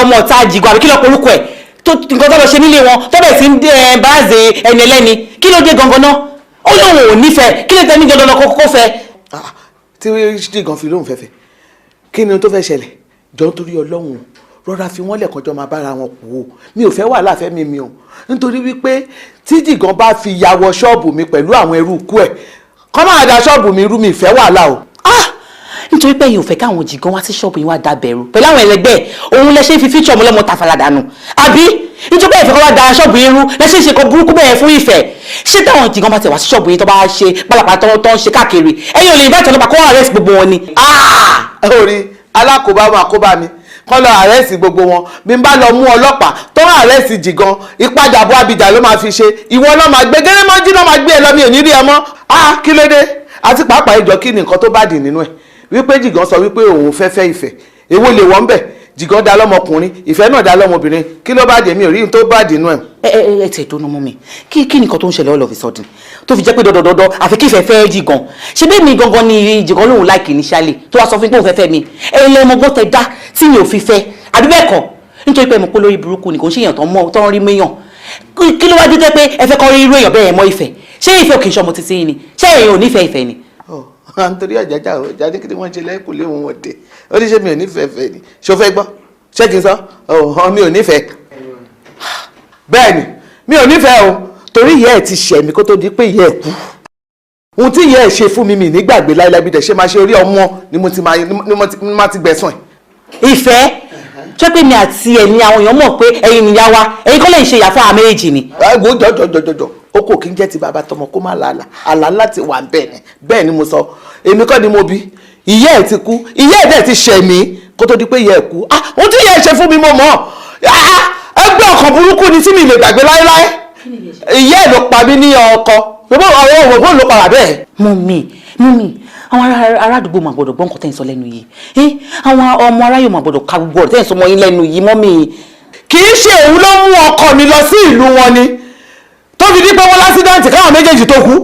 ọmọ ọ̀tá jìgọ̀ àbí kí lọ́pọ̀ orúkọ ẹ̀ tó nǹkan tó lọ ṣe nílé wọn tó bẹ̀ sí ń báàzè ẹni ẹlẹ́ni. Kí ló dé gangan náà? Ó lóun ò nífẹ̀ẹ́, kí ló tẹ́ ní dandan lọ kókó fẹ́? Tí jìgàn fi lóun fẹ́fẹ́ kí ni tó fẹ́ ṣẹlẹ̀ jọ nítorí Ọlọ́run rọra fi wọ́n lẹ́ẹ̀kan jọ máa bára wọn kú o mi ò fẹ́ wà láfẹ́ mi o nítorí wípé tí jìgàn bá fi ya wọ ṣọ́ọ̀bù mi pẹ̀lú àwọn ẹrú ikú ẹ̀ kọ́ máa da ṣọ́ọ̀bù mi rú mi ìfẹ́ wàhálà o. Nítorí pé yìí ò fẹ́ káwọn jìgàn wá sí ṣọ́ọ̀bù yín wá da bẹ̀rù pẹ̀lú àwọn ẹlẹgbẹ́ òun lẹ ṣe ń fi fíṣọ̀ ọmọlọ́mọ ta faradànù àbí nítorí pé ìfẹ́ kọ́ wá da ṣọ́ọ̀bù yín rú lẹ ṣe ń ṣe kan burúkú bẹ́ẹ̀ fún ìfẹ́ ṣé táwọn jìgàn bá ti wá sí ṣọ́ọ̀bù yín tó bá ṣe pálapàla tó ń ṣe káàkiri ẹ̀yin ò lè bá ìtọ́lọ́pàá kó arrest gbogbo wọn ni. Orí alákòóbá máa kó bá mi kọ́ lọ àrẹ́sì gbogbo wọn bí n bá lọ mú ọlọ́pàá tó ń àrẹ́sì jìgan ìpadàbọ̀ Abidjan ló máa fi ṣe ìwọ náà máa gbé gẹ́gẹ́ mọ́jú náà máa gbé ẹ lọ mi ò ní rí ẹ mọ́. Kí ló dé àti pàápàá ìjọ kí ni nǹkan tó bá dì nínú ẹ wípé jìgan sọ wípé òun fẹ́ ìfẹ́ èwo lè wọ́n bẹ̀ jìgan dá lọ́mọkùnrin ìfẹ́ náà dá lọ́mọbìnrin kí ló bá dé mi ò rí tó bá dì nínú ẹ. ẹ tẹ̀ tó ná mọ́ mi kí nǹkan tó ń ṣẹlẹ̀ all of a sudden tó fi jẹ́ pé dọ́dọ́dọ́dọ́ àfi kí ìfẹ́ fẹ́ jìgan ṣe bẹ́ẹ̀ mi gangan ni jìgan lòun láìkì initially tó wá sọ fún pé òun fẹ́ fẹ́ mi ẹ̀yin lẹ́yìn ọmọgbọ́n tẹ dá tí mi ò fi fẹ́ àbí bẹ́ẹ̀ kọ́ nítorí pé mo pé lórí burúkú ni kò ń ṣe èèyàn tó ń rí méyàn kí ló wá dé pé ẹ fẹ́ kọ́ rí irú èèyàn bẹ́ẹ̀ mọ́ ìfẹ́ ṣé ìfẹ́ òkè ìṣọmọ títí ni ṣé èèyàn ò nífẹ̀ẹ́ ìfẹ́ ni. nítorí àjàjà ọjà ní kí wọ́n ṣe lẹ́kùn lé wọn dé ó ní ṣé mi ò nífẹ̀ẹ́ fẹ́ ni ṣó fẹ́ gbọ́ ṣé kí n sọ mi ò nífẹ̀ẹ́ bẹ́ẹ̀ ni mi ò nífẹ̀ẹ́ o torí ìyá ẹ̀ ti ṣẹ̀ mí kó tó di pé ìyá ẹ̀ kú ohun tí ìyá ẹ̀ ṣe fún mi nígbàgbé láíláí bí dẹ̀ ṣe máa ṣe orí ọmọ ni mo ti gbẹ̀sán ẹ̀. Ìfẹ́ ṣé pé mi àti ẹ̀ ni àwọn èèyàn mọ̀ pé ẹ̀yin nìyá wa ẹ̀yin kọ́ lè ṣe ìyá fún àwọn méjèèjì ni. ẹ̀gbọ́n jọjọjọjọ ó kò kí ń jẹ́ ti bàbá tọmọ kó má làálà àlá láti wà bẹ́ẹ̀ ni mo sọ èmi kọ́ ni mo bí ìyá ẹ̀ ti kú ìyá ẹ̀ dẹ̀ ti ṣẹ̀ mí kó tó di pé ìyá ẹ̀ kú ohun tí ìyá ẹ̀ ṣe fún mi mo mọ̀ ẹgbẹ́ ọkàn burúkú ni tí mi lè gbàgbé láéláé ìyá ẹ̀ ló pa mí ní ọkọ gbogbo àwọn òwò ló para bẹ́ẹ̀. Mummy àwọn ará àdúgbò máa gbọ́dọ̀ gbọ́ nǹkan tẹ́ ń sọ lẹ́nu yìí àwọn ọmọ aráyò máa gbọ́dọ̀ ka gbogbo ọ̀rọ̀ tẹ́ ń sọ mọ́ yín lẹ́nu yìí mọ́mì. kì í ṣe òun ló mú ọkọ mi lọ sí ìlú wọn ni tó fi di pé wọ́n lásídẹ́ǹtì káwọn méjèèjì tó kú.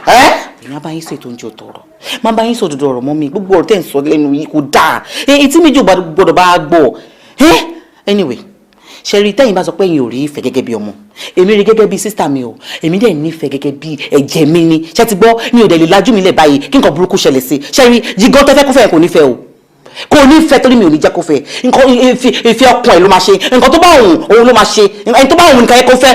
èèyàn bá yín sọ ètò oúnjẹ ọ̀tọ̀ ọ̀rọ̀ máa bá yín sọ òdodo ọ̀rọ̀ mọ́mì gbogbo ọ̀rọ̀ tẹ́ ń sọ lẹ́nu yìí kò dáa etí méjì gbọ́dọ̀ bá gbọ́ anyway ṣẹ̀rí tẹ́yìn bá sọ pé ẹ̀yin ò rí ìfẹ́ gẹ́gẹ́ bí ọmọ èmi rí gẹ́gẹ́ bí sísítà mi o èmi dẹ̀ nífẹ̀ẹ́ gẹ́gẹ́ bí ẹ̀jẹ̀ mi ni ṣé ti gbọ́ mi ò dẹ̀ lè lajú mi lẹ̀ báyìí kí nǹkan burúkú ṣẹlẹ̀ sí ṣẹ̀rí jìgàn tẹ́fẹ́ kó fẹ́ kò nífẹ̀ẹ́ o kò nífẹ̀ẹ́ torí mi ò ní jẹ́ kó fẹ́ nǹkan ìfẹ́ ọkàn ẹ̀ ló máa ṣe nǹkan tó bá òun ló máa ṣe ẹni tó bá òun nìkan yẹ kó fẹ́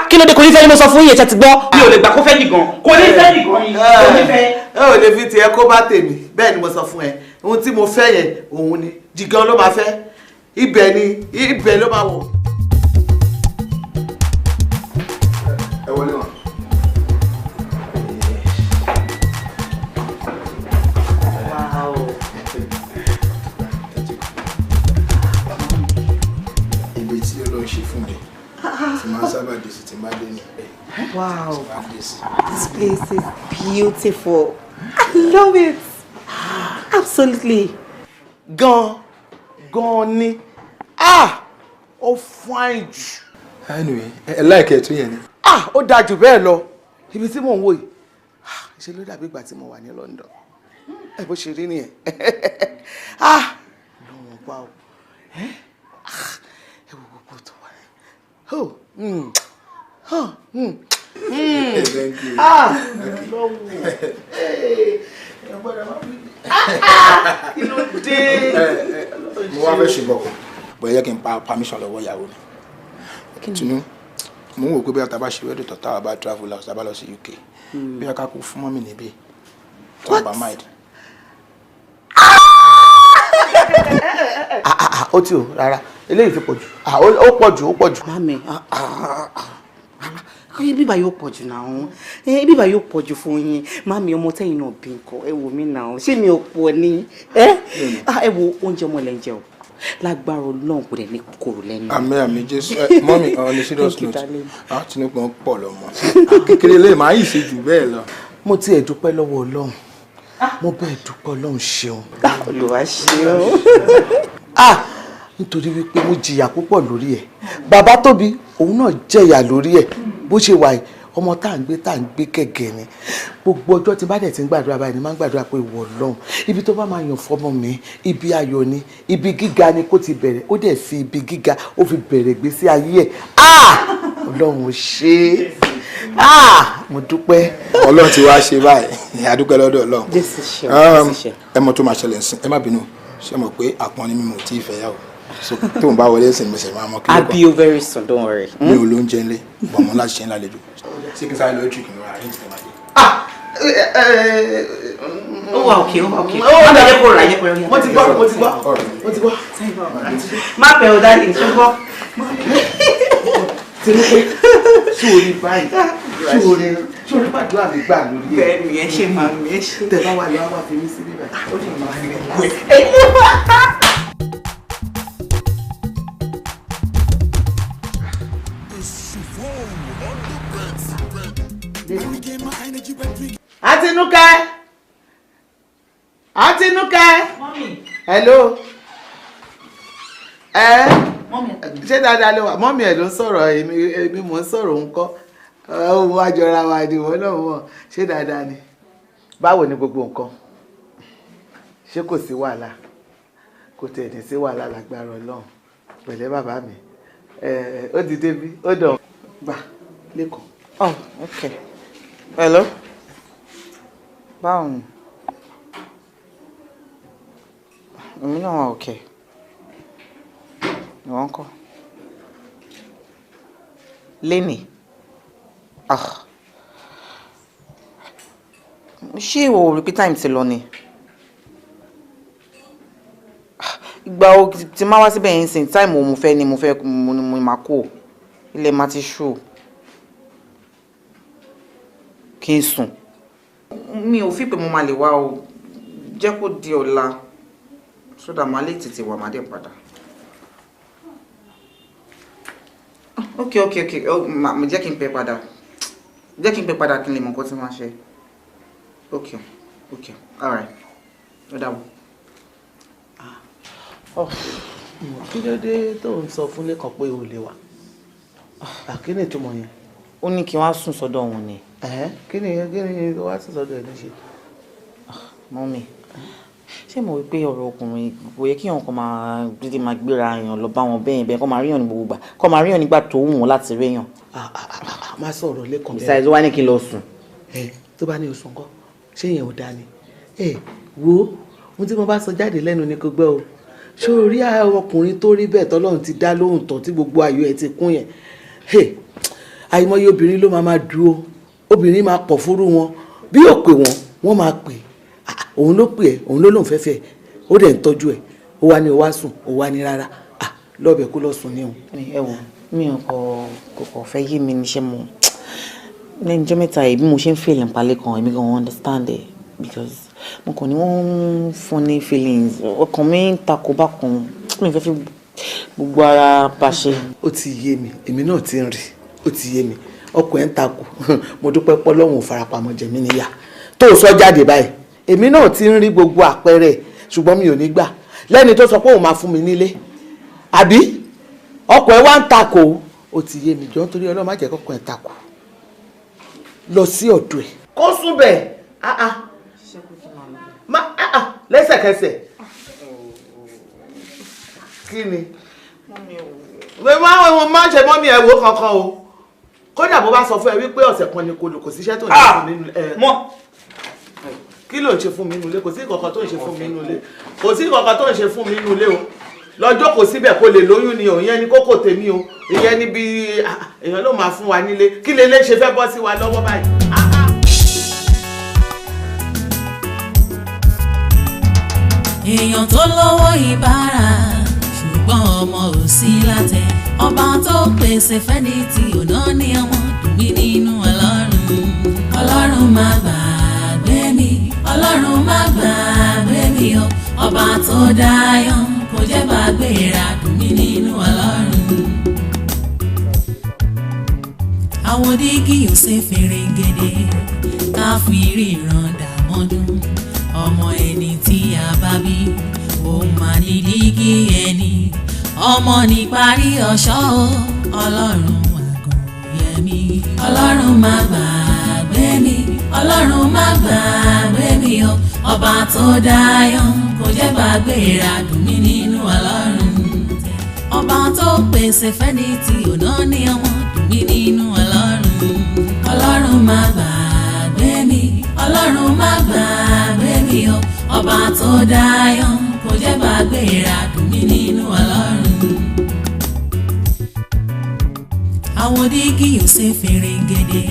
kí ló dé kò nífẹ̀ẹ́ ni mo sọ fún yín ṣé ti gbọ́ mi ò lè gbà kó fẹ́ jìgàn kò nífẹ̀ẹ́ jìgàn yìí kò nífẹ̀ẹ́. ẹ ò lè fi tiẹ̀ kó bá tèmi bẹ́ẹ̀ ni mo sọ fún ẹ ohun tí mo fẹ́ yẹn òun ni jìgàn ló máa fẹ́ ibẹ̀ ló máa wọ̀. ẹ wọlé wọn. ibi tí ó lọ ṣe fún mi tí máa sábà dé sí ti máa dé ní ẹ. Wow, this place is beautiful. I love it. Absolutely. Gan ni. Ó fine jù. Anyway, ẹ like ẹ tún yẹn ni. Ó dáa jù bẹ́ẹ̀ lọ. Ibi tí mò ń wò yìí. Ṣé ló dàbí ìgbà tí mo wà ní London. ẹ bó ṣe rí nìyẹn lọ́wọ́n pa o ẹ wo gbogbo tó wà kí ló dé. mo wá fẹ́ ṣùgbọ́n bọ̀ yẹ kí n pa permission lọ́wọ́ ìyàwó mi tinú mo ń wò pé bí a bá ṣe wẹ́dọ̀ tọ̀ táwa bá travel out táwa bá lọ sí UK bí a ká kú fún mọ́mì níbí tó bá mind. ó tí o rárá eléyìí ti pọ̀ jù ó pọ̀ jù. Mami bíbá yóò pọ̀ jù náà bíbá yóò pọ̀ jù fún yín Mami ọmọ tẹ́yìn náà bí nǹkan ẹ wò mí náà ṣé mi ò pọ̀ ni ẹ wo oúnjẹ ọmọ lẹ́ńjẹ o lágbára Ọlọ́run kò dẹ̀ ní kòrò lẹ́nu. àmín Jésù mọ́mì on a serious note Tinubu ń pọ̀ lọ́mọ kékeré lè máa yìí ṣe jù bẹ́ẹ̀ lọ. mo tiẹ̀ dúpẹ́ lọ́wọ́ Ọlọ́run mo bẹ́ẹ̀ dúpẹ́ Ọlọ́run ṣeun. Olúwa ṣeun. nítorí wípé mo jìyà púpọ̀ lórí ẹ̀ bàbá tóbi òun náà jẹ̀yà lórí ẹ̀ bó ṣe wà ọmọ tá à ń gbé kẹ̀kẹ́ ni gbogbo ọjọ́ tí bá dẹ̀ ti ń gbàdúrà báyìí ni máa ń gbàdúrà pé ìwọ Ọlọ́run ibi tó bá máa yàn fọmọ mi ibi ayọ̀ ni ibi gíga ni kó ti bẹ̀rẹ̀ ó dẹ̀ fi ibi gíga ó fi bẹ̀rẹ̀ ìgbésí ayé ẹ̀ Ọlọ́run ò ṣe mo dúpẹ́. Ọlọ́run ti wá ṣe báyìí adúpẹ́ lọ́dọ̀ Ọlọ́run ẹ mọ̀ tó máa ṣẹlẹ̀ sí ẹ má bínú ṣe mọ̀ pé àpọ́n ni mi ò tí ì fẹ́ yà o so tó ń bá wọlé ẹsẹ̀ mi ṣe máa mọ kí ló kàn. I'll be over very soon, don't worry. mi ò ló ń jẹ ńlé bọ̀ mọ́ láti ṣe ńlá lẹ́jọ́ ṣé kí n sáré lọ́ọ́ tìrìkì lọ́wọ́ àárín ìtìkẹ́ máa ó wà òkè ó wà òkè ó bẹ yẹ kó rà yẹ kó rà. mo ti gbọ́. má pẹ́ o dáàlì tó gbọ́. Tinubu sórí báyìí sórí gbàdúrà mi gbà lórí ẹ. bẹ́ẹ̀ ni ẹ ṣe máa mi ẹ ṣe. tẹ bá wà lọ́wọ́ wà fi mí sí bíbá. ó lè máa rí Àtinúkẹ́. Hello. Ṣé dáadáa ló wà? Mọ́mì ẹ̀ ló ń sọ̀rọ̀ èmi mò ń sọ̀rọ̀ òun kọ́. Ohun àjọra wa ni wọ́n náà mọ̀. Ṣé dáadáa ni? Báwo ni gbogbo nǹkan? Ṣé kò sí wàhálà? Kò tẹ̀ ní sí wàhálà lágbára Ọlọ́run. Pẹ̀lẹ́ bàbá mi. Ó ti débi, ó dàn. Gbà lẹ́kọ̀ọ́. Oh, okay. Hello? Báwo ni? Èmi náà wà okay. Ìwọ́n kọ́. Lénìí. Ṣé ìwọ ò rí pé time ti lọ ni? Ìgbà o ti máa wá síbẹ̀ yẹn sìn time mo fẹ́ ni mo máa kó ilẹ̀ máa ti ṣú. Kí n sùn. Mi ò fi pé mo máa lè wá o. Jẹ́ kó di ọ̀la. Sódà máa lè tètè wà máa dé padà. Okay. Mo jẹ́ kí n pẹ́ padà. Jẹ́ kí n pẹ́ padà kí n lè mọ̀ nǹkan tí máa ṣe. Okay. All right. Ó dàbọ̀. Kí ló dé tó ń sọ fún Lékan pé o lè wà? Kí ni ìtumọ̀ yẹn? Ó ní kí n wá sùn sọ́dọ̀ òun ni. Kí ni wá sùn sọ́dọ̀ ẹ̀ ní ṣe? Mọ́mì, ṣé mo wí pé ọ̀rọ̀ ọkùnrin kò yẹ kí èèyàn kan máa gbéra èèyàn lọ bá wọn bẹ́ẹ̀ kó máa ríyàn ní gbogbo gbà kó máa ríyàn nígbà tó wù wọ́n láti ríyàn. Má sọ̀rọ̀ Lékan bẹ́ẹ̀. Besides, ó wá ní kí n lọ sùn. Tó bá ní oṣù nǹkan ṣé yẹn ò dáa ni? Wo ohun tí mo bá sọ jáde lẹ́nu ni kò gbọ́ o. Ṣé o rí ọkùnrin tó rí bẹ́ẹ̀ tọ́lọ́run ti dá lóhùn tán tí gbogbo ayọ̀ ẹ̀ ti kún yẹn? Àìmọye obìnrin ló máa dúró, obìnrin máa pọ̀ fúrú wọn, bí yóò pè wọ́n máa pè. Òun ló pè ẹ́, òun ló lóun fẹ́fẹ́, ó dẹ̀ ń tọ́jú ẹ̀, ó wá ní o wá sùn, ó wá ní rárá, lọ́bẹ̀ kó lọ sùn ní òun. Ẹ wò mi ò kò fẹ́ yé mi níṣẹ́ mu lẹ́yìn ọjọ́ mẹ́ta yìí bí mo ṣe ń feel ìpàlẹ́ kan èmi gan understand it because mo kàn ní wọ́n funny feelings ọkàn mi ń takò bákan mi fẹ́ fi gbogbo ara bá ṣe. Ó ti yé mi, èmi náà ti ń rí, ó ti yé mi, ọkàn ẹ̀ ń takò, mo dúpẹ́ pé Ọlọ́run ò farapamọ́ jẹ mí níyà tó sọ jáde báyìí. Èmi náà ti ń rí gbogbo àpẹẹrẹ ṣùgbọ́n mi ò ní gbà lẹ́ni tó sọ pé òun máa fún mi nílé àbí ọkọ ẹ wá ń takò. Ó ti yé mi, jọ nítorí Ọlọ́run má jẹ́ kọ́kọ́ ẹ̀ takò lọ sí ọ̀dọ̀ ẹ̀ kó sún bẹ̀. lẹ́sẹ̀kẹsẹ̀ kí ni má ṣe mọ́ mi ẹ̀wò kankan o kódà bó bá sọ fún ẹ wípé ọ̀sẹ̀ kan ni kò síṣẹ́ tó ń ṣe fún nínú mọ́ kí ló ń ṣe fún mi nínú ilé kò sí kankan tó ń ṣe fún mi nínú ilé kò sí kankan tó ń ṣe fún mi nínú ilé o lọ́jọ́ kò síbẹ̀ kó lè lóyún ni o ìyẹn ni kókò tèmi o ìyẹn ni bí èèyàn ló máa fún wa nílé kí lè lè ṣe fẹ́ bọ́ sí wa lọ́wọ́ báyìí. èèyàn tó lówó ìbára ṣùgbọ́n ọmọ ò sí látẹ ọba tó pèsè fẹ́ni tí ò náà ní ọmọ dùn mí nínú ọlọ́run má gbàgbé mi ọlọ́run má gbàgbé mi o ọba tó dáyọ̀ kò jẹ́ gbàgbé ra dùn mí nínú ọlọ́run. àwọn dígí ò ṣe fèrè gèdè ká fi ríran dàmọ́dún ọmọ ẹni tí a bá bí òun máa ní dígí ẹni ọmọ ní parí ọ̀ṣọ́ ọlọ́run àgùnyẹmí ọlọ́run má gbàgbé mi ọlọ́run má gbàgbé mi o ọba tó dáyọ̀ kò jẹ́ gbàgbé ra dùn mí nínú ọlọ́run ọba tó pèsè fẹ́ni tí ò náà ní ọmọ dùn mí nínú ọlọ́run má gbàgbé mi ọlọ́run má gbàgbé mi o ọba tó dáyọ̀ kò jẹ́ gbàgbé ra dùn mí nínú ọlọ́run. àwọn dígí ò ṣe fèrè gèdè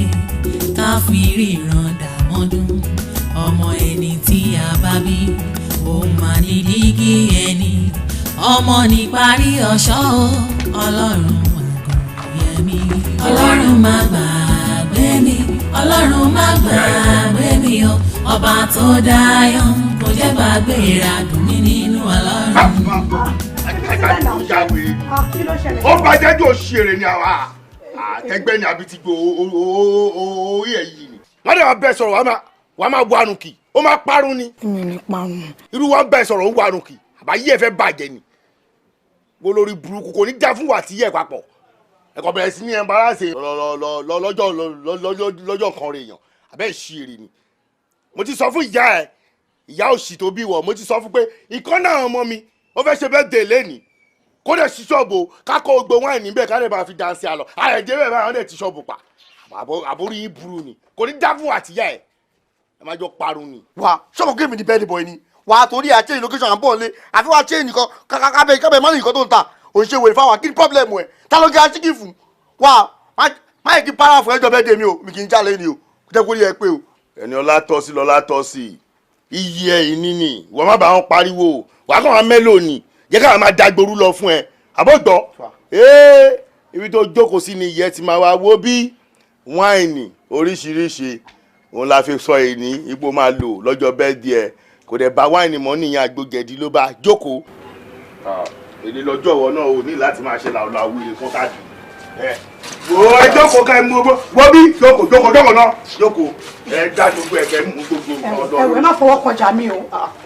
ká fi ríran dàmọ́dún ọmọ ẹni tí a bá bí òun máa ní dígí ẹni ọmọ ní parí ọ̀ṣọ́ ọlọ́run àgùnyẹmí ọlọ́run má gbàgbé mi ọlọ́run má gbàgbé mi o ọba tó dáyọ̀ kò jẹ́ gbàgbé ra dùn mí nínú ọlọ́run. ó bàjẹ́ jò ṣeré ni àwa àtẹgbẹ́ ni àbí ti gbé orí ẹ̀ yìí ni. wọ́n dẹ̀ wá bẹ́ẹ̀ sọ̀rọ̀ wàá máa wárun kì ó máa parun ni. mi ò ní parun. irú wa bẹ́ẹ̀ sọ̀rọ̀ ó wárun kì àbáyé ẹ̀ fẹ́ bàjẹ́ ni. wo lórí burúkú kò ní já fún wa àti yẹ̀ papọ̀ ẹ̀kọ́ bẹ̀rẹ̀ sí ní ẹ̀mbáràṣe lọ́jọ́ kan rẹ̀ èèyàn àbẹ́ ìṣirè ni. mo ti sọ fún ìyá òṣì tó bí wọ̀ mo ti sọ fún pé ìkan náà ọmọ mi ó fẹ́ ṣe bẹ́ẹ̀ dé lẹ́nìí kó dẹ̀ sí ṣọ́ọ̀bù kákọ́ ogbó wọn níbẹ̀ ká lè máa fi dáńsì àlọ́ àrẹ̀jẹ̀ bẹ́ẹ̀ báyọ̀ dẹ̀ ti ṣọ́ọ̀bù pa àbórí yín burú ni kò ní dá fún àtìyá ẹ̀ ẹ máa jọ parun ni. wà ṣọ́ọ̀bù kí èmi ní bẹ́ẹ̀ni bọ̀ ni wà á torí àchẹ́yìn location à ń bọ̀ lé àfi wà á chẹ́yìn nìkan kábẹ́ mọ́nì nìkan tó ń ta òun ṣe wèrè fáwọn kí ni pọ́blẹ́mù ẹ̀ ta ló gé aṣíkì fún wà má yẹ kí para fún ẹjọ́ bẹ́ẹ̀ dé mi o mi kì í jalè ni o jẹ́ kó rí ẹ pé o. ẹni ọlá tọ́ sí lọ́lá tọ́ sí iye ẹ̀yìn níní wọ́n má bàa wọn pariwo wàá kàn wọ́n mélòó ni jẹ́ káwọn máa dagboru lọ fún ẹ àbọ̀gbọ́ ibi tó jókòó sí ni ìyẹn ti máa wá wo bí wáìnì oríṣiríṣi òun la fi sọ èyí ní ipò máa lò lọ́jọ́ bẹ́ẹ̀ díẹ̀ kò dẹ̀ bá wáìnì mọ́ nìyẹn àgbògẹ̀dì ló bá jókòó. èdè lọ́jọ́ ọ̀wọ́ náà ò ní láti máa ṣe làwùlàwù ilé fún káàdì. wo ẹ jókòó ká ẹ mú wọ́n bí jókòó náà jókòó ẹ dá gbogbo ẹ̀kẹ́ mú gbogbo ọ̀dọ́. ẹ̀wẹ̀ má fọwọ́ kọjá mi o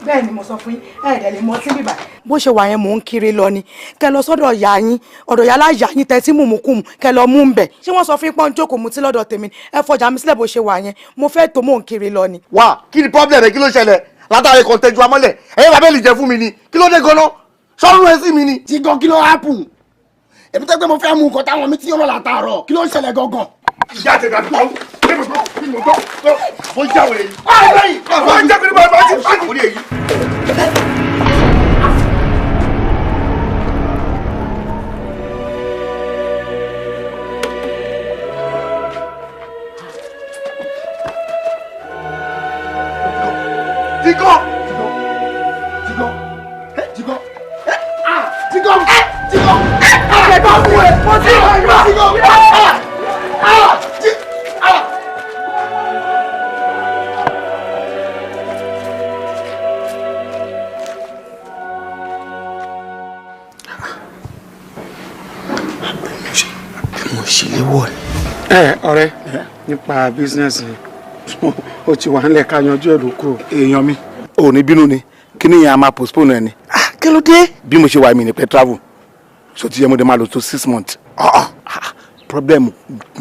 bẹ́ẹ̀ ni mo sọ fún yín ẹ̀ẹ́dẹ̀ lè mọ sí bíbá. bó ṣe wà yẹn mò ń kiri lọ ni kẹ lọ sọ́dọ̀ ìyá yín ọ̀dọ̀ ìyá aláìyá yín tẹ́tí mùmùkùmù kẹ lọ mú un bẹ̀ ṣé wọ́n sọ fún yín pọ́n jókòó mutí lọ́dọ̀ tèmi ẹ fọjà mi sílẹ̀ bó ṣe wà yẹn mo fẹ́ tó mò ń kiri lọ ni. wà kí ni problem ẹ kí ló ṣẹlẹ̀ látàrí kan tẹjú amọ́lẹ̀ ẹ̀yin bàbá èlì jẹ fún mi ni kí ló dé gan-an sọ́run ẹ sí mi ni. ti gan kí ló happen èmi tẹ́ pé mo fẹ́ mú nǹkan táwọn mi tí yóò lọ látàárọ̀ kí ló ń ṣẹlẹ̀ gangan. ìyá tẹ̀gà tó mo jáwé yìí. mo jáwé ní bàbá tí fáàkì orí èyí. ọ̀rẹ́ nípa bísínẹ́sì ó ti wà nílẹ̀ ká yanjú ẹ̀ lóko. èèyàn mi ò ní bínú ni kí nìyẹn a máa postpone ẹ ni. kí ló dé. bí mo ṣe wà mí ní pẹ́ travel so ti yẹ mo dé máa lò tó 6 months. problem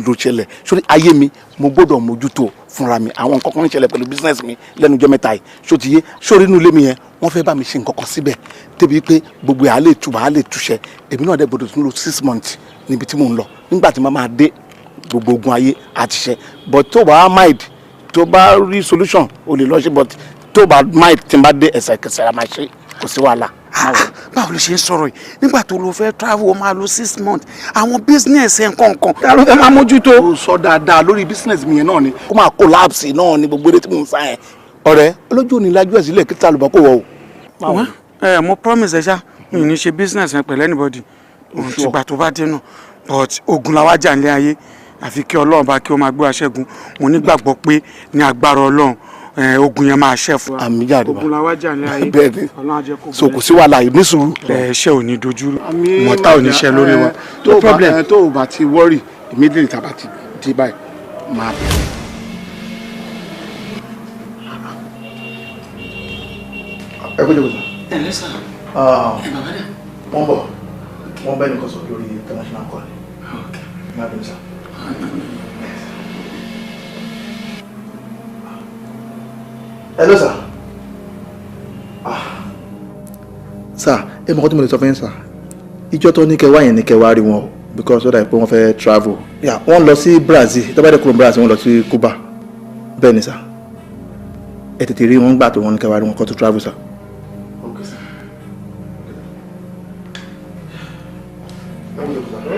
ló ṣẹlẹ̀ sórí ayé mi mo gbọ́dọ̀ mójútó fúnra mi àwọn nǹkan kan ń ṣẹlẹ̀ pẹ̀lú business mi lẹ́nu ọjọ́ mẹ́ta yìí ṣó ti yé sórí inú ilé mi yẹn wọ́n fẹ́ bá mi ṣe nǹkan kan síbẹ̀ débi pé gbogbo ẹ̀ á lè túbọ̀ á lè túṣẹ èmi náà dẹ̀ gbọ́dọ̀ tún lò 6 months níbi tí mò ń lọ nígbà tí màá máa dé gbogbo ogun ayé àti ṣẹ but tó bá mind tó bá rí solution o lè lọ ṣe but tó bá mind tí n bá dé ẹsẹ̀kẹsẹ̀ la máa ṣe kò sí wàhálà. báwo ló ṣe ń sọ̀rọ̀ yìí nígbà tó lọ fẹ́ travel ó máa lo 6 months àwọn business ẹ̀ nǹkan ta ló fẹ́ máa mójútó. o sọ dáadáa lórí business mi yẹn náà ni kó máa collapse náà ni gbogbo eré tí mò ń sá yẹn ọ̀rẹ́ olójú òní lajú ẹ̀ sílẹ̀ kí tá ló bá kó wọ o. mo promise ẹ ṣá mi ní ṣe business yẹn pẹ̀lú anybody tìgbà tó bá dé náà but ogun la wá jà nílé ayé àfi kí ọlọ́run bá kí ó máa gbé wa ṣẹ́gun mo nígbàgbọ́ pé ní agbára ọlọ́run ogun yẹn máa ṣẹ́ fún wa. àmì jáde bá ogun la wá jà nílé ayé bẹ́ẹ̀ ni ọlọ́run á jẹ́ kó so kò sí wàhálà yìí ní sùúrù. ṣé ò ní dojú mọ̀tá ò ní ṣe lórí wa no problem. tó o bá ti worry immediately tá a bá ti di báyìí máa bẹ̀rẹ̀. ẹ kó jẹ́ kó sọ. ẹ lẹ́sà wọ́n bọ̀ wọ́n bẹ́ẹ̀ ni kò sọ lórí international call. má bẹ̀rẹ̀ sá. hello sir. sir ẹ mọ̀ kọ́ tí mo lè sọ fún yín sir ìjọ tó ní kẹwàá yẹn ní kẹwàá rí wọn o because ó dà pé wọ́n fẹ́ travel wọ́n lọ sí Brazil tó bá dé kúrò Brazil wọ́n lọ sí Cuba bẹ́ẹ̀ ni sir ẹ tètè rí wọn gbà tó wọ́n ní kẹwàá rí wọn kó tó travel sir. okay sir.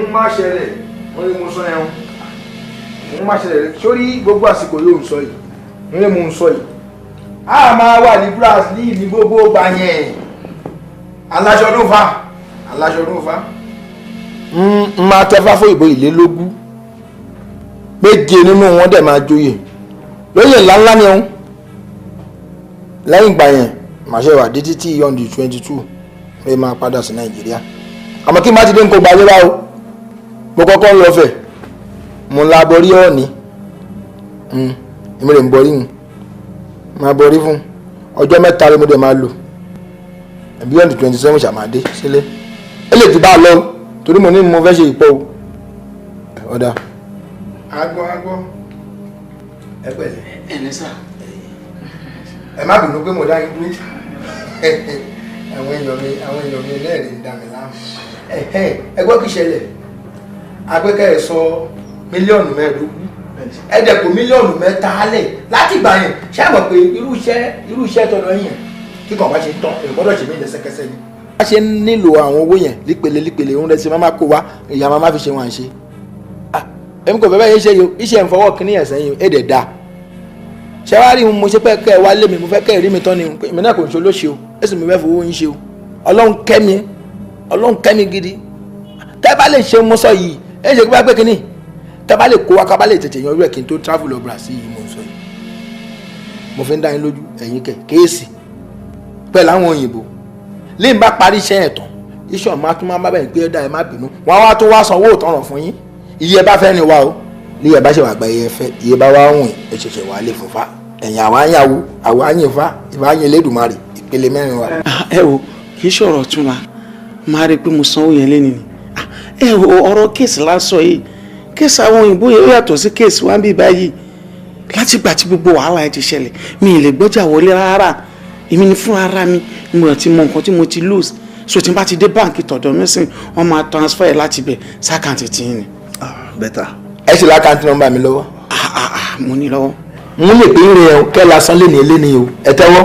n má ṣẹlẹ̀ wọ́n ní mo sọ yẹn n má ṣẹlẹ̀ sórí gbogbo àsìkò yóò ń sọ yìí n lè mú un sọ yìí a máa wà ní Brazil ní gbogbo gbà yẹn aláṣọdún fa n máa tẹfá fún ìbò ìlélógún méje nínú wọn dẹ̀ máa joyè lóyè ńláńlá ni òun lẹ́yìn ìgbà yẹn màá ṣe wà dé títí on the 22 lè máa padà sí Nàìjíríà àmọ́ kí n bá ti dé nǹkan gbàgbé bá o mo kọ́kọ́ ń lọ fẹ̀ mo la borí ọ̀ọ́ni èmi rè ń borí mu máa borí fún ọjọ́ mẹ́ta ló mo dẹ̀ máa lò ẹ̀bí on the 27 ṣàmàdé sílé ẹ lè ti bá a lọ torí mo ní mo fẹ́ ṣe ìpọ́ o ọ̀dà. agbọ́ ẹ pẹ̀lẹ́. ẹ lẹ́sà. ẹ má bínú pé mo dá yín dúró àwọn èèyàn mi lẹ́ẹ̀rí ń dá mi láàmú ẹ gbọ́ kí ṣẹlẹ̀ agbẹ́kẹ̀ ẹ̀ sọ mílíọ̀nù mẹ́ẹ̀ẹ́dógún ẹ̀ẹ́dẹ̀kù mílíọ̀nù mẹ́ta lẹ̀ láti ìgbà yẹn ṣé àmọ̀ pé irú iṣẹ́ tọ̀nà yẹn kí kàn bá ṣe tán èèyàn gbọ́dọ̀ ṣe mí lẹ́sẹ̀kẹsẹ̀ ni. a ṣe nílò àwọn owó yẹn lípele òun lẹ́sìn máa kó wa ìyá máa fi ṣe wọn à ń ṣe. èmi kò fẹ́ bẹ́ẹ̀ yẹn ṣe yìí iṣẹ́ ìfọwọ́ kìíní ẹ̀sẹ̀ yìí èdè dáa ṣé wàá rí mo ṣe pé kẹ́ ẹ wá lé mi mo fẹ́ kẹ́ ẹ rí mi tán ni èmi náà kò ń ṣe olóṣè o èsì mi fẹ́ fowó yín ṣe o ọlọ́run kẹ́mi gidi tẹ́ bá lè ṣe mo sọ yìí ẹ ṣe kí bá gbé kínní tẹ́ bá lè kó wa ká bá lè tètè yan orí ẹ̀ kí n tó travel lọ Brazil yìí mo sọ yìí mo fi ń dá yín lójú ẹ̀yin kẹ̀ kéèsì pẹ̀lú àwọn òyìnbó lẹ́yìn bá parí iṣẹ́ ẹ̀ tán iṣẹ́ ọ̀ma tún máa bá bẹ̀rẹ̀ pé ẹ̀dá ẹ̀ má bínú wọn wá tó wá sanwó ìtanràn fún yín iye bá fẹ́ ni wa o ní ẹ̀ bá ṣe wà gba iye fẹ́ iye bá wá hùn ẹ̀ ṣẹ̀ṣẹ̀ wà lè fún fa ẹ̀yìn àwa yàwó àwa yìn fa ìbá yìn Elédùmarè ìpele mẹ́rin wa. ẹ wo kì í ṣọ̀rọ̀ tún la máa rí i pé mo sanwó yẹn lẹ́nu ni ẹ wo ọ̀rọ̀ kéèsì lásán yìí kéèsì àwọn òyìnbó yẹn ó yàtọ̀ sí kéèsì wa ń bí báyìí látìgbà tí gbogbo wàhálà ẹ ti ṣẹlẹ̀ mi ì lè gbọ́jà wọlé rárá èmi ni fúnra ara mi mo ti mọ nǹkan tí mo ti lose so tí n bá ti dé báǹkì tọ̀dọ̀ mi sìn wọ́n máa transfer ẹ̀ láti bẹ̀ sákàǹtì tí ń ni. bẹ́tà ẹ sì lákàǹtì nọ́mbà mi lọ́wọ́. mo ní lọ́wọ́. mo lè pín in rẹ kẹ́ lásán lé ní eléni o ẹ tẹ́wọ́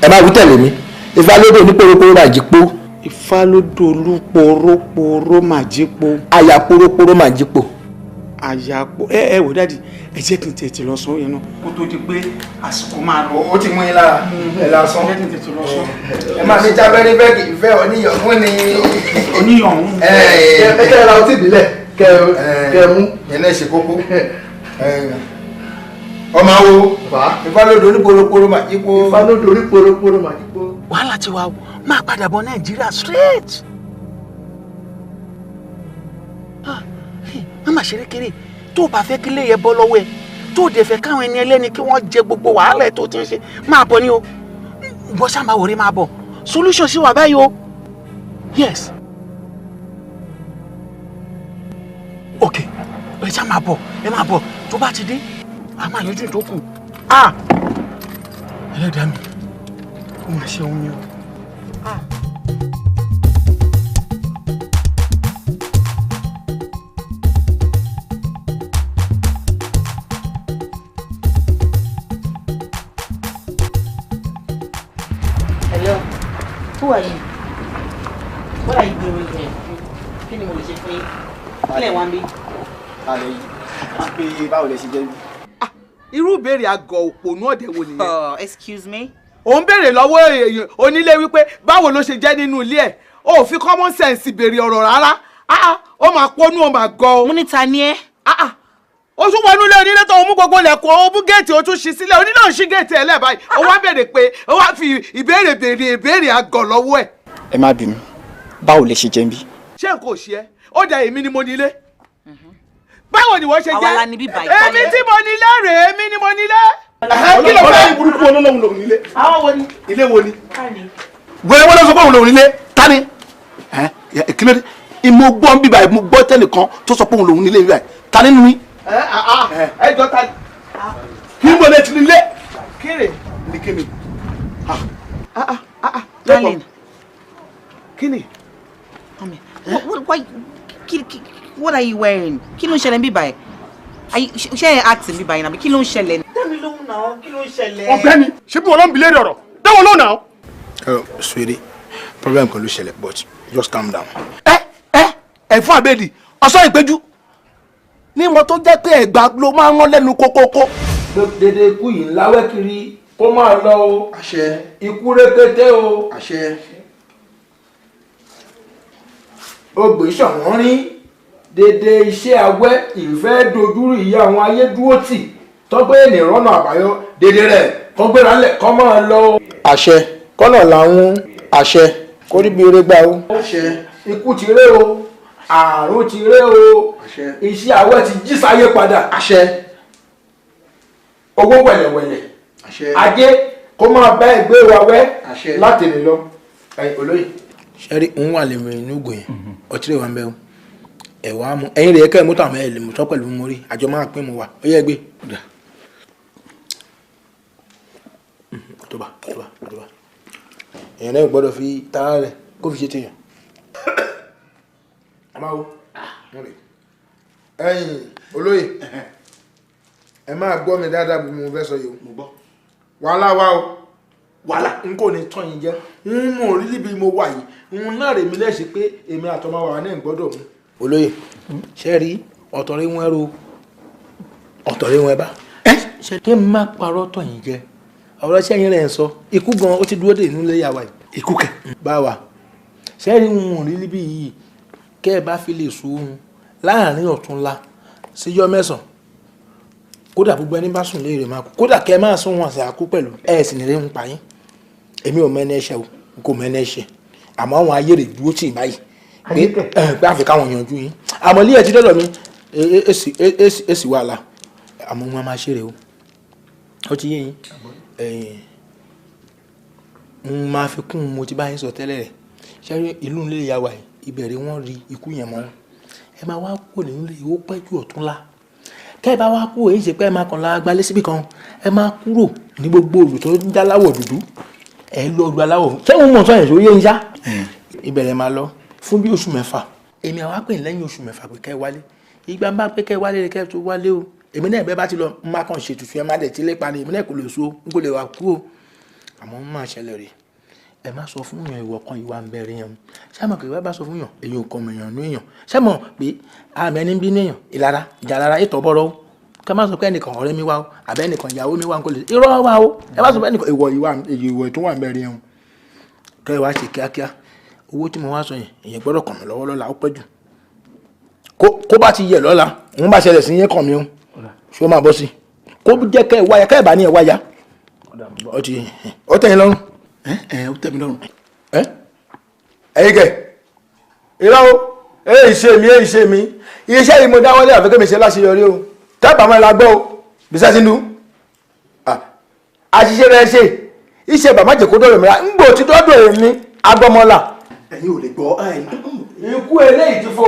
ẹ má wí tẹ̀lé mi Ifálódò oníporoporo màjípò. Ifálódò olúporoporo màjípò. àyà poroporo màjípò. àyàpò ẹ wò dáàdi ẹ jẹ́ kí n tètè lọ sọ yẹn náà kó tó di pé àsìkò máa lọ. ó ti mú yín lára ẹ lásán ẹ jẹ́ kí n tètè lọ sọ. ẹ máa ní jábẹ́rí bẹ́ẹ̀kì ìfẹ́ oníyàn fún ni. oníyàn ń. ẹ kẹ́ ẹ ra ọtí ìbílẹ̀ kẹ́ ẹ mú. yẹn náà ṣe kókó. ọmọ wo Ifálódò oníporoporo màjípò. Ifálódò oníporoporo màjípò. wàhálà ti wà máa padà bọ̀ Nàìjíríà straight. má má ṣeré kéré tó o bá fẹ́ kílé yẹn bọ́ lọ́wọ́ ẹ tó o dẹ̀ fẹ́ káwọn ẹni ẹlẹ́ni kí wọ́n jẹ gbogbo wàhálà ẹ̀ tó ti ń ṣe máa bọ̀ ni o bọ́ sábà wòrè máa bọ̀ solution sí wà báyìí o yes. okay ẹ ṣá máa bọ̀ tó bá ti dé a máa yanjú tó kù. ẹlẹ́dàá mi ó máa ṣe ohun yẹn o. Hello, who are you? What are you doing here? Kí ni mo lè ṣe fún yín? Kílẹ̀ wá ń bí. Àlẹ́ yìí, a pé báwo lẹ ṣe jẹ́ bí? Irú ìbéèrè àgọ̀ òpònú ọ̀dẹ̀ wo nìyẹn? Oh, excuse me. Ò ń béèrè lọ́wọ́ èèyàn onílé wípé báwo ló ṣe jẹ́ nínú ilé ẹ̀? O ò fi common sense béèrè ọ̀rọ̀ rárá. Ó máa pọ́nú ó máa gọ̀. Mo ní ta ni ẹ́? O tún wọnú ilé onílé tó mú gbogbo lẹ̀kùn ó mú géètì ó tún ṣí sílẹ̀ onílé ò ṣí géètì ẹ̀ lẹ́ẹ̀báyìí. Ó wá béèrè pé ó wá fi ìbéèrè béèrè àgọ̀ lọ́wọ́ ẹ̀. Ẹ má bínú, báwo lẹ ṣe jẹ́ bí? Ṣé n kò ṣe ẹ́? Ó dà èmi ni mo nílé. Báwo ni wọ́n ṣe jẹ́? Àwa la ní bíbá ìtọ́lẹ̀. Èmi tí mo nílé rèé, èmi ni mo nílé. Kí ló fẹ́ burúkú olólùwọ̀n lòun nílé? Àwọn wo ni? Ilé wo ni? Wẹ́rẹ́ wọ́n lọ sọ pé òun lòun nílé. Ta ni? Kí ló dé? Ìmọ̀ gbọ́ bíbá ìmọ̀ gbọ́ tẹ́nìkan tó sọ pé òun lòun nílé bíbá. Ta nínú yín? Ẹ jọ ta ni? Kí n bọ̀ lè ti nílé? Kíni? Ní kíni? Darling. Kíni? What are you wearing? Kí ló ń ṣẹlẹ̀ níbí báyìí? Ṣé ẹ acting níbí báyìí nàbí kí ló ń ṣẹlẹ̀? Tẹ́mi lóhùn náà, kí ló ń ṣẹlẹ̀? Ọ̀gbẹ́ni, ṣé bí wọn ló ń bilé ọ̀rọ̀? Dáwọ́ lóhùn náà. Sweetie, problem kan ló ṣẹlẹ̀ but just calm down. Ẹ fún àbẹ́ẹ̀dì, ọ̀sán ìpẹ́jú. Ní mo tó jẹ́ pé ẹ̀gbà ló máa ń rán lẹ́nu kókókó. Dédé ikú yìí ń láwẹ́ kiri kó máa lọ o. Àṣẹ. Ikú rékété o. Àṣẹ. Ogbè ṣọ̀wọ́n rí. Dédé iṣẹ́ awẹ́ ìfẹ́ dojúrú ìyá àwọn ayé dúró tì tọ́gbẹ́ ènìyàn rọ́nà àbáyọ dédé rẹ̀ kọ́ gbéra lẹ̀ kọ́ máa lọ. Àṣẹ. Kọ́nà làwọn àṣẹ. Kóríbi eré gbà o. Àṣẹ. Ikú ti ré o. Àrùn ti ré o. Àṣẹ. Iṣẹ́ awẹ́ ti jí sáyé padà. Àṣẹ. Owó wẹ̀lẹ̀wẹ̀lẹ̀. Àṣẹ. Ajé kó máa bá ẹgbẹ́ wa wẹ́. Àṣẹ. Láti lè lọ. Olóyè. Ṣẹ́rí òun wà lèmi inú ògùn yẹn. Ọtí rẹ̀ wà ń bẹ́ o. Ẹ̀wà mú ẹ̀yin rẹ̀ kẹ́ mọ́tò àmọ́ ẹ̀ lè mú tọ́ pẹ̀lú mórí àjọ máa pín mu wà ó yẹ gbé. Àtọ́bà èèyàn náà gbọ́dọ̀ fi tara rẹ̀ kó fi ṣe tèèyàn. Àmàwò ẹ̀yin olóyè ẹ máa gbọ́ mi dáadáa bí mo fẹ́ sọ yìí o. Wàhálà wa o wàhálà n kò ní tán yín jẹ́ n mú orí níbi mo wà yìí n náà rèmi lẹ́sìn pé èmi àtọmọ wa náà gbọ́dọ̀ mú. Olóyè ṣe rí ọ̀tọ̀rí wọn ro ọ̀tọ̀rí wọn bá ṣe kí n má parọ́ tọ̀ yín jẹ ọ̀rọ̀ sẹ́yìn rẹ̀ ń sọ ikú gan ó ti dúró dè nínú ilé yàwá yìí. Ikú kẹ. Báwa ṣe rí wọn rí níbí yìí kẹ́ ẹ bá fi lè sùn oorun láàrin ọ̀túnla síjọ́ mẹ́sàn-án kódà gbogbo ẹni bá sùn léèrè máa kú kódà kẹ́ ẹ máa sún wọn àṣàkú pẹ̀lú ẹ̀ sì ní rí ń pa yín èmi ò mẹ́ni ẹ̀ṣẹ̀ o kò mẹ́ni ẹ̀ṣẹ̀ àmọ́ àwọn ayé rè dúró tì báyìí pé àfi káwọn yanjú yín àmọ́ ilé ẹ̀ ti dọ́dọ̀ mi èsì wàhálà àmọ́ wọn máa ṣeré o ó ti yé yín n máa fi kún mo ti bá yín sọ tẹ́lẹ̀ rẹ̀ ṣé ìlú nílé ìyá wa yìí ìbẹ̀rẹ̀ wọn rí ikú yẹn mọ́ ẹ máa wá kúrò nílé ó pẹ́ jù ọ̀túnla kẹ́ ẹ bá wá kúrò èyí ṣe pé ẹ máa kàn la gbalẹ̀ síbì kan ẹ máa kúrò ní gbogbo òlù tó ń dá láwọ̀ dúdú ẹ lọ lu aláwọ̀ ṣé wọn mọ̀ sọ́yìn sórí yẹn ṣá ìbẹ̀rẹ̀ máa lọ fún bí oṣù mẹ́fà èmi àwọn apè lẹ́yìn oṣù mẹ́fà pé kẹ́ ẹ wálé ìgbà bá pé kẹ́ ẹ wálé kẹ́ ẹ tó wálé o èmi náà bẹ́ẹ̀ bá ti lọ má kàn ṣe tutù ẹ má dẹ̀ tí lé pani èmi náà kò lè so n kò lè wà kú o àmọ́ ń máa ṣẹlẹ̀ rè ẹ má sọ fún yàn ìwọ kan ìwà ń bẹ̀rẹ̀ yẹn ṣáàmọ̀ kì í bá sọ fún yàn èyí ò kọ́ mọ̀ yàn ní èèyàn ṣáàmọ̀ pé àmì ẹni bí ní èèyàn ìlara ìjàlára ètò bọ́rọ̀ o ká má sọ pé ẹnìkan ọ̀rẹ́ mi wá o àbẹ́ ẹnìkan ìyàwó mi wá n kò lè irọ́ wá o ẹ má sọ pé ẹnìkan ìwọ tó wà ń bẹ̀rẹ̀ yẹn kẹ́ ẹ wá ṣe kíákíá owó tí mo wá sọ yẹn èèyàn gbọ́dọ̀ kàn mí lọ́wọ́ lọ́la ó pẹ́ jù kó bá ti yẹ lọ́la òun bá ṣẹlẹ̀ sí yẹn kàn mí o ṣé ó máa bọ́ sí kó jẹ́ kẹ́ ẹ wáyà kẹ́ ẹ bá ní ẹ wáyà ó tẹ́ yín lọ́rùn ó tẹ́ mi lọ́rùn ẹ̀yin kẹ́ irọ́ o èyí ṣe mi iṣẹ́ yìí mo dáwọ́lé àfikẹ́ mi ṣe láṣeyọrí o tẹ́pà mọ́ ẹ la gbọ́ o bísẹ́ ti nu àṣìṣe rẹ̀ ṣe iṣẹ́ bàmá jẹ́ kó dọ̀rọ̀ mi ra ń gbò tí dọ́dọ̀ èmi agbọ́mọlà ẹ̀yin ò lè gbọ́ ikú eléyìí ti fò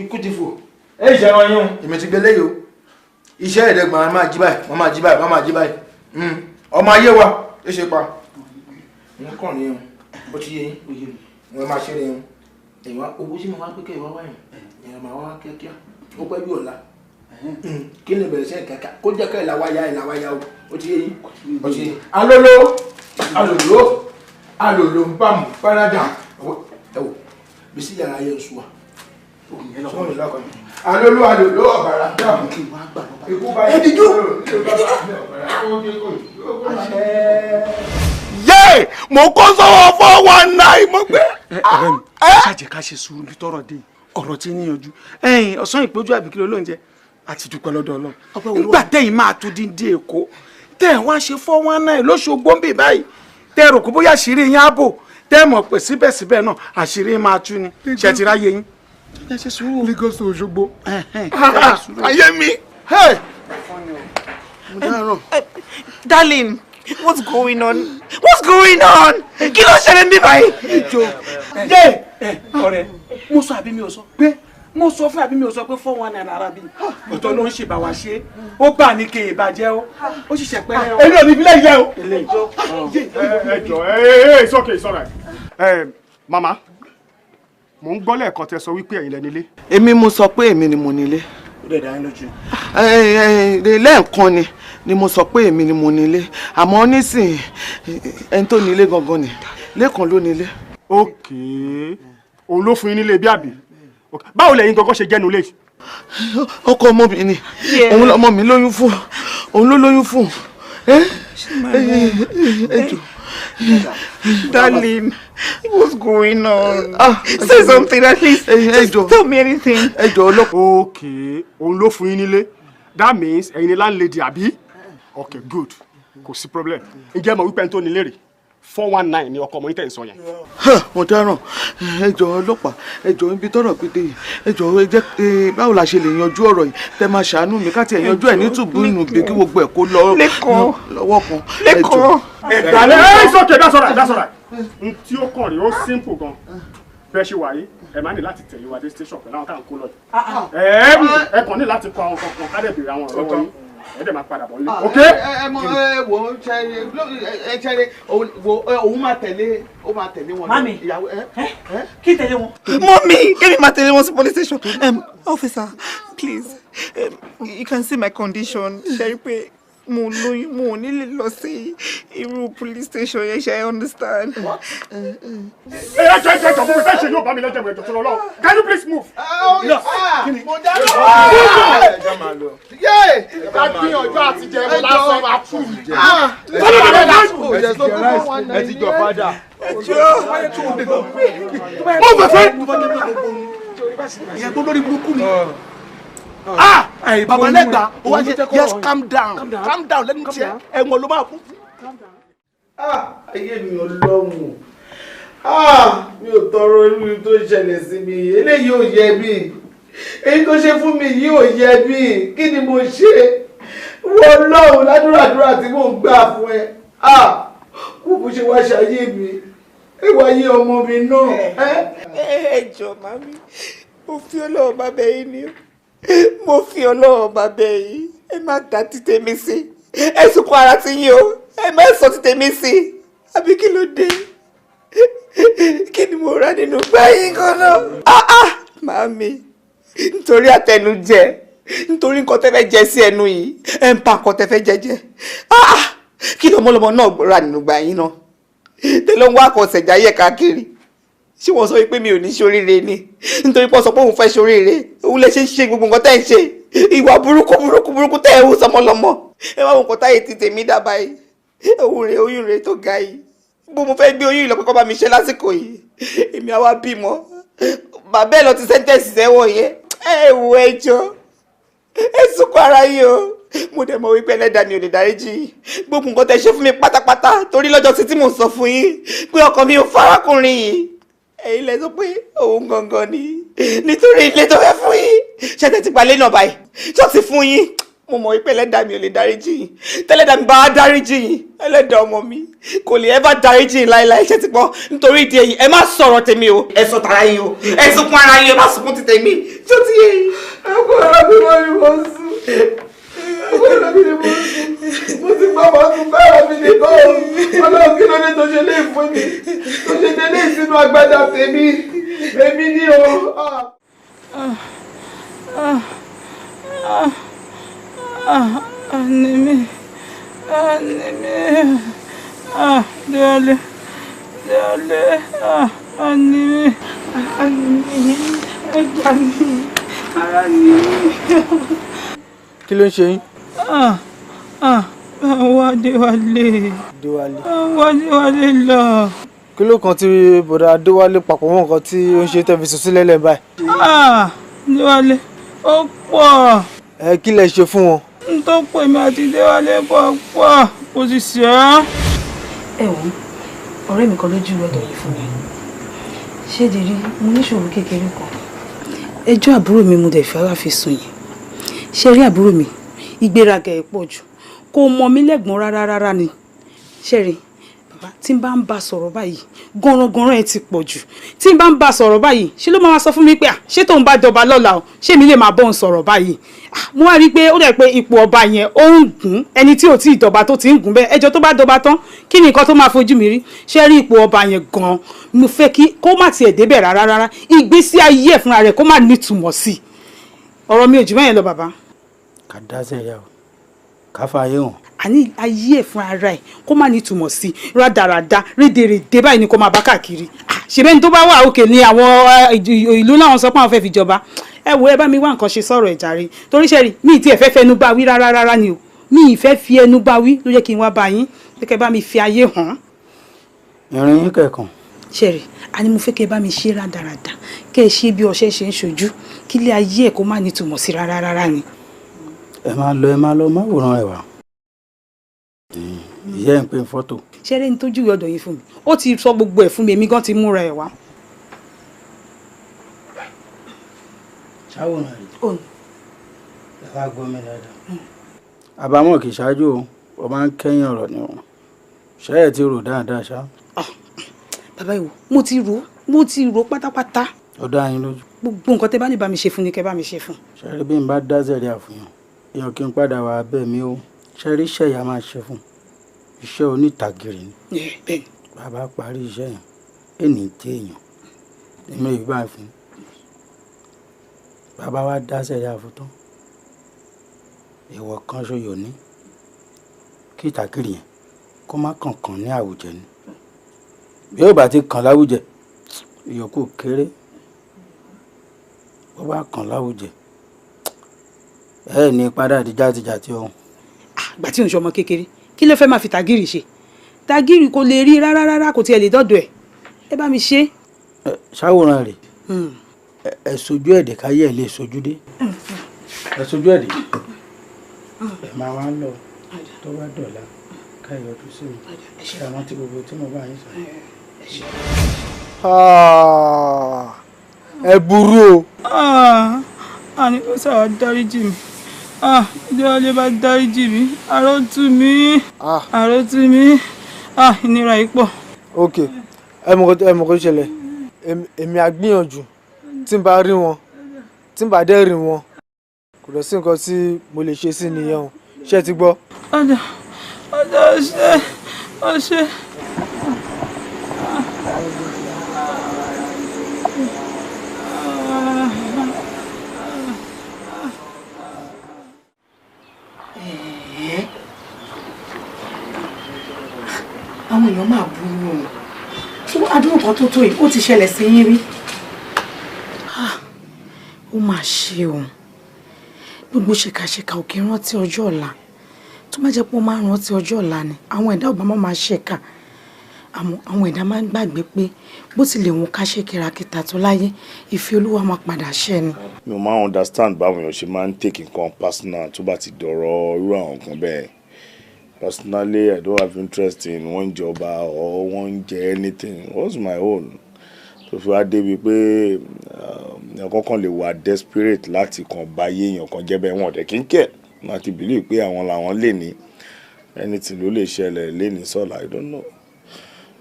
ikú ti fò ẹ ìṣẹ̀ràn yín o èmi ti gbé léyìí o iṣẹ́ ẹ̀ẹ́dẹ́gbọ̀n máa jí báyìí wọ́n máa jí báyìí wọ́n máa jí báyìí ọmọ ayé wa ẹ ṣe pa wọ́n kàn ní ẹ̀hún bó ti yé yín wọ́n máa ṣe ẹ̀hún ẹ̀wọ̀n owó sí mo wá pé kẹ́ ìwá wáyìn ẹ̀yàn máa wá kíákíá ó pẹ́ bí ọ̀la kí ni bẹ̀rẹ̀ sí kẹ́kẹ́ kó jẹ́ kẹ́ ìlàwáyà o ó ti yé yín ó ti yé alòlò ń bá mú fáradà ẹ̀wọ̀ bí sí yàrá yẹn sùn wa alòlò ọ̀bàrà dáàmú ikú bá yẹ dídú yé mo kó sọ́wọ́ 419 mo gbé. ọ̀rẹ́ mi ṣáàjẹ́ ká ṣe sùúrù bí tọrọ dé ọ̀rọ̀ tí níyanjú ọ̀sán ìpéjú àbíkí lóúnjẹ àti dúpẹ́ lọ́dọ̀ Ọlọ́run nígbà tẹ́yìn máa tún dín dé Èkó tẹ́ ẹ̀ wá ṣe 419 lóṣogbo ń bì báyìí tẹ́ ẹ rò kó bóyá àṣírí yín á bò tẹ́ ẹ mọ̀ pé síbẹ̀síbẹ̀ náà àṣírí máa tú ni ṣe ti ráyè yín. ẹ ṣe sùúrù Lagos to Òṣogbo. ayé mi. Darling, what's going on? What's going on? Kí ló ṣẹlẹ̀ níbí báyìí? ọ̀rẹ́ mo sọ àbí mi ò sọ pé mo sọ fún àbí mi ò sọ pé 419 ara bí ọ̀tọ̀ ló ń ṣe bàwá ṣe ó gbà ní kéye ìbàjẹ́ ó sì ṣe pẹ́rẹ́ o. èmi ò ní ìbílẹ̀ yẹ o. it's okay, it's all right. Mama mo ń gbọ́ lẹ́ẹ̀kan tẹ́ sọ wípé ẹ̀yin lẹ nílé. èmi mo sọ pé èmi ni mo nílé. ó dẹ̀ dá yín lójú. lẹ́ẹ̀kan ni mo sọ pé èmi ni mo nílé àmọ́ nísìnyí ẹni tó nílé gangan ni lẹ́ẹ̀kan ló nílé. okay òun ló fún yín nílé bí àbí báwo lẹ́yìn gangan ṣe jẹ́nu lé. ọkọ ọmọ mi ni òun lọmọ mi lóyún fún òun ló lóyún fún. Darling, what's going on? Say something at least. Just tell me anything. Okay, òun ló fún yín nílé. That means ẹ̀yin ni landlady àbí? Okay, good. Kò sí problem. Ǹjẹ́ mo wípé ẹni tó nílé rè 419 ni ọkọ ọmọ yín tẹ̀ ń sọ yẹn. Mo dáràn ẹjọ́ ọlọ́pàá ẹjọ́ ibi tọ́rọ̀ pété yìí ẹjọ́ jẹ́ báwo la ṣe lè yanjú ọ̀rọ̀ yìí tẹ́ máa ṣàánú mi káti ẹ̀ yanjú ẹ̀ ní tùbú nù bí kí gbogbo ẹ̀ kó lọ́wọ́ kan. Lẹ́kọ̀ọ́. It's okay, that's all right. N tí ó kàn rí ó simple gan. Bẹ́ẹ̀ ṣe wáyé ẹ máa ní láti tẹ̀lé wa dé station pẹ̀lú àwọn táwọn kó lọ yìí. Ẹ kàn ní láti kọ àwọn kankan ká dẹ̀ béèrè àwọn ọ̀rọ̀ wọ̀nyí. Ẹ dẹ̀ máa padà bọ̀ yìí. Okay? Wo ṣẹ́yẹ òun máa tẹ̀lé wọn. Mami, kí tẹ̀lé wọn? Mommy, kí ni máa tẹ̀lé wọn sí police station? Officer, please, you can see my condition. Ṣé rí pé mo lóyún mo ní lè lọ sí irú police station yẹn ṣe I understand. Can you please move? Baba Legba, yes, calm down, let me tell ẹ̀wọ̀n ló máa kú. Ayé mi Ọlọ́run, mi ò tọrọ irú tó ṣẹlẹ̀ sí mi, eléyìí ò yẹ mí, èyí tó ṣe fún mi yìí ò yẹ mí, kí ni mo ṣe? Wọ́n Ọlọ́run ládùúràdúrà tí mò ń gbà fún ẹ, bó ṣe wá ṣayé mi, ẹwà yé ọmọ mi náà. Ẹ jọ̀ọ́ màmí, mo fi Ọlọ́run bá bẹ̀ yín ni o. Mo fi Ọlọ́run bá bẹ̀ yín, ẹ má dá títẹ̀ mi sí, ẹ sunkún ara ti yín o, ẹ má sọ títẹ̀ mi sí, àbí kí ló dé? Kí ni mo rà nínú báyìí gan-an? Màámi, nítorí àtẹnujẹ, nítorí nǹkan tẹ́ fẹ́ jẹ sí ẹnu yìí, ẹ ń pa nǹkan tẹ́ fẹ́ jẹ. Kí lọmọlọmọ náà rà nínú báyìí náà? Tẹ́lẹ̀ ń wá àkọsẹ̀ jáyẹ̀ káàkiri. Ṣé wọ́n sọ wípé mi ò ní ṣoríire ni nítorí pé ó sọ pé òun fẹ́ ṣoríire òun lè ṣe gbogbo nǹkan tẹ́ ń ṣe ìwà burúkú tẹ́ ẹ̀ hù sọmọlọmọ ẹ wá wọn nǹkan táyé ti tèmi dábàá yìí oyún rẹ̀ tó ga yìí bó mo fẹ́ gbé oyún yìí lọ kọ́kọ́ bá mi ṣe lásìkò yìí èmi àwa bímọ bàbá ẹ̀ lọ ti sẹ́ńtẹ̀sì sẹ́wọ̀n yẹn ẹ wo ẹjọ́ ẹ sunkún ara yìí o mo dẹ̀ mọ̀ wípé ẹlẹ́dàá mi ò lè dáríjì gbogbo nǹkan tẹ́ ṣe fún mi pátápátá torí lọ́jọ́ sí tí mò ń sọ fún yín pé ọkàn mi ò farakùnrin yìí ẹ̀yin lẹ sọ pé òun gangan ni nítorí ilé tó fẹ́ fún yín ṣẹ̀tẹ̀ ti palẹ̀ náà báyìí ṣọ́ọ̀tì fún yín mo mọ̀ pé ẹlẹ́dàá mi ò lè dáríjì yín tẹ́lẹ́dàá mi bá dáríjì yín ẹlẹ́dàá ọmọ mi kò lè ever dáríjì yín láéláé ṣe ti gbọ́ nítorí ìdí èyí ẹ má sọ̀rọ̀ tèmi o ẹ sọ tara yín o ẹ sunkún ara yín ẹ má sunkún ti tèmi tí ó ti yé yín. ẹkọ ara mi wọ́n ní wọ́n sùn ẹkọ ara mi ni mo sùn mo ti gbọ́ wọ́n sùn bẹ́ẹ̀ mi ní kọ́ ọlọ́run kí ló dé tó ṣe lé fún mi tó ṣe délé sínú agbádá tèmi èmi ní o. Anime, Dale, anime, kí ló ń ṣe yín? Déwálé lọ. Kí ló kan tí bọ̀dà Déwálé papọ̀ mọ́ nǹkan tí ó ń ṣe tẹ́ fi sùn sílẹ̀ lẹ́ẹ̀ báyìí? Déwálé ó pọ̀. Kí lẹ ṣe fún wọn? N tó pè mí àti Déwálé pọ̀ kò sì ṣe é. Ẹ wò ọ̀rẹ́ mi kan lójú ọ̀dọ̀ yìí fún mi. Ṣé di rí mo níṣòro kékeré kan. Ẹjọ́ àbúrò mi mo dẹ̀ fẹ́ wá fi sùn yìí. Ṣé rí àbúrò mi ìgbéraga ẹ̀ pọ̀ jù kò mọ mí lẹ́gbọ̀n rárá ni. Ṣé rí bàbá tí n bá ń bá sọ̀rọ̀ báyìí gọ̀rọ̀gọ̀rọ̀ ẹ̀ ti pọ̀ jù tí n bá ń bá sọ̀rọ̀ báyìí ṣé ló máa sọ fún mi pé ṣé tóun bá jọba lọ́la o ṣé mi lè máa bọ́ òun sọ̀rọ̀ báyìí mo wá rí i pé ó dẹ̀ pé ipò ọba yẹn ó ń gùn ẹni tí ò tí ì dọba tó ti ń gùn bẹ́ẹ̀ ẹjọ́ tó bá dọba tán kí ni nǹkan tó máa fojú mi rí ṣé rí ipò ọba yẹn gan-an mo fẹ́ kí kó má tiẹ̀ débẹ̀ rárá ìgbésí ayé ẹ̀ fúnra rẹ̀ kó má nítumọ̀ sí i ọ̀rọ̀ mi ò jù bẹ́ẹ̀ lọ bàbá. ká dá sẹ́yà o ká fààyè hàn. àní ayé ẹ̀ fúnra rẹ̀ kó má nítumọ̀ sí i rádaràda rédèrèdè báyìí ni kó máa bá káàkiri ṣèbẹ́ni tó bá wà òkè ni àwọn ìlú náà sọ pé àwọn fẹ́ fi jọba ẹ wo ẹ bá mi wá nǹkan ṣe sọ̀rọ̀ ìjàre torí ṣẹ́rí mi ì tí ẹ̀ fẹ́ fẹnu bá wí rárá ni o mi ì fẹ́ fi ẹnu bá wí ló yẹ kí n wá bá yín kẹ́kẹ́ bá mi fi ayé hàn. ìrìn yín kẹ̀kan. ṣẹ́rí àní mo fẹ́ kẹ́ bá mi ṣe rádaràda kẹ́ ẹ ṣe bí ọṣẹ ṣe ń ṣojú kí ilé ayé ẹ̀ kó má nítumọ̀ sí rárá ni. ẹ máa lọ má wòran ẹ wá ìyá ẹ̀ ń pè fọ́tò. ṣẹ́rí ní tójú ọ̀dọ̀ yìí fún mi ó ti sọ gbogbo ẹ̀ fún mi èmi gan ti múra ẹ̀ wá. ṣáwòrán rẹ̀ ẹ wá gbọ́ mi dáadáa. àbámọ̀ kì í ṣáájú o wọ́n máa ń kẹ́yìn ọ̀rọ̀ ni wọn ṣé ẹ ti rò dáadáa ṣá. bàbá ìwò mo ti rò pátápátá. ó dá yín lójú. gbogbo nǹkan tẹ́ bá ní bá mi ṣe fún ni kẹ́ bá mi ṣe fún. ṣẹ́rí bí n bá dá zẹ̀rí àfihàn èèyàn kí n padà wá bẹ́ẹ̀ mi ó ṣẹ́rí iṣẹ́ ìyá máa ṣe fún iṣẹ́ onítàgìrì ni. bẹ́ẹ̀ bàbá parí iṣẹ́ yẹn ènì tí èèyàn èmi ò bá fún bàbá wa dá sẹ́yà fún tán ìwọ kan ṣoyò ní kí ìtàkìrì yẹn kó má kànkàn ní àwùjẹ ni bí ó bá ti kàn láwùjẹ ìyókù kéré bó bá kàn láwùjẹ ẹ ní padà di játijàti ọ̀hún. àgbà tí ò ń ṣọmọ kékeré kí ló fẹ́ máa fi tàgìrì ṣe tàgìrì kò lè rí rárá kò tiẹ̀ lè dọ́dọ̀ ẹ̀ ẹ bá mi ṣe. ṣàwòrán rẹ̀ ẹ sojú ẹ̀dẹ̀ káyé ẹ̀ lè sojú dé ẹ sojú ẹ̀dẹ̀ ẹ máa wá lọ tó bá dọ̀la ká yọjú sí mi ṣe àwọn tí gbogbo tí mo bá yín sọ. ẹ burú o. àní kò sáà dáríjì mi Déwálé bá dáríjì mi àròtù mi ìnira yìí pọ̀. ok ẹ mọ̀ kó ṣẹlẹ̀ èmi á gbìyànjú tí n bá rí wọn tí n bá dẹ́ rí wọn kò lọ sí nǹkan tí mo lè ṣe sí nìyẹn o ṣé ti gbọ́. ọ̀dà ọ̀ṣẹ́. àwọn èèyàn máa burú o tí adúrú kan tó tó yìí ó ti ṣẹlẹ̀ sí yín rí. ó máa ṣe o gbogbo ṣèkàṣèkà ò kí ń rántí ọjọ́ ọ̀la tó bá jẹ́ pé ó máa ń rántí ọjọ́ ọ̀la ni àwọn ẹ̀dá ọ̀bá máa ṣèkà àmọ́ àwọn ẹ̀dá máa ń gbàgbé pé bó tilẹ̀ wọn ká ṣe kìràkìtà tó láyé ìfẹ́ olúwa máa padà ṣẹ ni. mi ò máa understand báwọn èèyàn ṣe máa ń take nǹkan personal tó bá ti dọ̀rọ̀ irú àwọn nǹkan bẹ́ẹ̀. Personally, I don't have interest in one job or one anything. What's my own? So if I dey pé èèyàn kankan lè wà desperate láti kàn báyé èèyàn kan jẹ́ bẹ́ẹ̀ wọ́n dẹ̀ kí n kẹ̀. má ti believe pé àwọn làwọn lè ní anything ló lè ṣẹlẹ̀ lè ní sọ́la, I don't know.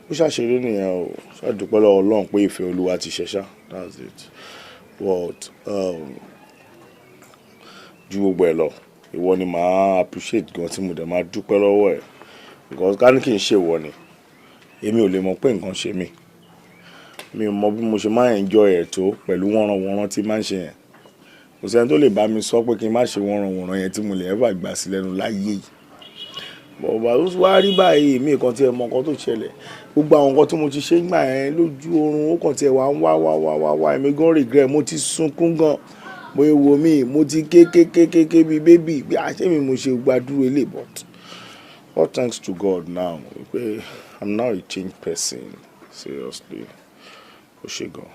Ó ṣàṣeré nìyẹn o, ṣàdúpẹ́ lọ́wọ́ Ọlọ́run pé ìfẹ́ Olúwa ti ṣẹ̀ṣá, that's it. But ju gbogbo ẹ̀ lọ, ìwọ ni màá appreciate gan tí mo dẹ̀ máa dúpẹ́ lọ́wọ́ ẹ̀, because ká ní kí n ṣe ìwọ ni èmi ò lè mọ̀ pé nǹkan ṣe mí. Mi ò mọ bí mo ṣe máa enjoy ẹ̀ tó pẹ̀lú wọ́nranwọ́nran tí máa ń ṣe yẹn. Kò sẹ́ni tó lè bá mi sọ pé kí n má ṣe wọ́nranwọ́nran yẹn tí mo lè ever gbà sí lẹ́nu láyé yìí. Bọ̀bá ó wá rí báyìí èmi kan tí ẹ mọ nǹkan tó ṣẹlẹ̀. Gbogbo àwọn nǹkan tí mo ti ṣe gbà yẹn lójú oorun ó kàn tí ẹ wá ń wá èmi gan regret, mo ti sunkún gan. Mo wo mi, mo ti kékékékéké bíi bébì bí àṣẹ mi mo ṣe gbàdúrà ilé, but all thanks to God now. I'm now a changed person, seriously. Ó ṣe gan.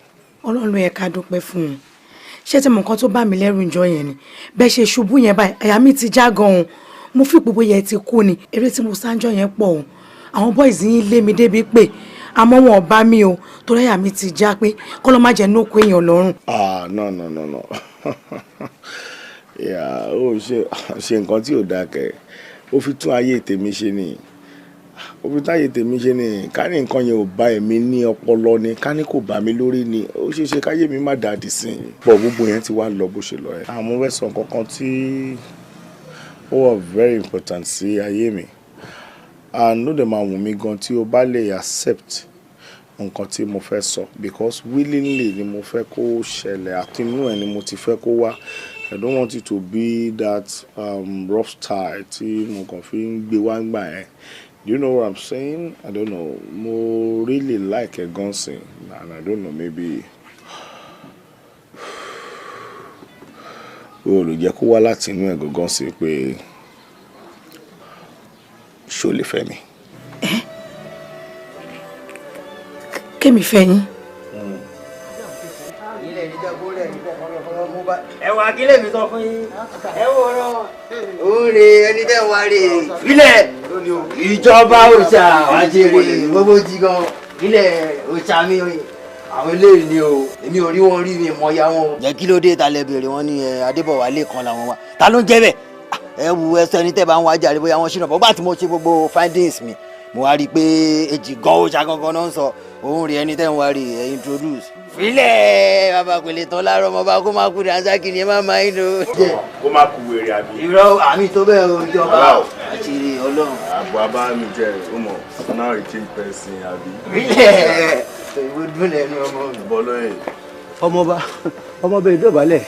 Ọlọ́run yẹ ká dúpẹ́ fún un. Ṣé tí mo nǹkan tó bá mi lẹ́rù ìjọ yẹn ni bẹ́ẹ̀ ṣe ṣubú yẹn báyìí àyà mi ti já gan-an. Mo fi gbogbo yẹn ti kú ni eré tí mo sáńjọ yẹn pọ̀ òun. Àwọn boys yín lé mi débi pé àmọ́ wọn ò bá mi o torí àyà mi ti já pé kọ́ ló má jẹ́ nókò èèyàn lọ́rùn. No. Ó ṣe nǹkan tí ò dáa kẹ́. Ó fi tún ayé tèmi ṣe ni. Ká ní nǹkan yẹn ò bá èmi ní ọpọlọ ni, ká ní kò bá mi lórí ni, ó ṣeé ṣe káyé mi má dàdí sí i. Bọ̀ gbogbo yẹn ti wá lọ bó ṣe lọ ẹ̀. Àmọ́ fẹ́ sọ kankan tí ó wà very important sí ayé mi. Ló dẹ̀ máa wù mí gan tí o bá lè accept nǹkan tí mo fẹ́ sọ, because willingly ni mo fẹ́ kó ṣẹlẹ̀ àti inú ẹ̀ ni mo ti fẹ́ kó wá. I don't want it to be that rough style tí mo kàn fi ń gbé wá gbà yẹn. Do you know what I'm saying? I don't know. Mo really like a gun sing, and I don't know, maybe o lè jẹ́ kó wá láti inú ẹ̀ gangan sí pé ṣó lè fẹ́ mi. Kémi fẹ́ yín. Ẹ wá kílẹ̀ mi sọ fún yín. Ẹ wò rán. Oore ẹni tẹ́ wá rè ilẹ̀ ìjọba òòṣà wájèrè gbogbo jí gan ilẹ̀ òòṣà mi àwọn eléyìí ni o èmi ò rí wọn rí mi mọ ya wọn. Jẹ́ kí ló dé ta lẹ bèrè wọn ní Adébọ̀wálé kan làwọn wá ta ló ń jẹ́ bẹ́ẹ̀ ẹ wù ẹsẹ̀ ẹni tẹ́ bá ń wá jàre bóyá wọ́n ṣìnà bọ́gbà tí mo ṣe gbogbo findings mi mo wá rí i pé èjì gan òòṣà gangan náà ń sọ òun rí ẹni tẹ́ ń wá rí ẹ introduce. Filẹ̀ bàbá pèlè tán láàárọ̀ ọmọ bá kó má kú dáńsá kí ni ẹ má máa ń lò. Kó má kú wèrè àbí. Irọ́ àmì tó bẹ́ẹ̀ o ìjọba àṣírí Ọlọ́run. Àbọ̀ abá mi jẹ́ ọmọ now a change person àbí. Filẹ̀ ìwé dún lẹ́nu ọmọ mi. Bọ́lọ́yè. Ọmọbìnrin dọ̀bálẹ̀.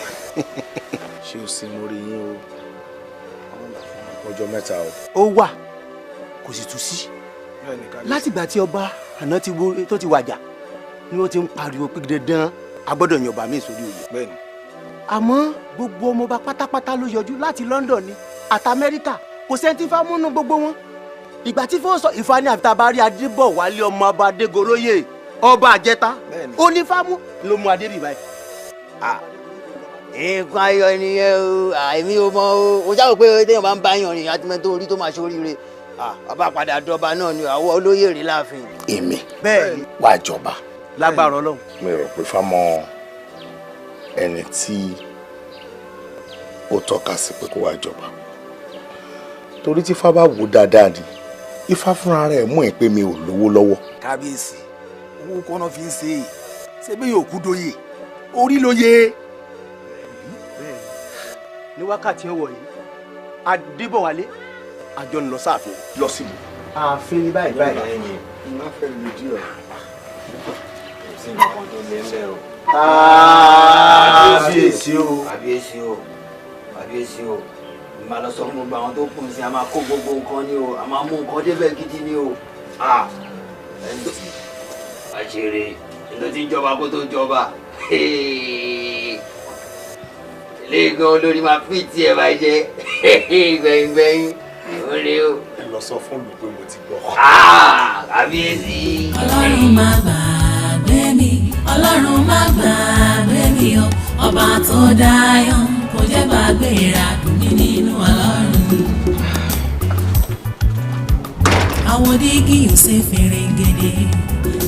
Ṣé o sì mórí yín o? Ọjọ́ mẹ́ta o. Ó wà kò sì tún sí. Látìgbà tí ọba àná tó ti wàjà ni wọ́n ti ń pariwo pé dandan agbọ́dọ̀ yan ọba mi sórí oyè. Àmọ́ gbogbo ọmọọba pátápátá ló yọjú láti London ni àti Amẹ́ríkà kò sẹ́ni tí fáwọn múnú gbogbo wọn. Ìgbà tí fọ́n sọ ìfani àfitabárí Adébọ̀wálé ọmọ ọba Adégoróyè ọba àjẹta ó ní fámú ló mú adébí báyìí. Nǹkan ayọ̀ nìyẹn o àìmí o mọ o jáwọ́ pé téèyàn bá ń bá yàn rìn àti mẹ́tò orí tó máa ṣoríire ọba padà dọba náà ni àwọn olóyè rí láàfin. Èmi bẹ́ẹ̀ ni wàá jọba. Lágbára Ọlọ́run. Mi rò pé fámọ ẹni tí ó tọ́ka sí pé kó wá jọba torí tí Ifá bá wò dáadáa ni Ifá fúnra rẹ̀ mọ̀ ẹ́ pé mi ò lówó lọ́wọ́. Kábíyèsí owó kọ́nà fi ń ṣe é ṣé bí yóò kú dóye orí ló yẹ. Ní wákàtí ọwọ́ yìí Adébọ̀wálé àjọ ń lọ sáàfin lọ síbi. Ààfin báyìí. Má fẹ́ lè jí ọ. sí nǹkan tó lé ńlẹ̀ o. Kábíyèsí o màá lọ sọ fún gbogbo àwọn tó kùn sí a máa kó gbogbo nǹkan ní o a máa mú nǹkan débẹ̀ gidi ní o. ẹni tí àṣírí ètò tí ń jọba kó tó jọba lẹ́ẹ̀kan olórí máa fi tiẹ̀ bá jẹ́ gbẹ̀yìngbẹ̀yìn ó lé o. ẹ lọ sọ fún mi pé mo ti gbọ́. Kábíyèsí. Ọlọ́run má gbàgbé mi Ọlọ́run má gbàgbé mi o ọba tó dáyọ̀ kò jẹ́ gbàgbé ìràdùn mi nínú Ọlọ́run. Àwọn dígí yóò ṣe fèrè gèdè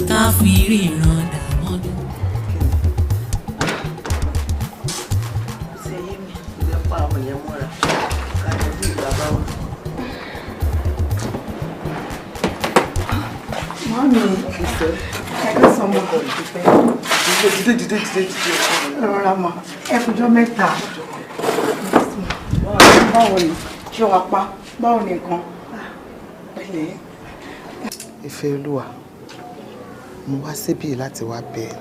ká fi ríran dàmọ́dún. ṣe yé mi ìgbẹ́ pa àwọn yẹn mọ́ra káàdì Mami, ẹ̀ka sọmọ kọ̀ dìde. Rọra mà, ẹ kújọ́ mẹ́ta. Báwo ni? Ṣé wàá pa? Báwo ni nǹkan? Pẹ̀lẹ́. Ìfẹ́ Olúwa, mo wá síbí láti wá bẹ̀ ẹ́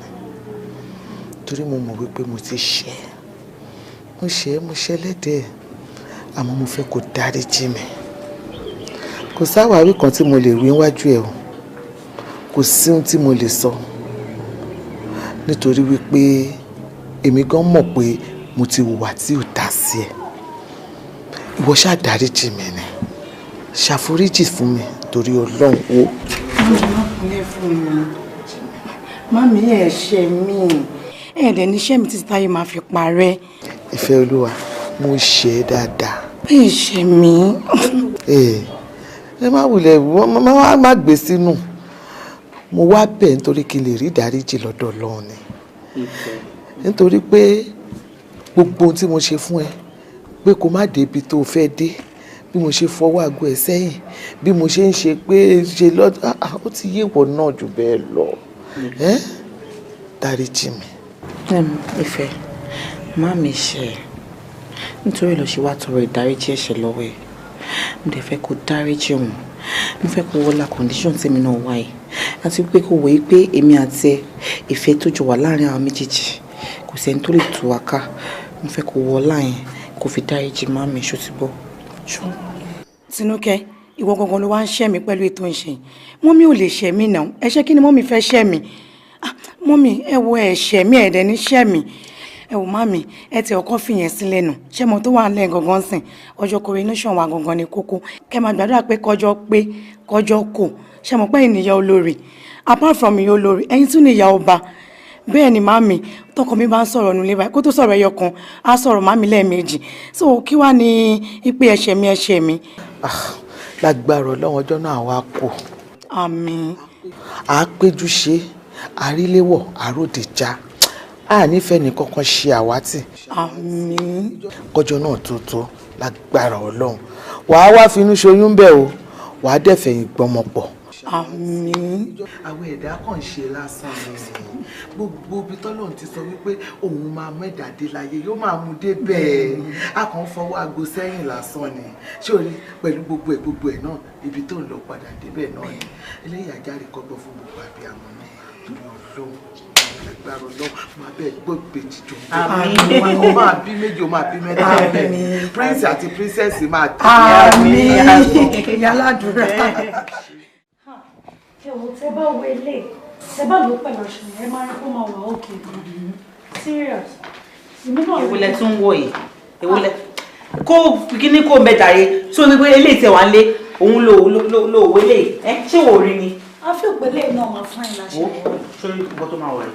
torí mo mọ̀ wípé mo ti ṣẹ̀. Mo ṣẹ̀ lẹ́dẹ̀ẹ́, àmọ́ mo fẹ́ kó dáríjì mi. Kò sáwàwí kan tí mo lè wí níwájú ẹ̀ o. Kò sí ohun tí mo lè sọ. Nítorí wípé èmi gan mọ̀ pé mo ti hùwà tí ò dá sí ẹ. Ìwọ ṣáà dáríjì mi ni. Ṣàforíjì fún mi torí Ọlọ́run wo. Mami ẹ ṣẹ̀ mí. Ẹ̀ẹ́dẹ̀ níṣẹ́ mi títí táyé máa fi parẹ́. Ìfẹ́ Olúwa, mo ṣẹ̀ ẹ́ dáadáa. Ẹ ṣẹ̀ mí. Ẹ má wulẹ̀ má gbé sínú. Mo wá bẹ̀ nítorí kí n lè rí ìdáríjì lọ́dọ̀ Ọlọ́run ni. Nítorí pé gbogbo ohun tí mo ṣe fún ẹ pé kó má débi tó fẹ́ dé, bí mo ṣe fọwọ́ aago ẹ sẹ́yìn, bí mo ṣe ń ṣe pé ṣe lọ́dọ̀ ó ti yé ìwọ náà jù bẹ́ẹ̀ lọ. Dáríjì mi. Ìfẹ́, má mi ṣe nítorí lọ ṣe wá tọrọ ìdáríjì ẹ̀ṣẹ̀ lọ́wọ́ ẹ̀. Mo dẹ̀ fẹ́ kó dáríjì wọn. Mo fẹ́ kó wọlá condition tèmi náà wáyé àti pé kó wòye pé èmi àti ẹ ìfẹ́ tó jọ wà láàrin àwọn méjèèjì kò sẹ́ni tó lè tú wa ká. Mo fẹ́ kó wọlá yẹn kó fi dáríjì má mi ṣó ti bọ́. Tinúkẹ́, ìwọ gangan ló wá ń ṣẹ̀ mí pẹ̀lú ètò ìṣe. Mọ́mí ò lè ṣẹ̀ mí náà. Ẹ ṣé kí ni mọ́mí fẹ́ ṣẹ̀ mí? Mọ́mí ẹ wo ẹ ṣẹ̀ mí ẹ̀dẹ̀ ní ṣẹ̀ mí. Ẹ wò mami, ẹ ti ọkọ fìyẹn sílẹ̀ nù. Ṣé mo tó wà lẹ́yìn gangan sìn? Ọjọ́ coronation wa gangan ni kókó. Kẹ́ máa gbàdúrà pé kọjọ́ kò. Ṣé mo pé ìníyà olórí? Apart from ìyá olórí, ẹ̀yin tún ní ìyá ọba. Bẹ́ẹ̀ ni mami, tọkọ mi bá ń sọ̀rọ̀ nílé báyìí, kó tó sọ̀rọ̀ ẹyọ kan, á sọ̀rọ̀ mami lẹ́ẹ̀mejì. So kí wá ní ipe ẹ̀ṣẹ̀ mi? Lágbára Ọlọ́run ọjọ́ náà wá kò. Àmín. À péjú ṣe, àríléwọ̀, àròdè já. A nífẹ̀ẹ́ ní kankan ṣe àwátì. Àmín. Kọjọ́ náà tó lágbára Ọlọ́run. Wàá wá finú ṣoyún bẹ́ẹ̀ o, wàá dẹ̀fẹ̀yìn gbọ́mọ pọ̀. Àmín. Àwọn ẹ̀dá kan ṣe lásán ni gbogbo ibi tọ́lọ́run ti sọ wípé òun máa mẹ́dà dé láyé yóò máa mú dé bẹ́ẹ̀. A kàn ń fọwọ́ aago sẹ́yìn lásán ni. Ṣé o rí pẹ̀lú gbogbo ẹ̀ náà ibi tó ń lọ padà débẹ̀ náà ni. Eléyìí àjáre kọ́gbọ́n fún gbogbo àbíamọ náà torí Ọlọ́run lágbára Ọlọ́run máa bẹ́ẹ̀ gbọ́gbẹ́ jíjọ. Ó máa bí méjì ó máa bí mẹ́ta bẹ́ẹ̀. Prince àti princess máa tẹ̀lé. Àmín. Ìyá aládùúrà. Ẹ̀wọ̀n tẹ́ bá wo ilé, tẹ́ bá lò pẹ̀lú ọ̀ṣun ẹ máa rí kó máa wà òkè gan-an. Serious. Èwo lẹ tún wọ̀ yìí? Èwo lẹ kó kíní kó mẹ́jàre tó ní pé eléyìí tẹ̀ wá ń lé òun lò owó eléyìí. Ṣé wò rí ni? A fi òpèlè náà máa fún ẹ̀ láṣẹ. Sórí nǹkan tó máa wọ̀ rẹ̀,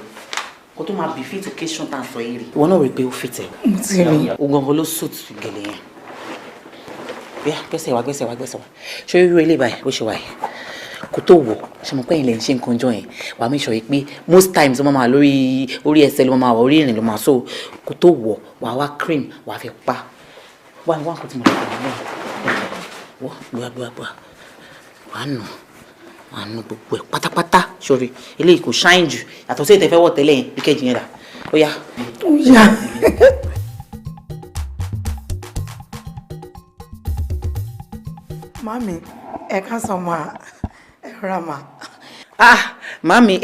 nǹkan tó máa bì fit occasion tá à ń sọ yìí rí. Ìwọ náà rí pé ó fit ẹ̀. Mo ti rí. Ògangan ló suit gèlè yẹn. Bíyà gbẹ́sẹ̀ wá. Ṣé irú ilé báyìí bó ṣe wà yìí? Kò tó wọ̀ ṣe mọ̀ pé ilẹ̀ ń ṣe nǹkan jọ yẹn wàá make sure pé most times ó máa lórí ẹsẹ̀ ló máa wà orí ìrìn ló máa so kò tó wọ̀ wàá wá cream wàá fi pa wá nǹkan tí mo lè pè ní wọ́ wàá nù gbogbo ẹ̀ pátápátá sórí eléyìí kò shine jù yàtọ̀ sí ìtẹ̀fẹ́ wọ̀ tẹ́lẹ̀ yẹn bí kẹ́jì yẹn dà ó yá. Mami, ẹ ká sọ ma ẹ rà ma. Mami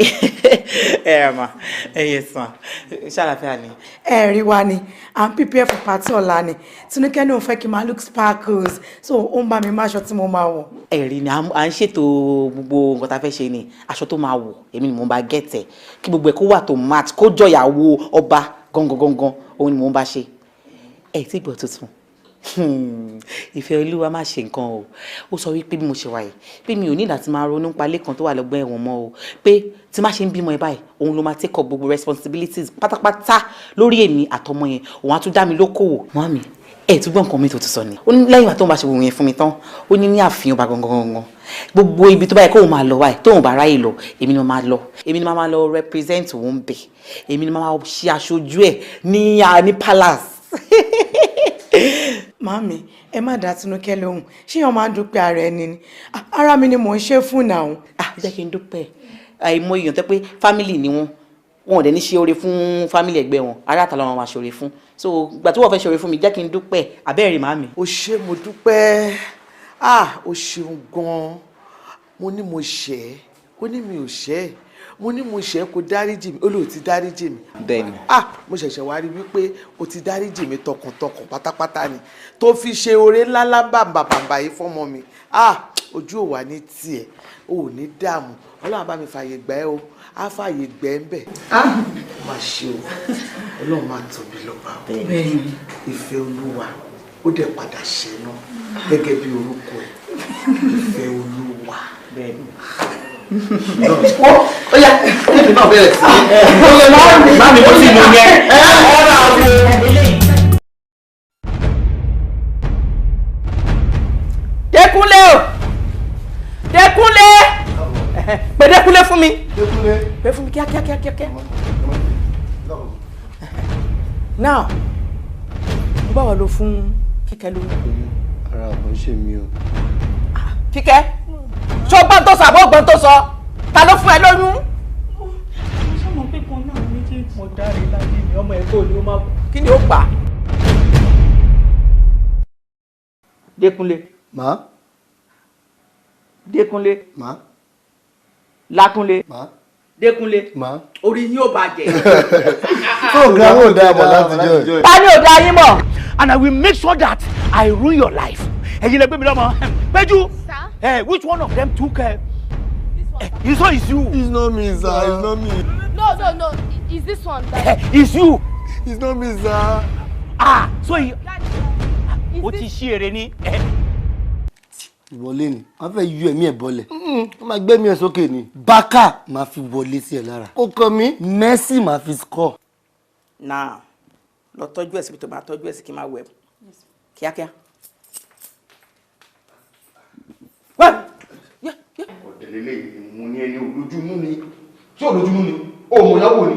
ẹ mà ẹ yẹ sàn ṣàlàfíà ni. Ẹ rí wa ni à ń prepare for party ọ̀la ni Tinúkẹ́ ní òun fẹ́ kí n máa look sparkles so ó ń bá mi má aṣọ tí mo máa wọ̀. Ẹ̀rí ni à ń ṣètò gbogbo nǹkan tá a fẹ́ ṣe ni aṣọ tó máa wọ̀ èmi ni mò ń bá gẹ̀tẹ̀ kí gbogbo ẹ̀ kó wà tó match kó jọyàwó ọba gangan òun ni mò ń bá ṣe. Ẹ tí gbọ́ tuntun Ìfẹ́ Olúwa má ṣe nǹkan o ó sọ wípé bí mo ṣe wà yìí pé mi ò ní láti máa ronú pa lẹ́kàn tó wà lọ́gbọ́n ẹ̀wọ̀n mọ́ o pé tí má ṣe ń bímọ ẹ báyìí òun ló máa take up gbogbo responsibilities pátápátá lórí èmi àtọmọ yẹn òun á tún dá mi lókòwò. Màmí ẹ tún gbọ́ nǹkan mi tó ti sọ ni ó ní lẹ́yìn ìgbà tó ń bá ṣe wò yẹn fún mi tán ó ní ààfin ọba gangan gbogbo ibi tó báyìí kóun máa lọ wáyé tóun bá ráyè lọ èmi ni mo máa lọ èmi ni mo máa lọ represent òun bẹ̀ èmi ni mo máa ṣe aṣojú ẹ̀ ní palace. Mami, ẹ má dá Tinúkẹ́ lóhùn ṣé yàn máa ń dúpẹ́ ara ẹni ni ara mi ni mò ń ṣe fún náà. jẹ́ kí n dúpẹ́ àìmọ̀ èèyàn tẹ́ pé family ni wọ́n ò dẹ̀ ní ṣe oore fún family ẹgbẹ́ wọn ará àtàlọ́ wọn máa ṣe oore fún so ìgbà tí wọ́n fẹ́ ṣe oore fún mi jẹ́ kí n dúpẹ́ abẹ́rẹ́ màmí. o ṣé mo dúpẹ́ o ṣeun gan-an mo ní mo ṣẹ̀ ó ní mi ò ṣẹ̀ mo ní mo ṣẹ̀ kó dáríjì mi ó lóò ti dáríjì mi. bẹ́ẹ̀ni. mo ṣẹ̀ṣẹ̀ wá rí wípé o ti dáríjì mi tọkàntọkàn pátápátá ni tó fi ṣe oore ńláńlá bàbàbàbà yìí fọ́mọ mi ojú ò wá ní tiẹ̀ o ò ní dààmú ọlọ́run bá mi fààyè gbà ẹ́ o á fààyè gbẹ́ ń bẹ̀. má ṣe o ọlọ́run máa tóbi lọ́ba o ìfẹ́ olúwa ó dẹ̀ padà ṣẹ náà gẹ́gẹ́ bí orúkọ ẹ̀ ìfẹ́ olúwa. ó yá èmi náà bẹ̀rẹ̀ sí i. Mami mo ti mú yẹn. Dékúnlé o Dékúnlé pè Dékúnlé fún mi. Pè fún mi kíákíá. Now báwo ló fún Kíkẹ́ lóyún. ara kò ṣe mí o. Kíkẹ́ ṣó gbọ́n tó sọ àbọ̀ gbọ́n tó sọ ta ló fún ẹ lóyún. sọmọ pé kan náà méjèèjì. mo dáre láyé mi ọmọ ẹ̀kọ́ ni ó máa bọ̀. kí ni ó pa. Dékúnlé. má. Dékúnlé. má. Lákúnlé. má. Dékúnlé. má. orí yín ò bàjẹ́. program ò dáa mọ̀ láti jọ. ta ni ò dá yín mọ̀. And I will make sure that I ruin your life. Ẹ̀yin lẹ gbé mi lọ́mọ. Péjú. Which one of them took it's not it's you. It's not me, sir. It's not me. No. It's this one. It's you. It's not me, sir. So he. O ti ṣí èrè ni. Ìwọlé ni, wọ́n fẹ́ yú ẹ̀mí ẹ̀ bọ́lẹ̀. Wọ́n máa gbé mi ẹ̀ sókè ni. Bákà máa fi wọlé sí ẹ̀ lára. Ó kọ́ mi, Messi máa fi score. Now, lọ tọ́jú ẹ̀ síbi tó máa tọ́jú ẹ̀ sí kí n máa wẹ̀ kíákíá. ọ̀dẹ̀lélẹ̀ ìmú ní ẹni olójúmú ni tí olójúmú ni òmò ìyàwó ni.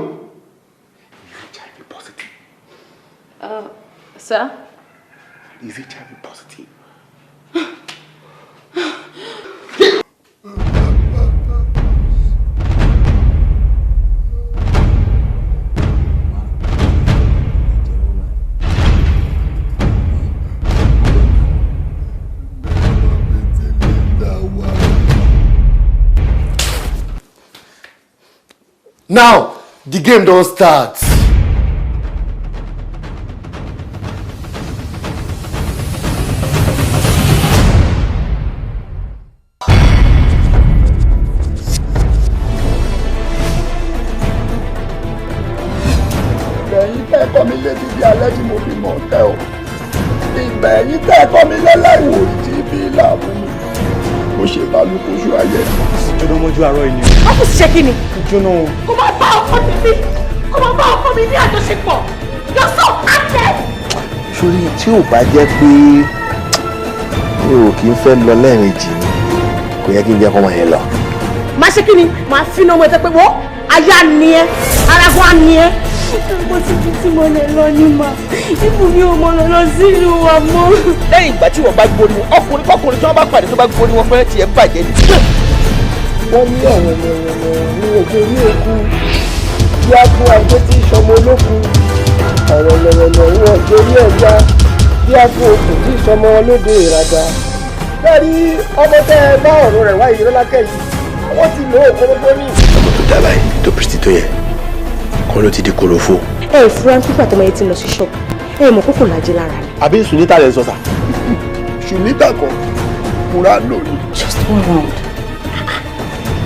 HIV positive. Sir? Is HIV positive? Now, the game don't start. Ìgbẹ̀yìn tẹ́ẹ̀kọ́ mi lé bíbí alẹ́ tí mo fi mọ̀ tẹ́ o. Ìgbẹ̀yìn tẹ́ẹ̀kọ́ mi lẹ́láìwò tí bí ìlà fún mi. Mo ṣe balùkóṣù ayé. Jóná mọ́jú àárọ̀ yìí ni. Wọ́n kò ṣe kí ni? Jóná o. Kò máa bá ọkọ mi ní. Kò máa bá ọkọ mi ní àjọṣepọ̀. You're so active. Sórí tí ò bá jẹ́ pé mi ò kí ń fẹ́ lọ lẹ́ẹ̀mejì ni kò yẹ kí n jẹ́ kọ́mọ yẹn lọ. Máa ṣe kí ni? Máa fi iná ọmọ ẹ tẹ́ pé wọ́n aya ni ẹ́, aragun á ni ẹ́. Mo ti fi tí mo lè lọ ní ma. Ibù mi ò mọ̀ lọ sílùú wa mọ́. Lẹ́yìn ìgbà tí wọ́n bá gbóni wọn ọkùnrin kọkùnrin tí wọ́n bá pàdé tó bá gbóni wọn fẹ́rẹ́ tiẹ̀ bàjẹ́ ni. Wọ́n ní ọ̀rọ̀ ní òkè ní òkú. Bí a fún ajé tí ìṣọmọ olókun. Ọ̀rọ̀ lọ̀rọ̀lọ̀ ní ọjọ́ orí ẹ̀yà. Bí a fún okùn tí ìṣọmọ lóde ìràdà. Bẹ́ẹ̀ni ọmọ tẹ́ ẹ bá ọ̀rọ̀ rẹ̀ wáyé lọ́lákẹ́ yìí. Wọ́n ti lò ó kọ́mọ́tò ní. Ọmọ tó dábàá yìí tó pèsè tó yẹ kọ́ ló ti di korofo. Ẹ fura pípa tọmọ yẹn ti lọ sí ṣọ́ọ̀bù. Ẹ mọ̀ kókò lájẹ lára ni. Àbí Sunita lè sọ sà. Sunita kan múra lónìí. Just one round.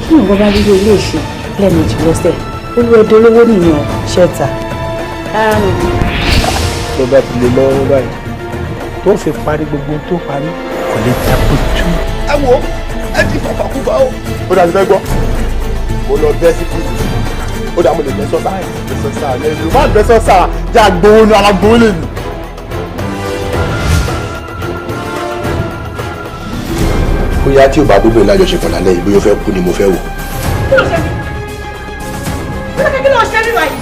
Kí ni wọ́n bá rí ilé ìṣe lẹ́ẹ̀mejì lọ́sẹ̀? Olúwẹ̀dẹ olówó nìyẹn ṣẹ́ta. Tó bá ti lè lọ́wọ́ báyìí tó fi parí gbogbo tó parí kò lè dápò tú. Ẹ wo ẹ ti fàfàkùfà o. Ó dàbí fẹ́ gbọ́. Mo lọ bẹ́ sí kùtù. Ó dà mo lè bẹ́ sọ́sà. Bẹ́ sọ́sà lẹ́yìn. Má bẹ́ sọ́sà jẹ́ àgbòho ni alágbòho lè nù. Bóyá tí o bá gbogbo ìlàjọṣepọ̀ lálẹ́ yìí bóyá o fẹ́ kú ni mo fẹ́ wò. Kí ló ṣe mí? Kí ló ṣe mí báyìí?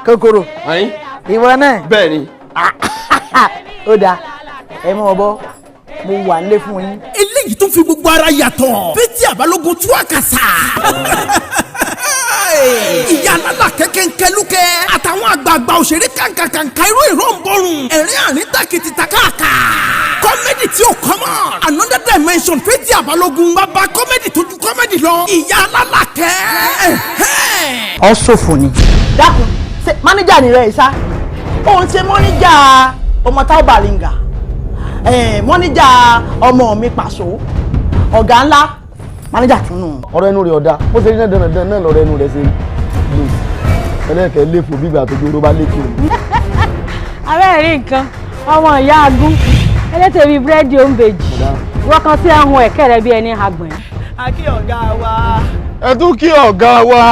kòkòrò ìwọ náà. bẹ́ẹ̀ni. ó dáa ẹ mọ ọbọ mo wà nílé fún yín. eléyìí tún fi gbogbo ara yàtọ̀ Fausat Balogun tú àkàsà. ìyá alálà kẹ́kẹ́ńkẹ́lúkẹ́ àtàwọn àgbààgbà òṣèré kàǹkàǹkà irú ìró ń bọ̀rùn ẹ̀rín àrín tàkìtì tàkàkà. kọ́mẹ́dì tí ò kọ́mọ̀ another dimension Fausat Balogun bàbá kọ́mẹ́dì tó ju kọ́mẹ́dì lọ ìyá alálà kẹ́. ọ ṣòfò ni. dákun ṣe mánéjà ni rẹ ṣá òun ṣe mọ́níjà ọmọ táwọn bàrìngà mọ́níjà ọmọ mi pàṣọ ọ̀gá ńlá mánéjà tún nù. ọ̀rọ̀ ẹnu rẹ̀ ọ̀dà ó ṣe ní dandan náà lọ́rọ̀ ẹnu rẹ̀ ṣe lè ẹlẹ́kẹ̀ẹ́ léfò bígbà tó dúró bá lékè o. abẹ́rẹ́ rí nǹkan ọmọ ìyá agún ẹlẹ́tẹ̀ bíi búrẹ́dì òǹbejì wọ́n kan sí ẹ̀hún ẹ̀kẹ́ rẹ bí ẹni àgbọ̀n. a kí ọ̀gá wa. ẹ tún kí ọ̀gá wa.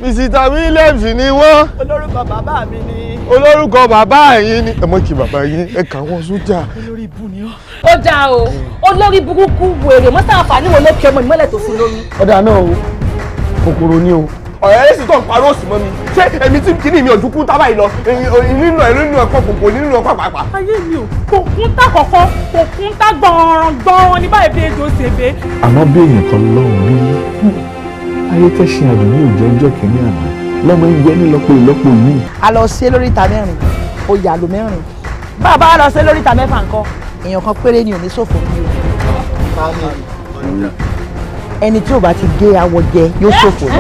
Mr. Williams ni wọ́n. olórúkọ bàbá mi ni. olórúkọ bàbá yín ni. ẹ mọ̀ kí bàbá yín ẹ kà wọ́n sójà. olórí ibu ni ọ́. ó dáa o olórí burúkú wèrè mọ́tà àǹfààní wo ló kí ọmọ ìmọ̀lẹ̀ tó fún lórí. ọ̀dà náà o kòkòrò ni o. ọ̀rẹ́ yẹn sì tó ń parọ́ òsì mọ́ mi ṣé èmi tí kìíní mi ò dúkú tábà yìí lọ nínú ẹ̀ nínú ẹ̀kọ́ kòkò nínú ẹ̀kọ́ pàápàá. ayé mi ò kò kún tá kọ̀kọ́ kò kún tá gbọ̀nràn ní báyìí bí ejò ṣèbé. àmọ́ bí èèyàn kan lọ́hùn rí ayé tẹ́sán àdùnní ò jẹ́ ọjọ́ kìíní àná lọ́mọ ń jẹ́ nílọ́pọ̀ ìlọ́pọ̀ yìí. a lọ ṣe lórí ìta mẹ́rin ó yà ló mẹ́rin bàbá a lọ ṣe lórí ìta mẹ́fà ńkọ́ èèyàn kan péré ni ò ní ṣòfò ní o. ẹni tí ò bá ti gé awọ jẹ yóò ṣòfò ní.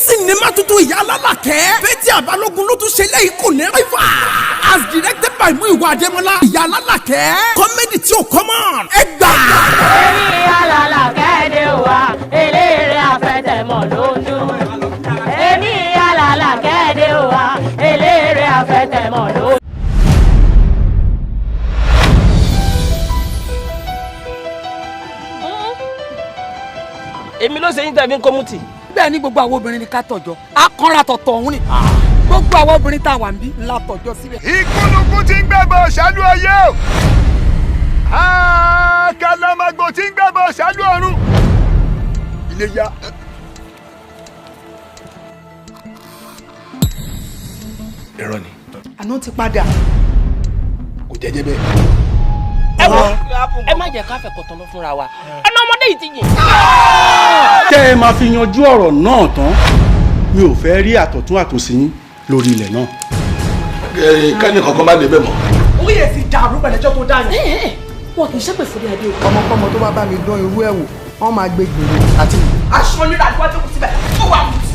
sinimá tuntun ìyá alálàkẹ́ Fausat Balogun ló tún ṣe lẹ́yìn kò ní rìfà as directed by Muyiwa Adémọ́lá ìyá alálàkẹ́ kọ́mẹ́dì tí ò kọ́mọ̀ ẹ gbà. èmi alálàkẹ́ dé wa eléré afẹ́tẹ̀mọ́ ló ń dún. èmi alálàkẹ́ dé wa eléré afẹ́tẹ̀mọ́ ló ń dún. èmi ló ṣe yín tẹ̀mí kọ́mùtì. bẹ́ẹ̀ ni gbogbo àwọn obìnrin ni ká tọ̀jọ́ akọ́ra tọ̀tọ̀ ọ̀hún ni gbogbo àwọn obìnrin tá a wà ń bí ńlá tọ̀jọ́ síbẹ̀. ìkúnnùkún ti ń gbẹ́bọ̀ ṣáájú ayé o àkàlàmàgbò ti ń gbẹ́bọ̀ ṣáájú ọ̀run ilé yá. irọ́ ni. àná ti padà. kò jẹ́jẹ́ bẹ́ẹ̀. ẹ má jẹ́ ká fẹ́ kọ̀tàn lọ fúnra wa ẹnu ọmọdé yìí ti yìn. tẹ́ ẹ máa fi yanjú ọ̀rọ̀ náà tán mi ò fẹ́ rí àtọ̀tún àtòsí yín lórí ilẹ̀ náà. kẹ́ni kankan má lè bẹ̀ mọ́. orí ẹ̀ ti dàrú pẹ̀lẹ́jọ́ tó dáná. wọn kì í ṣépè fún adé o. ọmọkọ́mọ tó bá bá mi dán irú ẹ̀ wò wọ́n máa gbé gbèrè àti. aṣọ nílò àdúgbò tó kù síbẹ̀ ó wà mùtì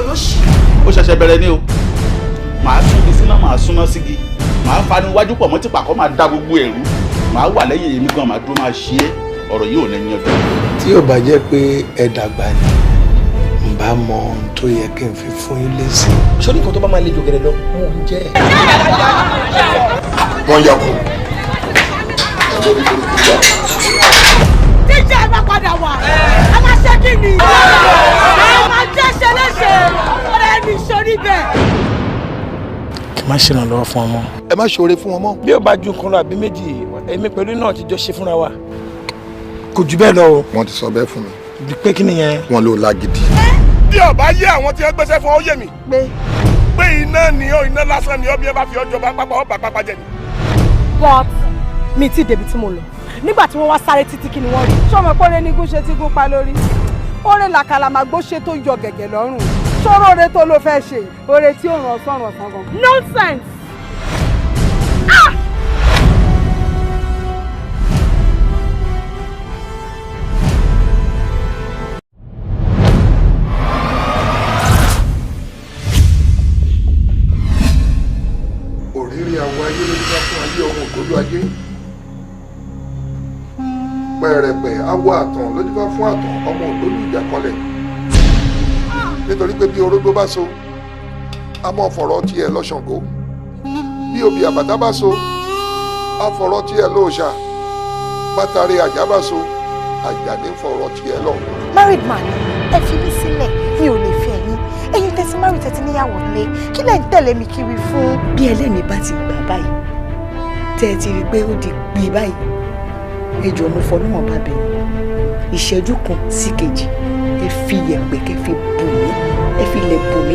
olóṣì. ó ṣẹ̀ṣẹ̀ bẹ̀rẹ̀ ni o màá súnmi síná màá súná sígi màá fanu wájú pọ̀ mọ́ tí pàkọ́ máa da gbogbo ẹ̀rú màá wà lẹ́yìn èmi gan màá dúró máa ṣe é ọ̀rọ̀ yìí ò ní yanjú. tí ò bá jẹ́ pé ẹ dàgbà ni n bá mọ ohun tó yẹ kí n fi fún yín lésì. sórí nǹkan tó bá máa le jòkèrè lọ mò ń jẹ́. wọ́n yà kú. tíjà ẹ bá padà wà a máa ṣe kí ni a máa jẹ́ ṣe léṣe ọ̀rẹ́ ẹni sórí bẹ́ẹ̀. kí n má ṣèrànlọ́wọ́ fún ọmọ. ẹ má ṣoore fún wọn mọ́. bí ó bá ju nǹkan lọ àbí méjì èmi pẹ̀lú náà ti jọ ṣe fúnra wa. kò jù bẹ́ẹ̀ lọ o. wọ́n ti sọ bẹ́ẹ̀ fún mi. pé kí nìyẹn. wọ́n ló lágídí. bí ọba yé àwọn tí wọ́n gbéṣẹ́ fún ọ yé mi. pé iná ni ó iná lásán ni ó bí ẹ bá fi ọjọ́ bá pápá ọ bá pápá jẹ ni. but mi ti débi tí mo lọ nígbà tí wọ́n wá sáré títí kí ni wọ́n rí. ṣé ọmọ ìpọ́nrẹ́ ní gún ṣe tí gún pa lórí oore làkàlà máa gbó ṣe tó yọ gẹ̀gẹ̀ lọ́rùn ṣọ́rọ́ oore tó ló fẹ́ ṣe oore tí ó ràn sọ̀rọ̀ sàn gan. nonsense. òrírí àwọn ayé ló dá fún ayé ọmọ ògbólú ayé pẹ̀rẹ̀pẹ̀ awọ àtàn ló dá fún àtàn ọmọ ògbólú ìjàkọlẹ̀ nítorí pé bí orógbó bá so a mọ̀ fọ̀rọ̀ tiẹ̀ lọ́ṣàngó bí obì àbàtà bá so a fọ̀rọ̀ tiẹ̀ lóòṣà bátàrí àjà bá so àjà ní fọ̀rọ̀ tiẹ̀ lọ. married man ẹ fi mí sílẹ̀ mi ò lè fi ẹ̀yìn ẹ̀yin tẹ́sí married tẹ́tí níyàwó lé kí lẹ̀ ń tẹ̀lé mi kiri fún. bí ẹlẹ́ni bá ti gbà báyìí tẹ́ ẹ ti rí i pé ó di gbé báyìí ẹjọ́ mo fọ́ níwọ̀n bá bẹ̀rẹ̀ ìṣẹ́jú kan sí kejì ẹ fi yẹ̀pẹ̀ kẹ́ fi bù mí ẹ fi lẹ̀ bù mí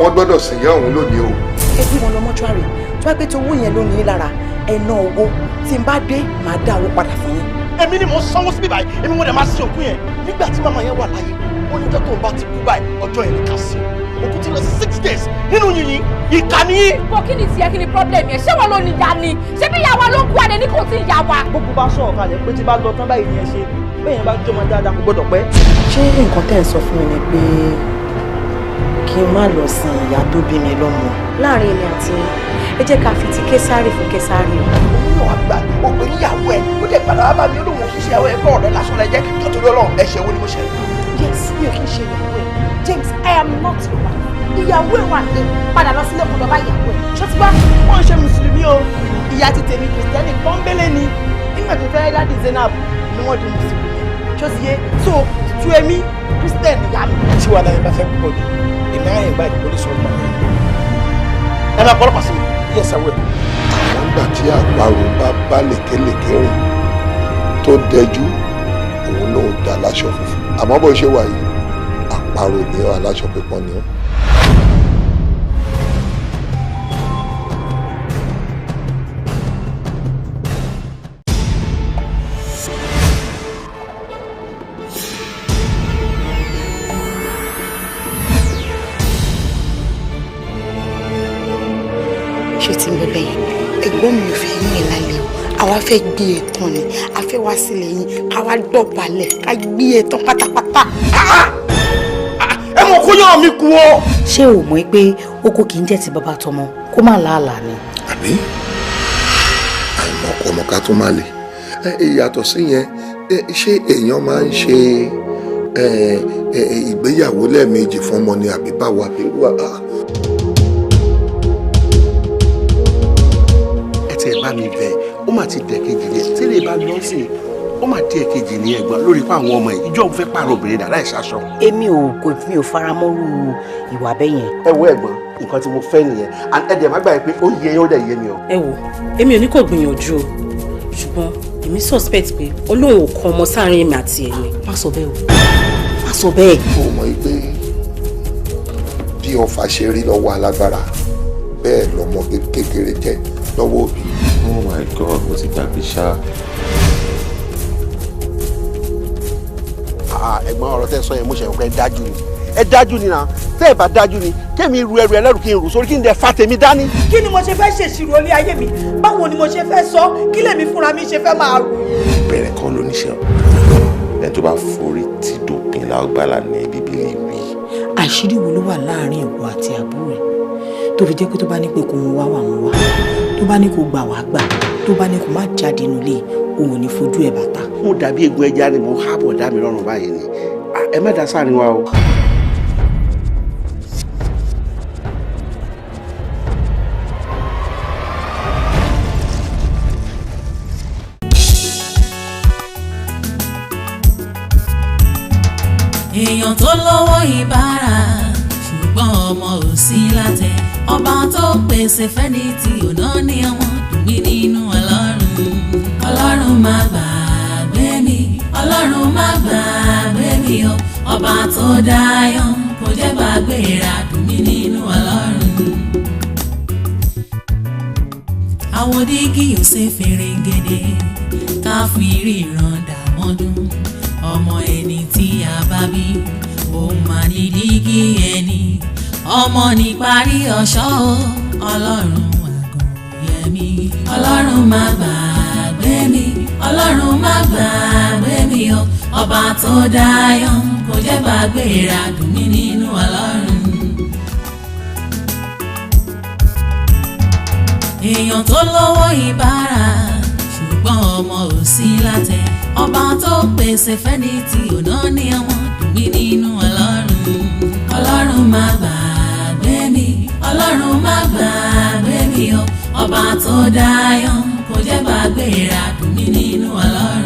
wọ́n gbọ́dọ̀ sìn ìyá òun lónìí o. ẹ bí wọn lọ mọ́ṣúárì tí wọ́n pẹ́ tó owó yẹn lónìí lára ẹ̀ ná owó tí n bá dé màá dá owó padà fún yín. èmi ni mo sanwó síbí báyìí èmi mo dẹ̀ máa sin òkú yẹn nígbà tí màmá yẹn wà láyé wọ́n ní ọjọ́ tó ń bá ti kú báyìí ọjọ́ yẹn ní ká sí òkú ti lọ sí 6 days nínú yìnyín ìkànnì. kò kí ni tiẹ̀ kí ni problem yẹn ṣé wọn ló ní ìyá ni ṣé bí ìyá wa ló kú àdé ní kò tí ìyá wa. gbogbo bá sọ̀rọ̀ kalẹ̀ pé tí bá lọ tán báyìí ni ẹ ṣe bẹ́ẹ̀ yẹn bá jọmọ dáadáa kò gbọ́dọ̀ pẹ́. ṣé nǹkan tẹ́ ẹ̀ sọ fún mi ni pé kí n má lọ sin ìyá tó bí mi lọ́mọ. láàrin èmi àti ẹ jẹ́ ká fi ti késàrì fún késàrì. òun náà àgbà ó pè níyàwó ẹ ó dẹ̀ padà wá bá mi olóhùn òṣìṣẹ́ ìyàwó ẹ bọ́ọ̀ rẹ lásán lẹ jẹ́ tó torí Ọlọ́run ẹ̀ṣẹ̀ wo ni mo ṣe. yes mi ò kí ń ṣe ìyàwó ẹ James I am not your wife. ìyàwó ẹ wà ní padà lọ sílé ọkọ bàbá ìyàwó ẹ ṣọtí bá. wọ́n ń ṣe mùsùlùmí o ìyá ti tèmi kìrìsìtẹ́nì pọ́ńbélé ni nígbà tó fẹ́ dáàdì Zainab ni wọ́n di mùsùlùmí ṣọtí yé so tu èmi kìrìsìtẹ́nì ìyá mi. tí wàá náà bá fẹ́ púpọ̀ jù èmi àyè gba ìdìbò ní sọ̀rọ̀ pàmò ẹ máa pọ́nlọ́pàá sí mi yẹ sáwọ́ ẹ̀. àwọn ìgbà tí àparò bá lékelèké rìn tó dẹjú òun ló ń da aláṣọ funfun àmọ́ bó ṣe wà yìí àparò ní aláṣọ pípọ́n ni ó. ṣe ti ń bẹ̀bẹ̀ yẹn ẹ̀gbọ́n mi ò fẹ́ yín ẹ̀ lálẹ́ o àwa fẹ́ gbé e tán ni a fẹ́ wá sílẹ̀ yín ká wá dọ̀bálẹ̀ ká gbé e tán pátápátá. ẹ mọ̀ kó yàn mí kú o. ṣé o mọ̀ pé oko kì í jẹ́ ti bàbá tọmọ kó má làálàá ni. àbí àìmọ̀ ọkọ ọmọ ká tó má lè ìyàtọ̀ sí yẹn ṣé èèyàn máa ń ṣe ìgbéyàwó lẹ́ẹ̀mejì fún ọmọ ni àbí báwo àbí wà á. ẹ bá mi bẹ̀ ó mà ti dẹ̀ kejì ni tẹ́lẹ̀ bá lọ sí i ó mà díẹ̀ kejì ní ẹ̀gbọ́n lórí pa àwọn ọmọ yìí ìjọ ń fẹ́ pààrọ̀ obìnrin dàda ìṣaṣọ. èmi ò fara mọ́rú ìwà bẹ́ẹ̀ yẹn. ẹ wo ẹ̀gbọ́n nǹkan tí mo fẹ́ nìyẹn and ẹ dẹ̀ má gbàgbé pé ó yẹ yín ó dẹ̀ yé mi o. ẹ wo èmi ò ní kò gbìyànjú o ṣùgbọ́n èmi suspect pé olóhùn ò kan ọmọ sáàrin èmi àti ẹ̀mí. má sọ bẹ́ẹ̀ o má sọ bẹ́ẹ̀. ó mọ̀ pé bí ọfà ṣe rí lọ́wọ́ alágbára bẹ́ẹ̀ lọ́mọ kékeré jẹ́ lọ́wọ́ òbí. Oh my God, mo ti gbàgbé ṣá. ẹ̀gbọ́n ọ̀rọ̀ tẹ́ sọ yẹn mo ṣe nǹkan ẹ dájú ni náà tẹ́ ẹ bá dájú ni kémi ru ẹrù ẹlẹ́rù kí n rù sórí kí n dẹ̀ fa tèmi dání. kí ni mo ṣe fẹ́ ṣèṣirò ilé ayé mi báwo ni mo ṣe fẹ́ sọ kí lèmi fúnra mi ṣe fẹ́ máa rù. ìbẹ̀rẹ̀ kan ló níṣẹ́ ẹni tó bá forí tí dòpin lágbàlá ní bíbélì wí. àṣírí wo ló wà láàárín ìwọ àti àbúrò rẹ tó fi jẹ́ pé tó bá ní pé kò ń wá wà ń wá tó bá ní kò gbà wá gbà tó bá ní kò má jáde nílé òun ò ní fojú ẹ̀ bàtà. mo dàbí egun ẹja ni mo hábọ̀ dá mi lọ́rùn báyìí ni ẹ má dá sáàrin wa o. èèyàn tó lọ́wọ́ ìbára ṣùgbọ́n ọmọ ò sí látẹ̀ ọba tó pèsè fẹ́ni tí ò ná ní ọmọ dùn mí nínú ọlọ́run má gbàgbé mi ọlọ́run má gbàgbé mi o ọba tó dáyọ̀ kò jẹ́ gbàgbé ra dùn mí nínú ọlọ́run. àwọn dígí ò ṣe fèrè gèdè ká fi ríran dàmọ́dún ọmọ ẹni tí a bá bí òun mà ní dígí ẹni ọmọ ní parí ọ̀ṣọ́ ọlọ́run àgàn yẹmí ọlọ́run má gbàgbé mi ọlọ́run má gbàgbé mi o ọba tó dáyọ̀ kò jẹ́ gbàgbé ra dùn mí nínú ọlọ́run. èèyàn tó lọ́wọ́ ìbára ṣùgbọ́n ọmọ ò sí látẹ̀ ọba tó pèsè fẹ́ni tí ò ná ní ọmọ dùn mí nínú ọlọ́run má gbàgbé mi ọlọ́run má gbàgbé mi o ọba tó dáyọ̀ kò jẹ́ gbàgbé ra dùn mí nínú ọlọ́run.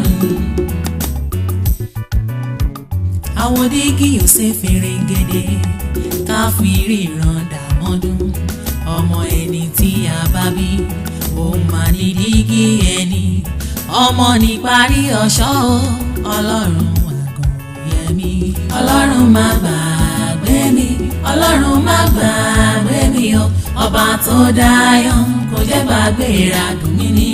àwọn dígí ò ṣe fèrè gèdè ká fi ríran dàmọ́dún ọmọ ẹni tí a bá bí òun mà ní dígí ẹni ọmọ ní parí ọ̀ṣọ́ ọlọ́run àgàn yẹmí ọlọ́run má gbàgbé gbàgbé mi ọlọ́run má gbàgbé mi o ọba tó dáyọ̀ kò jẹ́ gbàgbé ìràdùn mi ní